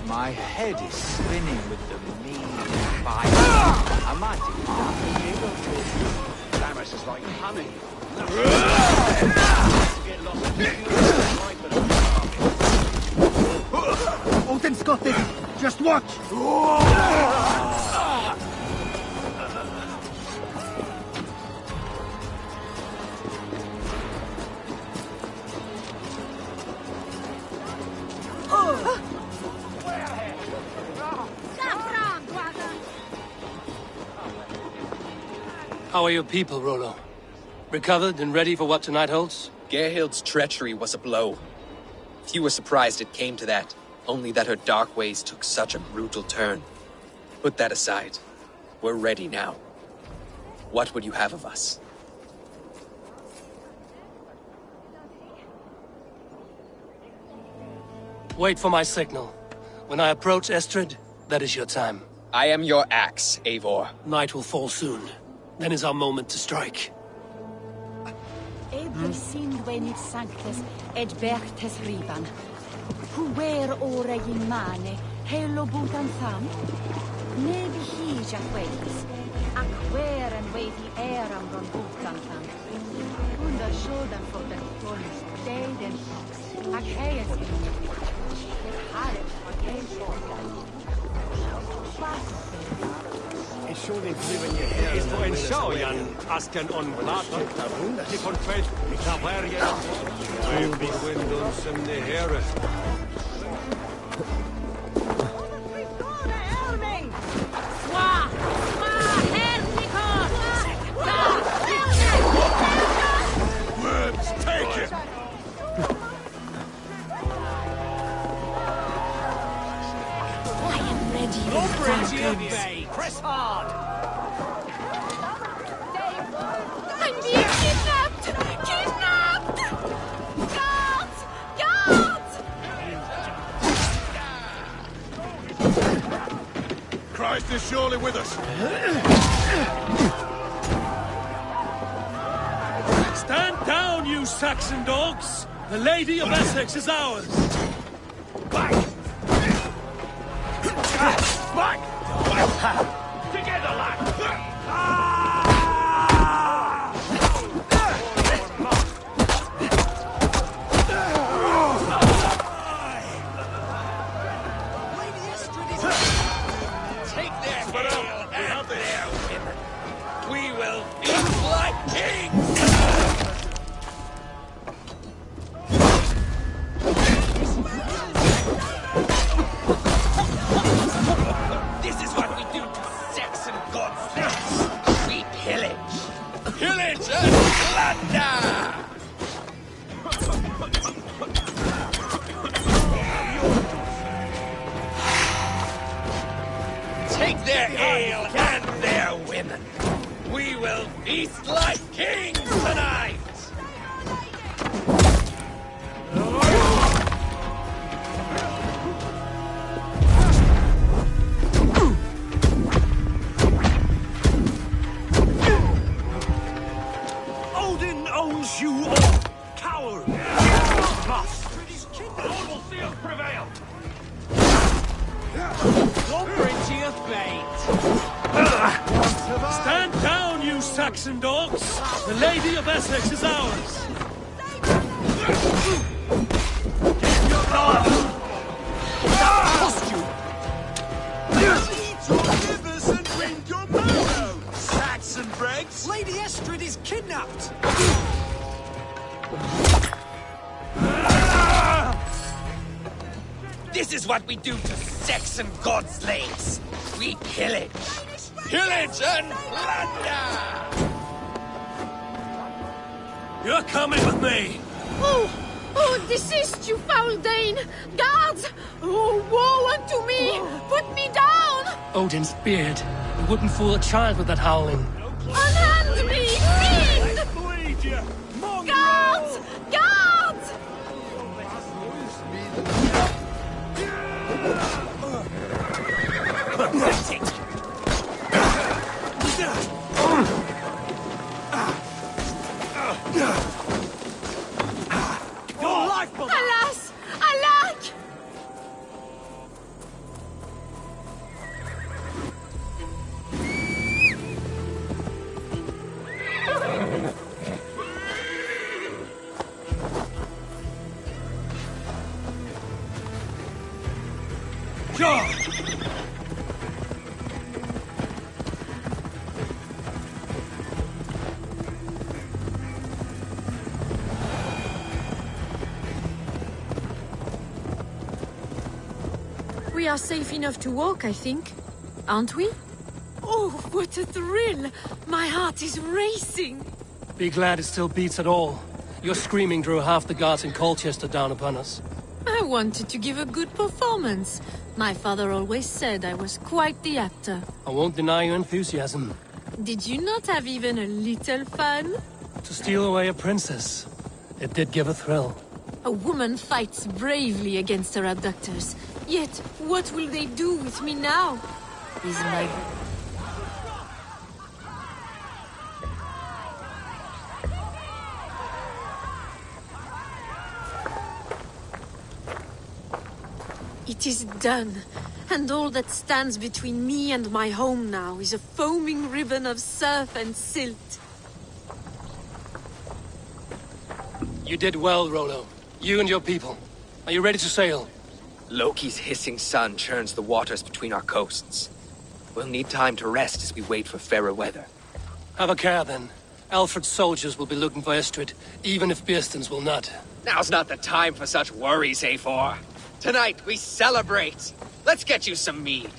My head is spinning with the mean fire. I might even have to Lamas is like honey. Odin's got this. Just watch. How are your people, Rollo? Recovered and ready for what tonight holds? Gerhild's treachery was a blow. Few were surprised it came to that, only that her dark ways took such a brutal turn. Put that aside. We're ready now. What would you have of us? Wait for my signal. When I approach Estrid, that is your time. I am your axe, Eivor. Night will fall soon. Then is our moment to strike. Eber sindvenit sanctes et bertes riban. Huer ora in mane, helo butan tham. Nebi hij at ways. Aquer and wavy air on butan tham. Unda shodan for the tonis, dead and fox. Achaeus it haret for Is på en sjöjan, asken on platan. De konfett, Kavarien. Baby windows and the hair. Worms, take it! I am ready. Don't bring your bay. Press hard. I'm being kidnapped! Kidnapped! Guards! Guards! Christ is surely with us. Stand down, you Saxon dogs! The Lady of Essex is ours! Back! Back! Together, lad! Take their hail and their women. We will eat like kings! This is what we do to Saxon gods. We pillage. Pillage and plunder! Take their ale and their women. We will feast like kings tonight! Odin owns you all! Coward! Must! Lord will see us prevail! Don't bring to your bait. Stand down, you Saxon dogs! The Lady of Essex is ours! Saxon Bregs. Lady Estrid is kidnapped. This is what we do to Saxon god slaves. We pillage. Pillage and plunder! You're coming with me! Oh, desist, you foul Dane! Guards! Oh, woe unto me! Put Odin's beard. You wouldn't fool a child with that howling. Unhand me! Fiend! Guards! Guards! Pathetic! Your life, Alas! Alack! We are safe enough to walk, I think. Aren't we? Oh, what a thrill! My heart is racing! Be glad it still beats at all. Your screaming drew half the guards in Colchester down upon us. I wanted to give a good performance. My father always said I was quite the actor. I won't deny your enthusiasm. Did you not have even a little fun? To steal away a princess, it did give a thrill. A woman fights bravely against her abductors. Yet, what will they do with me now? Is my... It is done, and all that stands between me and my home now is a foaming ribbon of surf and silt. You did well, Rollo. You and your people. Are you ready to sail? Loki's hissing sun churns the waters between our coasts. We'll need time to rest as we wait for fairer weather. Have a care, then. Alfred's soldiers will be looking for Estrid, even if Bearstons will not. Now's not the time for such worries, Eivor. Tonight, we celebrate! Let's get you some mead.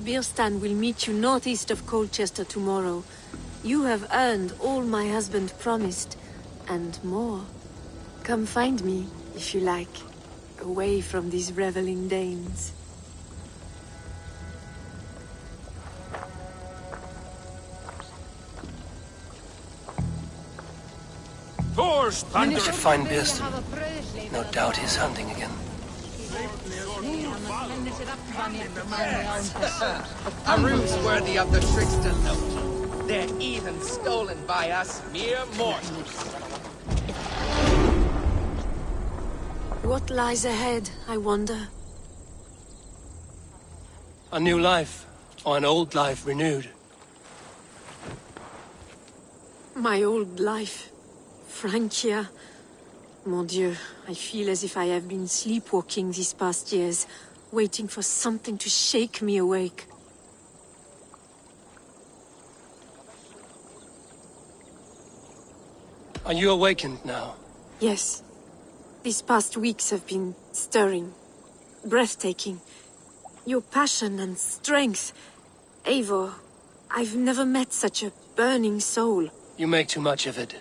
Birstan will meet you northeast of Colchester tomorrow. You have earned all my husband promised, and more. Come find me, if you like, away from these reveling Danes. We should find Bearston. No doubt he's hunting again. A ruse worthy of the trickster Loki. They're even stolen by us mere mortals. What lies ahead, I wonder? A new life, or an old life renewed. My old life. Francia. Mon Dieu, I feel as if I have been sleepwalking these past years, waiting for something to shake me awake. Are you awakened now? Yes. These past weeks have been stirring, breathtaking. Your passion and strength. Eivor, I've never met such a burning soul. You make too much of it.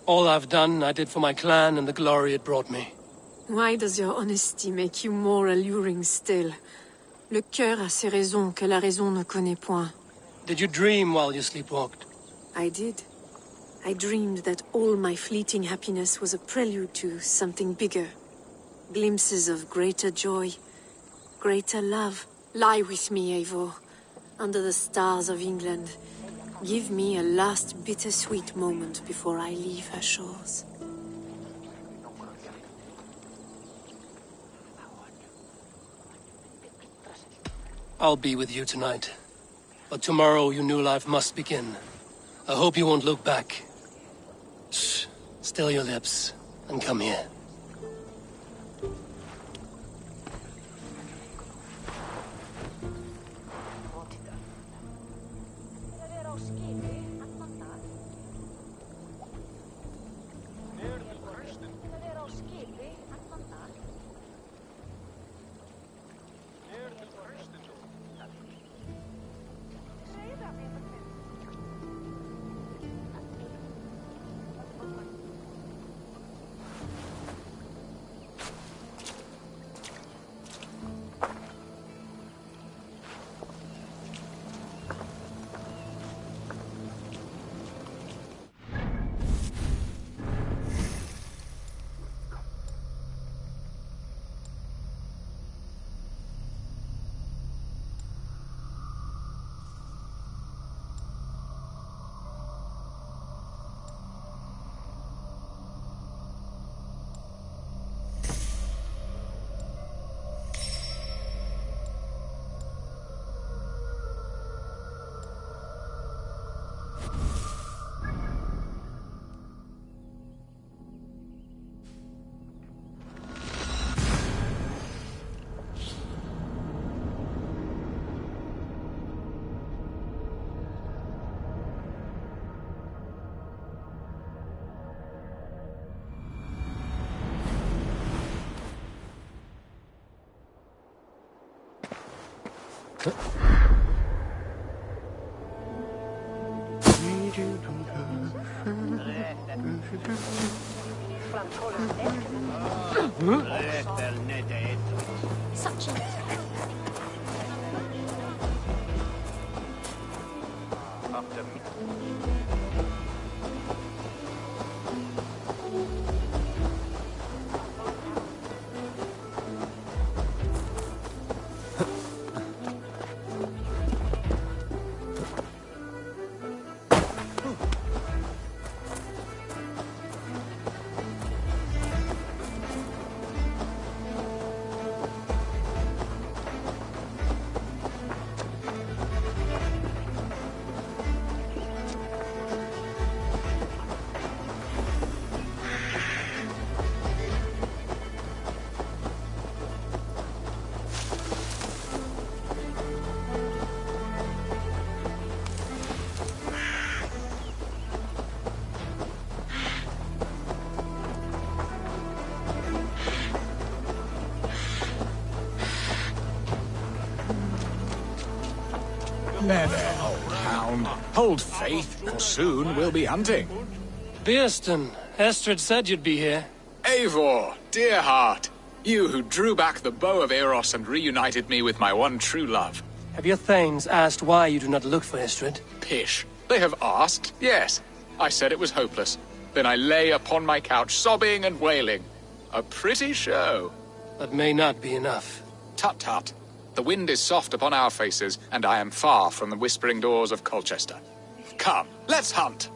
All I've done, I did for my clan and the glory it brought me. Why does your honesty make you more alluring still? Le cœur a ses raisons que la raison ne connaît point. Did you dream while you sleepwalked? I did. I dreamed that all my fleeting happiness was a prelude to something bigger. Glimpses of greater joy, greater love. Lie with me, Eivor, under the stars of England. Give me a last bittersweet moment before I leave her shores. I'll be with you tonight. But tomorrow your new life must begin. I hope you won't look back. Shh. Still your lips, and come here. Such a... There, old hound. Hold faith, for soon we'll be hunting. Bearston, Estrid said you'd be here. Eivor, dear heart. You who drew back the bow of Eros and reunited me with my one true love. Have your thanes asked why you do not look for Estrid? Pish. They have asked, yes. I said it was hopeless. Then I lay upon my couch, sobbing and wailing. A pretty show. That may not be enough. Tut-tut. The wind is soft upon our faces, and I am far from the whispering doors of Colchester. Come, let's hunt!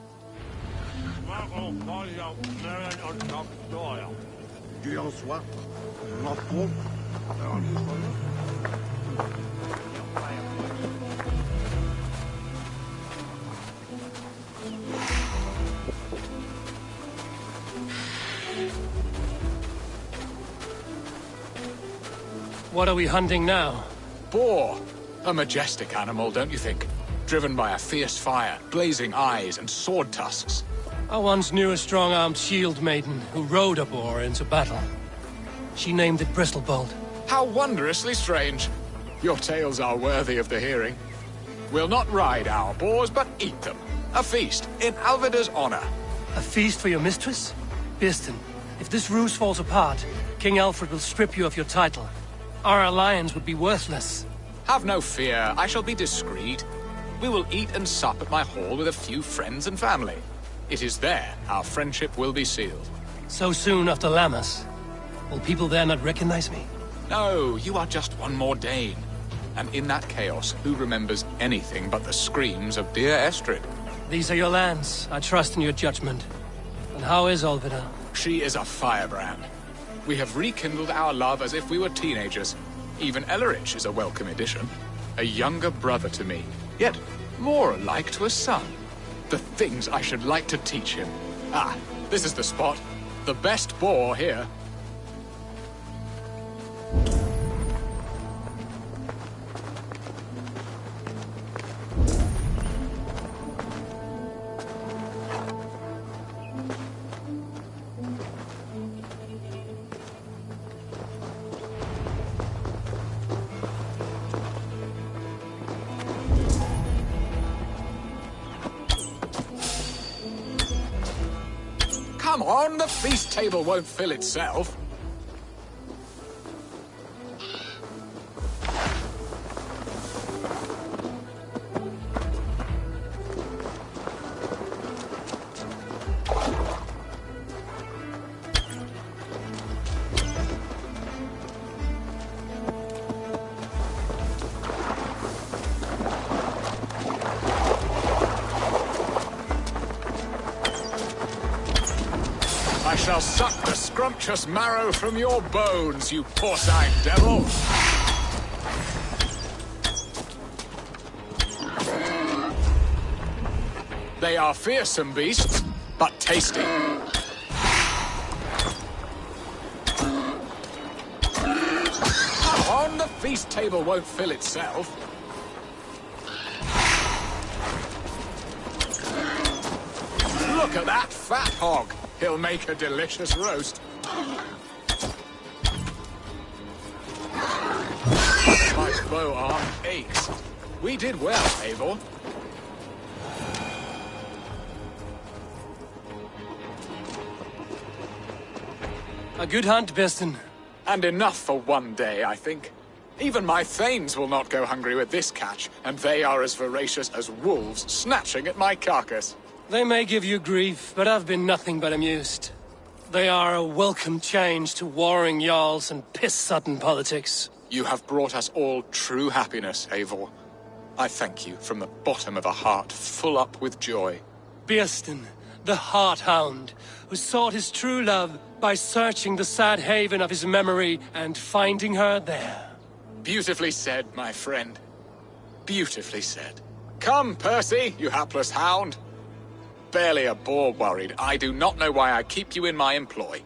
What are we hunting now? Boar. A majestic animal, don't you think? Driven by a fierce fire, blazing eyes, and sword tusks. I once knew a strong-armed shield maiden who rode a boar into battle. She named it Bristlebolt. How wondrously strange. Your tales are worthy of the hearing. We'll not ride our boars, but eat them. A feast, in Alvida's honor. A feast for your mistress? Bearston, if this ruse falls apart, King Alfred will strip you of your title. Our alliance would be worthless. Have no fear, I shall be discreet. We will eat and sup at my hall with a few friends and family. It is there our friendship will be sealed. So soon after Lammas? Will people there not recognize me? No, you are just one more Dane. And in that chaos, who remembers anything but the screams of dear Estrid? These are your lands. I trust in your judgment. And how is Alvida? She is a firebrand. We have rekindled our love as if we were teenagers. Even Ellerich is a welcome addition. A younger brother to me, yet more alike to a son. The things I should like to teach him. Ah, this is the spot. The best boar here. Come on, the feast table won't fill itself. I shall suck the scrumptious marrow from your bones, you porcine devil! They are fearsome beasts, but tasty. Come on, the feast table won't fill itself. Look at that fat hog. He'll make a delicious roast. My bow arm aches. We did well, Eivor. A good hunt, Besten. And enough for one day, I think. Even my thanes will not go hungry with this catch, and they are as voracious as wolves snatching at my carcass. They may give you grief, but I've been nothing but amused. They are a welcome change to warring jarls and piss-sodden politics. You have brought us all true happiness, Eivor. I thank you from the bottom of a heart full up with joy. Besten, the Heart Hound, who sought his true love by searching the sad haven of his memory and finding her there. Beautifully said, my friend. Beautifully said. Come, Percy, you hapless hound. Barely a boar worried. I do not know why I keep you in my employ.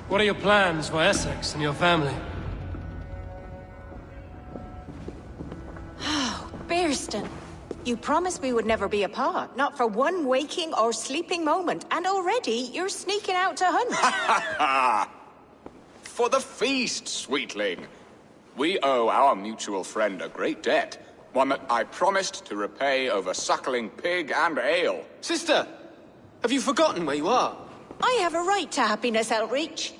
What are your plans for Essex and your family? Oh, Bearston. You promised we would never be apart, not for one waking or sleeping moment, and already you're sneaking out to hunt. For the feast, sweetling. We owe our mutual friend a great debt, one that I promised to repay over suckling pig and ale. Sister, have you forgotten where you are? I have a right to happiness, Outreach.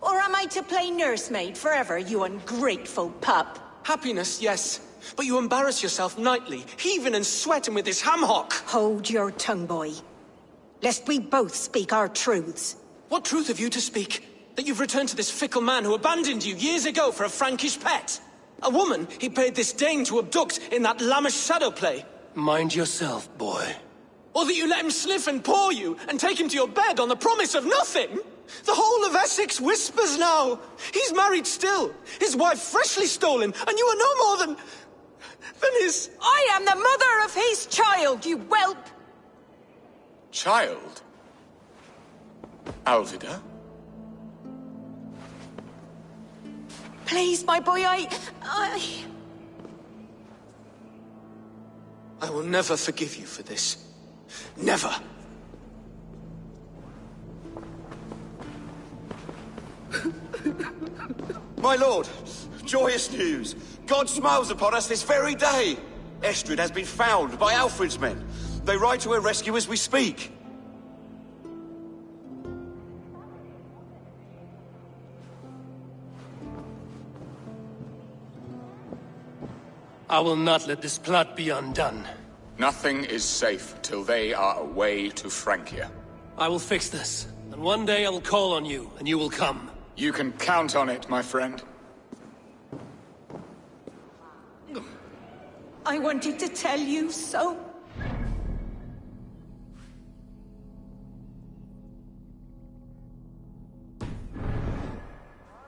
Or am I to play nursemaid forever, you ungrateful pup? Happiness, yes. But you embarrass yourself nightly, heaving and sweating with this ham-hock. Hold your tongue, boy. Lest we both speak our truths. What truth have you to speak? That you've returned to this fickle man who abandoned you years ago for a Frankish pet? A woman he paid this Dane to abduct in that lammish shadow play? Mind yourself, boy. Or that you let him sniff and paw you, and take him to your bed on the promise of nothing? The whole of Essex whispers now. He's married still, his wife freshly stolen, and you are no more than his... I am the mother of his child, you whelp! Child? Alvida? Please, my boy, I will never forgive you for this. Never! My lord, joyous news! God smiles upon us this very day! Estrid has been found by Alfred's men. They ride to her rescue as we speak. I will not let this plot be undone. Nothing is safe till they are away to Francia. I will fix this, and one day I will call on you, and you will come. You can count on it, my friend. I wanted to tell you so.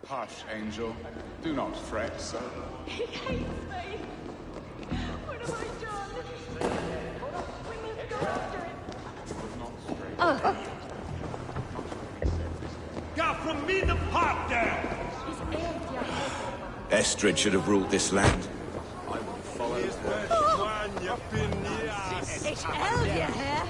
Hush, Angel. Do not fret so. He hates me. What have I done? We must go after him. Get from me the pot there! Estrid should have ruled this land. I will follow her. It's Elvia here.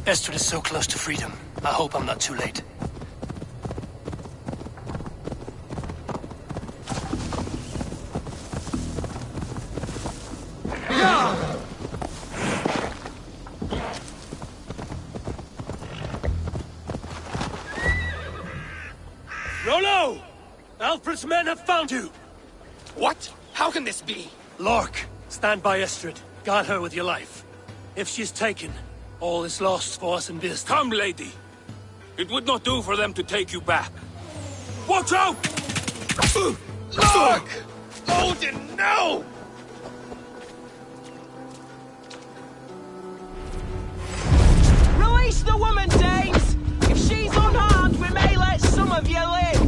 Estrid is so close to freedom. I hope I'm not too late. Rollo! Alfred's men have found you! What? How can this be? Lork, stand by Estrid. Guard her with your life. If she's taken, all is lost for us in Bearston. Come, lady. It would not do for them to take you back. Watch out! Lork! Odin, no! Release the woman, Danes! If she's unharmed, we may let some of you live!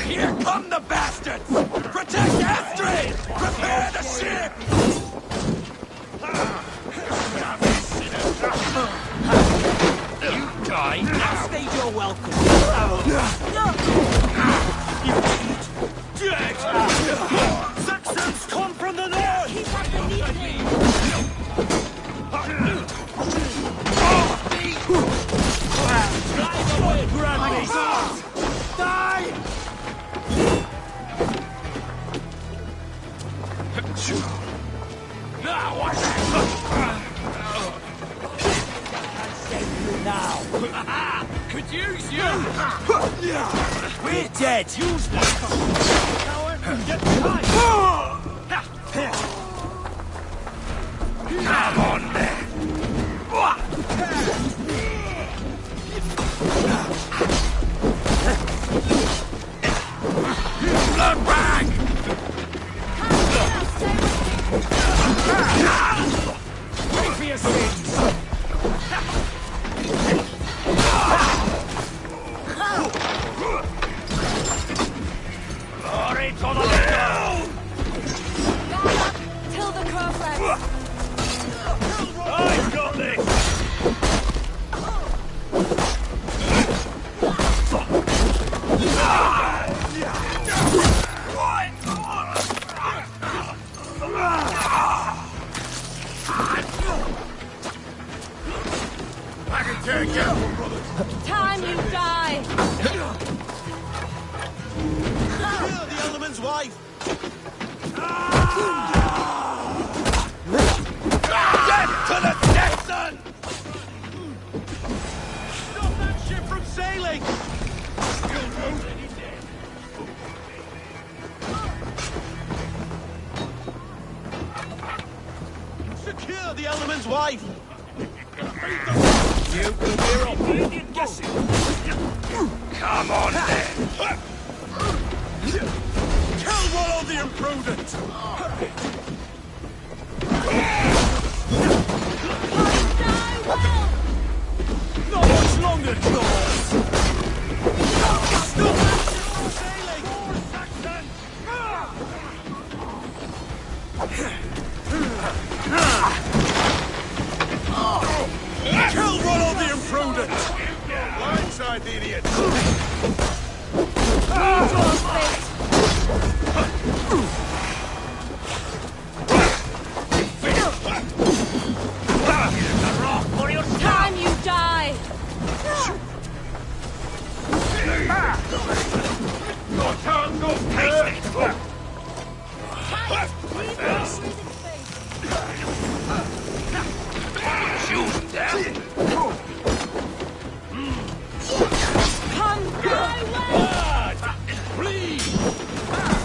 Here come the bastards! Protect Estrid! Prepare the ship! You die now! State your welcome! You dead! Saxons come from the north! He's underneath me! Drive away, Granny! Die! Now what? Now! Could use you! We're dead! Use that! Coward! Get behind! Come on then! Blood bag! Pay for your sins! Glory to the Lord! Till the corpse! I've got this! I can take you, brothers! Time you die! Kill the Alderman's wife! Death to the Saxon! Stop that ship from sailing! Secure the Alderman's wife! You will be obedient guessing. Come on then! Kill Rollo the Imprudent! Not much longer, Claws! Stop that ship from sailing! Kill Rollo the Imprudent! Blindside the idiot! Time you die! Your tongue goes tasty! Shoot down! Come my way! Please!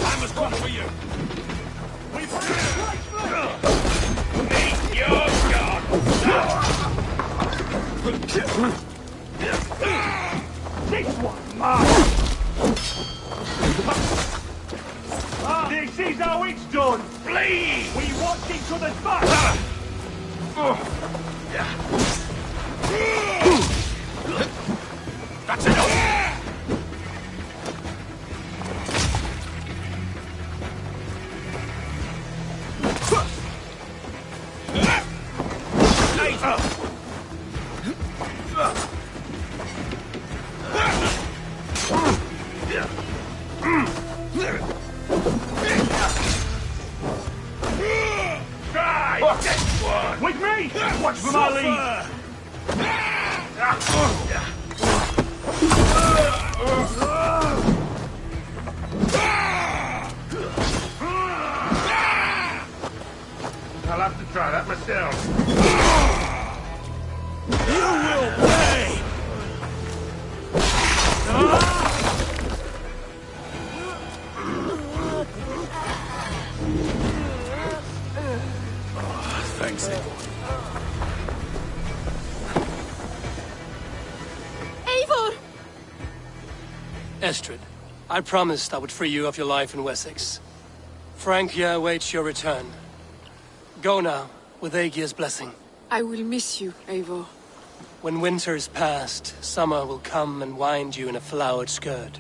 I must come for you! Meet your god! This one, mine! This is how it's done! Flee! We want each other's back! That's enough! I'll have to try that myself. You will pay! Thanks, Sigurd. Eivor! Estrid, I promised I would free you of your life in Wessex. Francia awaits your return. Go now, with Aegir's blessing. I will miss you, Eivor. When winter is past, summer will come and wind you in a flowered skirt.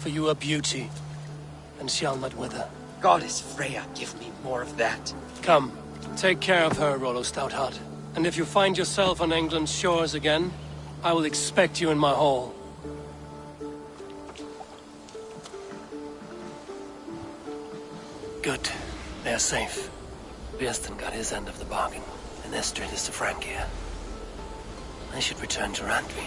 For you are beauty, and shall not wither. Goddess Freya, give me more of that. Come, take care of her, Rollo Stoutheart. And if you find yourself on England's shores again, I will expect you in my hall. Good. They are safe. Björsten got his end of the bargain, and Estrid is to Francia. I should return to Randvi.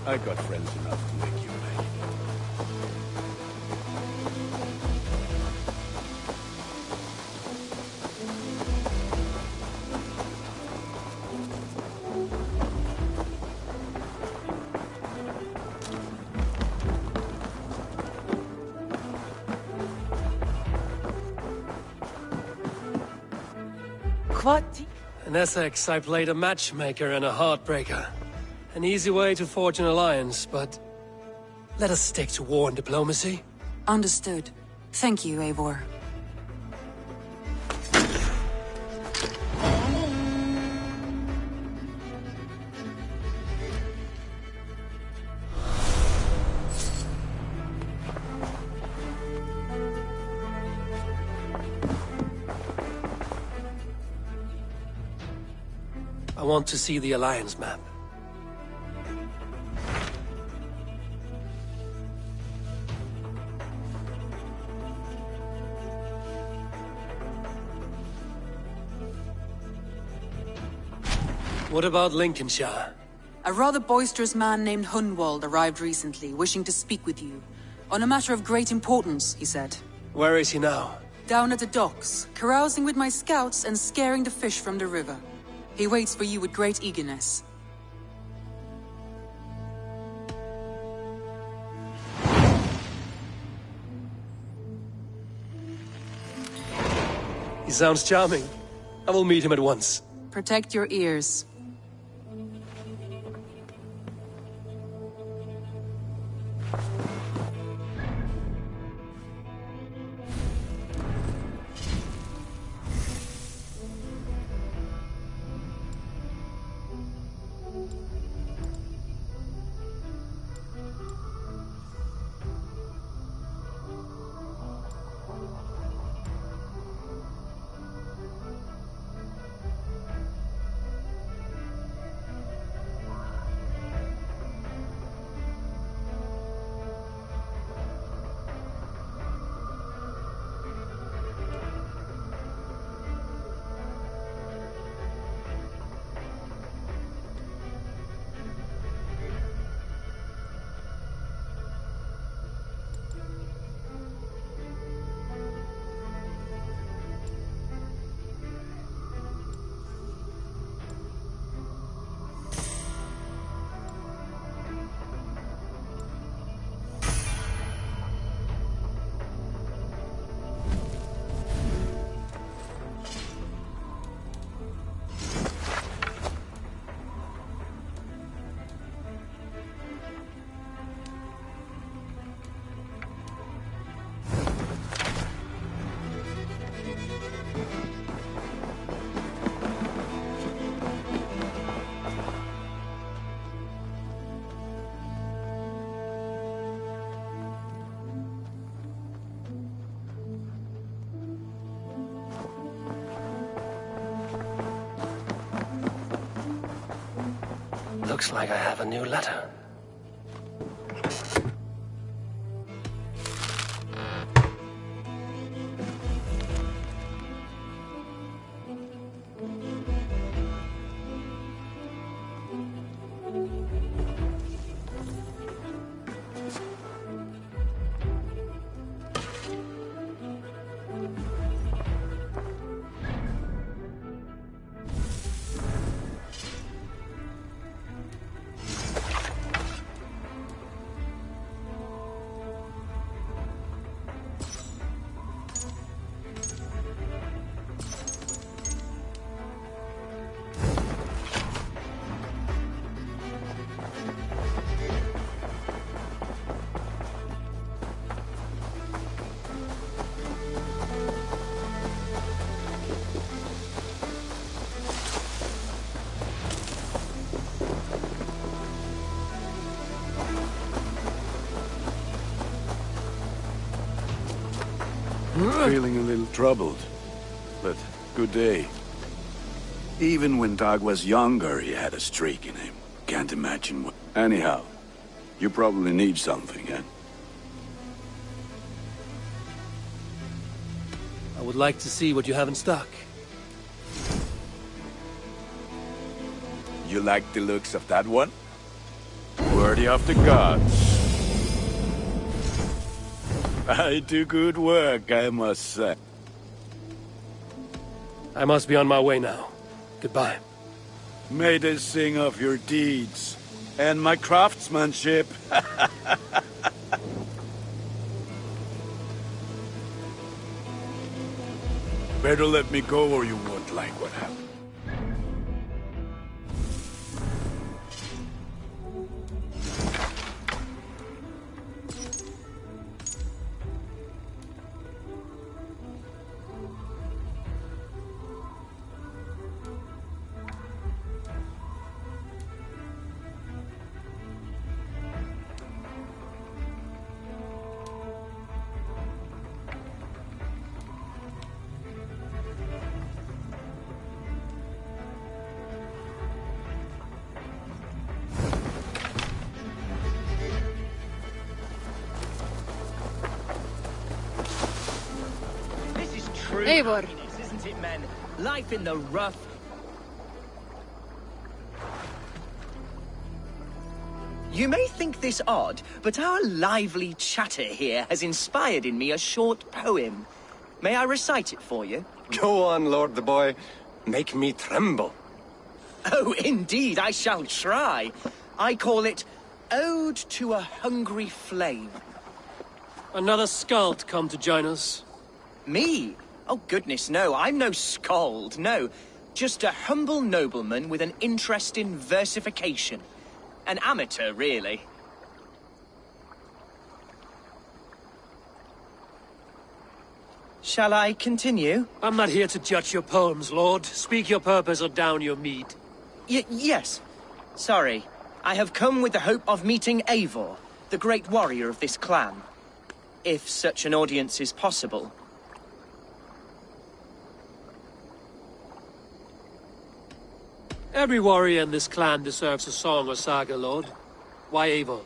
I got friends enough to make you pay. In Essex, I played a matchmaker and a heartbreaker. An easy way to forge an alliance, but let us stick to war and diplomacy. Understood. Thank you, Eivor. I want to see the alliance map. What about Lincolnshire? A rather boisterous man named Hunwald arrived recently, wishing to speak with you. On a matter of great importance, he said. Where is he now? Down at the docks, carousing with my scouts and scaring the fish from the river. He waits for you with great eagerness. He sounds charming. I will meet him at once. Protect your ears. Looks like I have a new letter. Feeling a little troubled, but good day. Even when Dag was younger, he had a streak in him. Can't imagine what... Anyhow, you probably need something, eh? I would like to see what you have in stock. You like the looks of that one? Worthy of the gods. I do good work, I must say. I must be on my way now. Goodbye. May they sing of your deeds and my craftsmanship. Better let me go or you won't like what happened. Eivor. Isn't it, men? Life in the rough. You may think this odd, but our lively chatter here has inspired in me a short poem. May I recite it for you? Go on, Lord the Boy. Make me tremble. Oh, indeed, I shall try. I call it Ode to a Hungry Flame. Another skald come to join us. Me? Oh, goodness, no. I'm no skald, no. Just a humble nobleman with an interest in versification. An amateur, really. Shall I continue? I'm not here to judge your poems, Lord. Speak your purpose or down your mead. Yes. Sorry. I have come with the hope of meeting Eivor, the great warrior of this clan. If such an audience is possible. Every warrior in this clan deserves a song or saga, Lord. Why Eivor?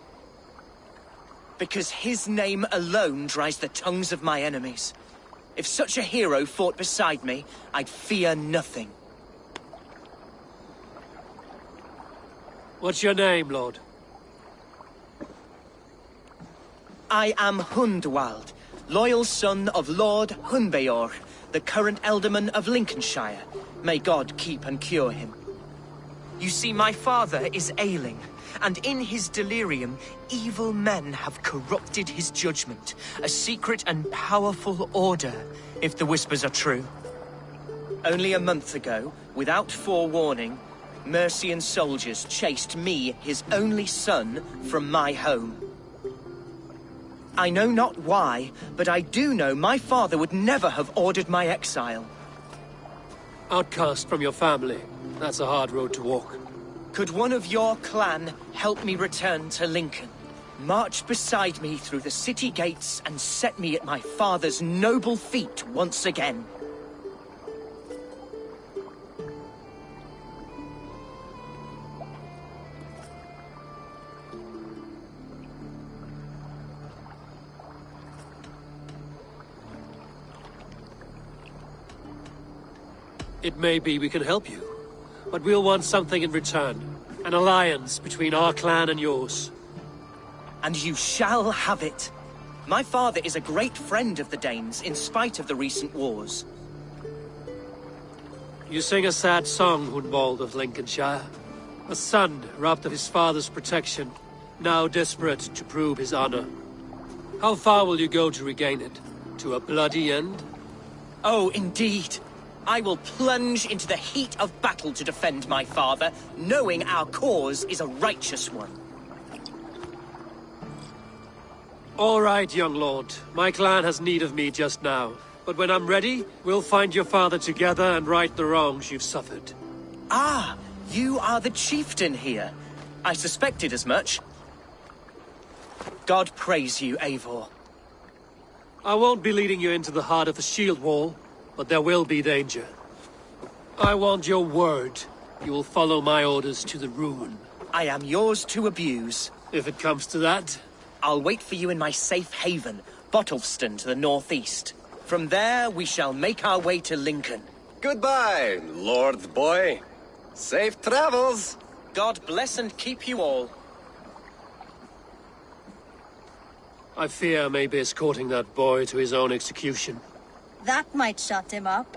Because his name alone dries the tongues of my enemies. If such a hero fought beside me, I'd fear nothing. What's your name, Lord? I am Hundwald, loyal son of Lord Hunbeor, the current Elderman of Lincolnshire. May God keep and cure him. You see, my father is ailing, and in his delirium, evil men have corrupted his judgment. A secret and powerful order, if the whispers are true. Only a month ago, without forewarning, Mercian soldiers chased me, his only son, from my home. I know not why, but I do know my father would never have ordered my exile. Outcast from your family. That's a hard road to walk. Could one of your clan help me return to Lincoln? March beside me through the city gates and set me at my father's noble feet once again. It may be we can help you, but we'll want something in return. An alliance between our clan and yours. And you shall have it. My father is a great friend of the Danes, in spite of the recent wars. You sing a sad song, Hunwald of Lincolnshire. A son robbed of his father's protection, now desperate to prove his honor. How far will you go to regain it? To a bloody end? Oh, indeed. I will plunge into the heat of battle to defend my father, knowing our cause is a righteous one. All right, young lord. My clan has need of me just now. But when I'm ready, we'll find your father together and right the wrongs you've suffered. Ah, you are the chieftain here. I suspected as much. God praise you, Eivor. I won't be leading you into the heart of the shield wall, but there will be danger. I want your word. You will follow my orders to the ruin. I am yours to abuse. If it comes to that. I'll wait for you in my safe haven, Bottleston to the northeast. From there, we shall make our way to Lincoln. Goodbye, Lord Boy. Safe travels. God bless and keep you all. I fear I may be escorting that boy to his own execution. That might shut him up.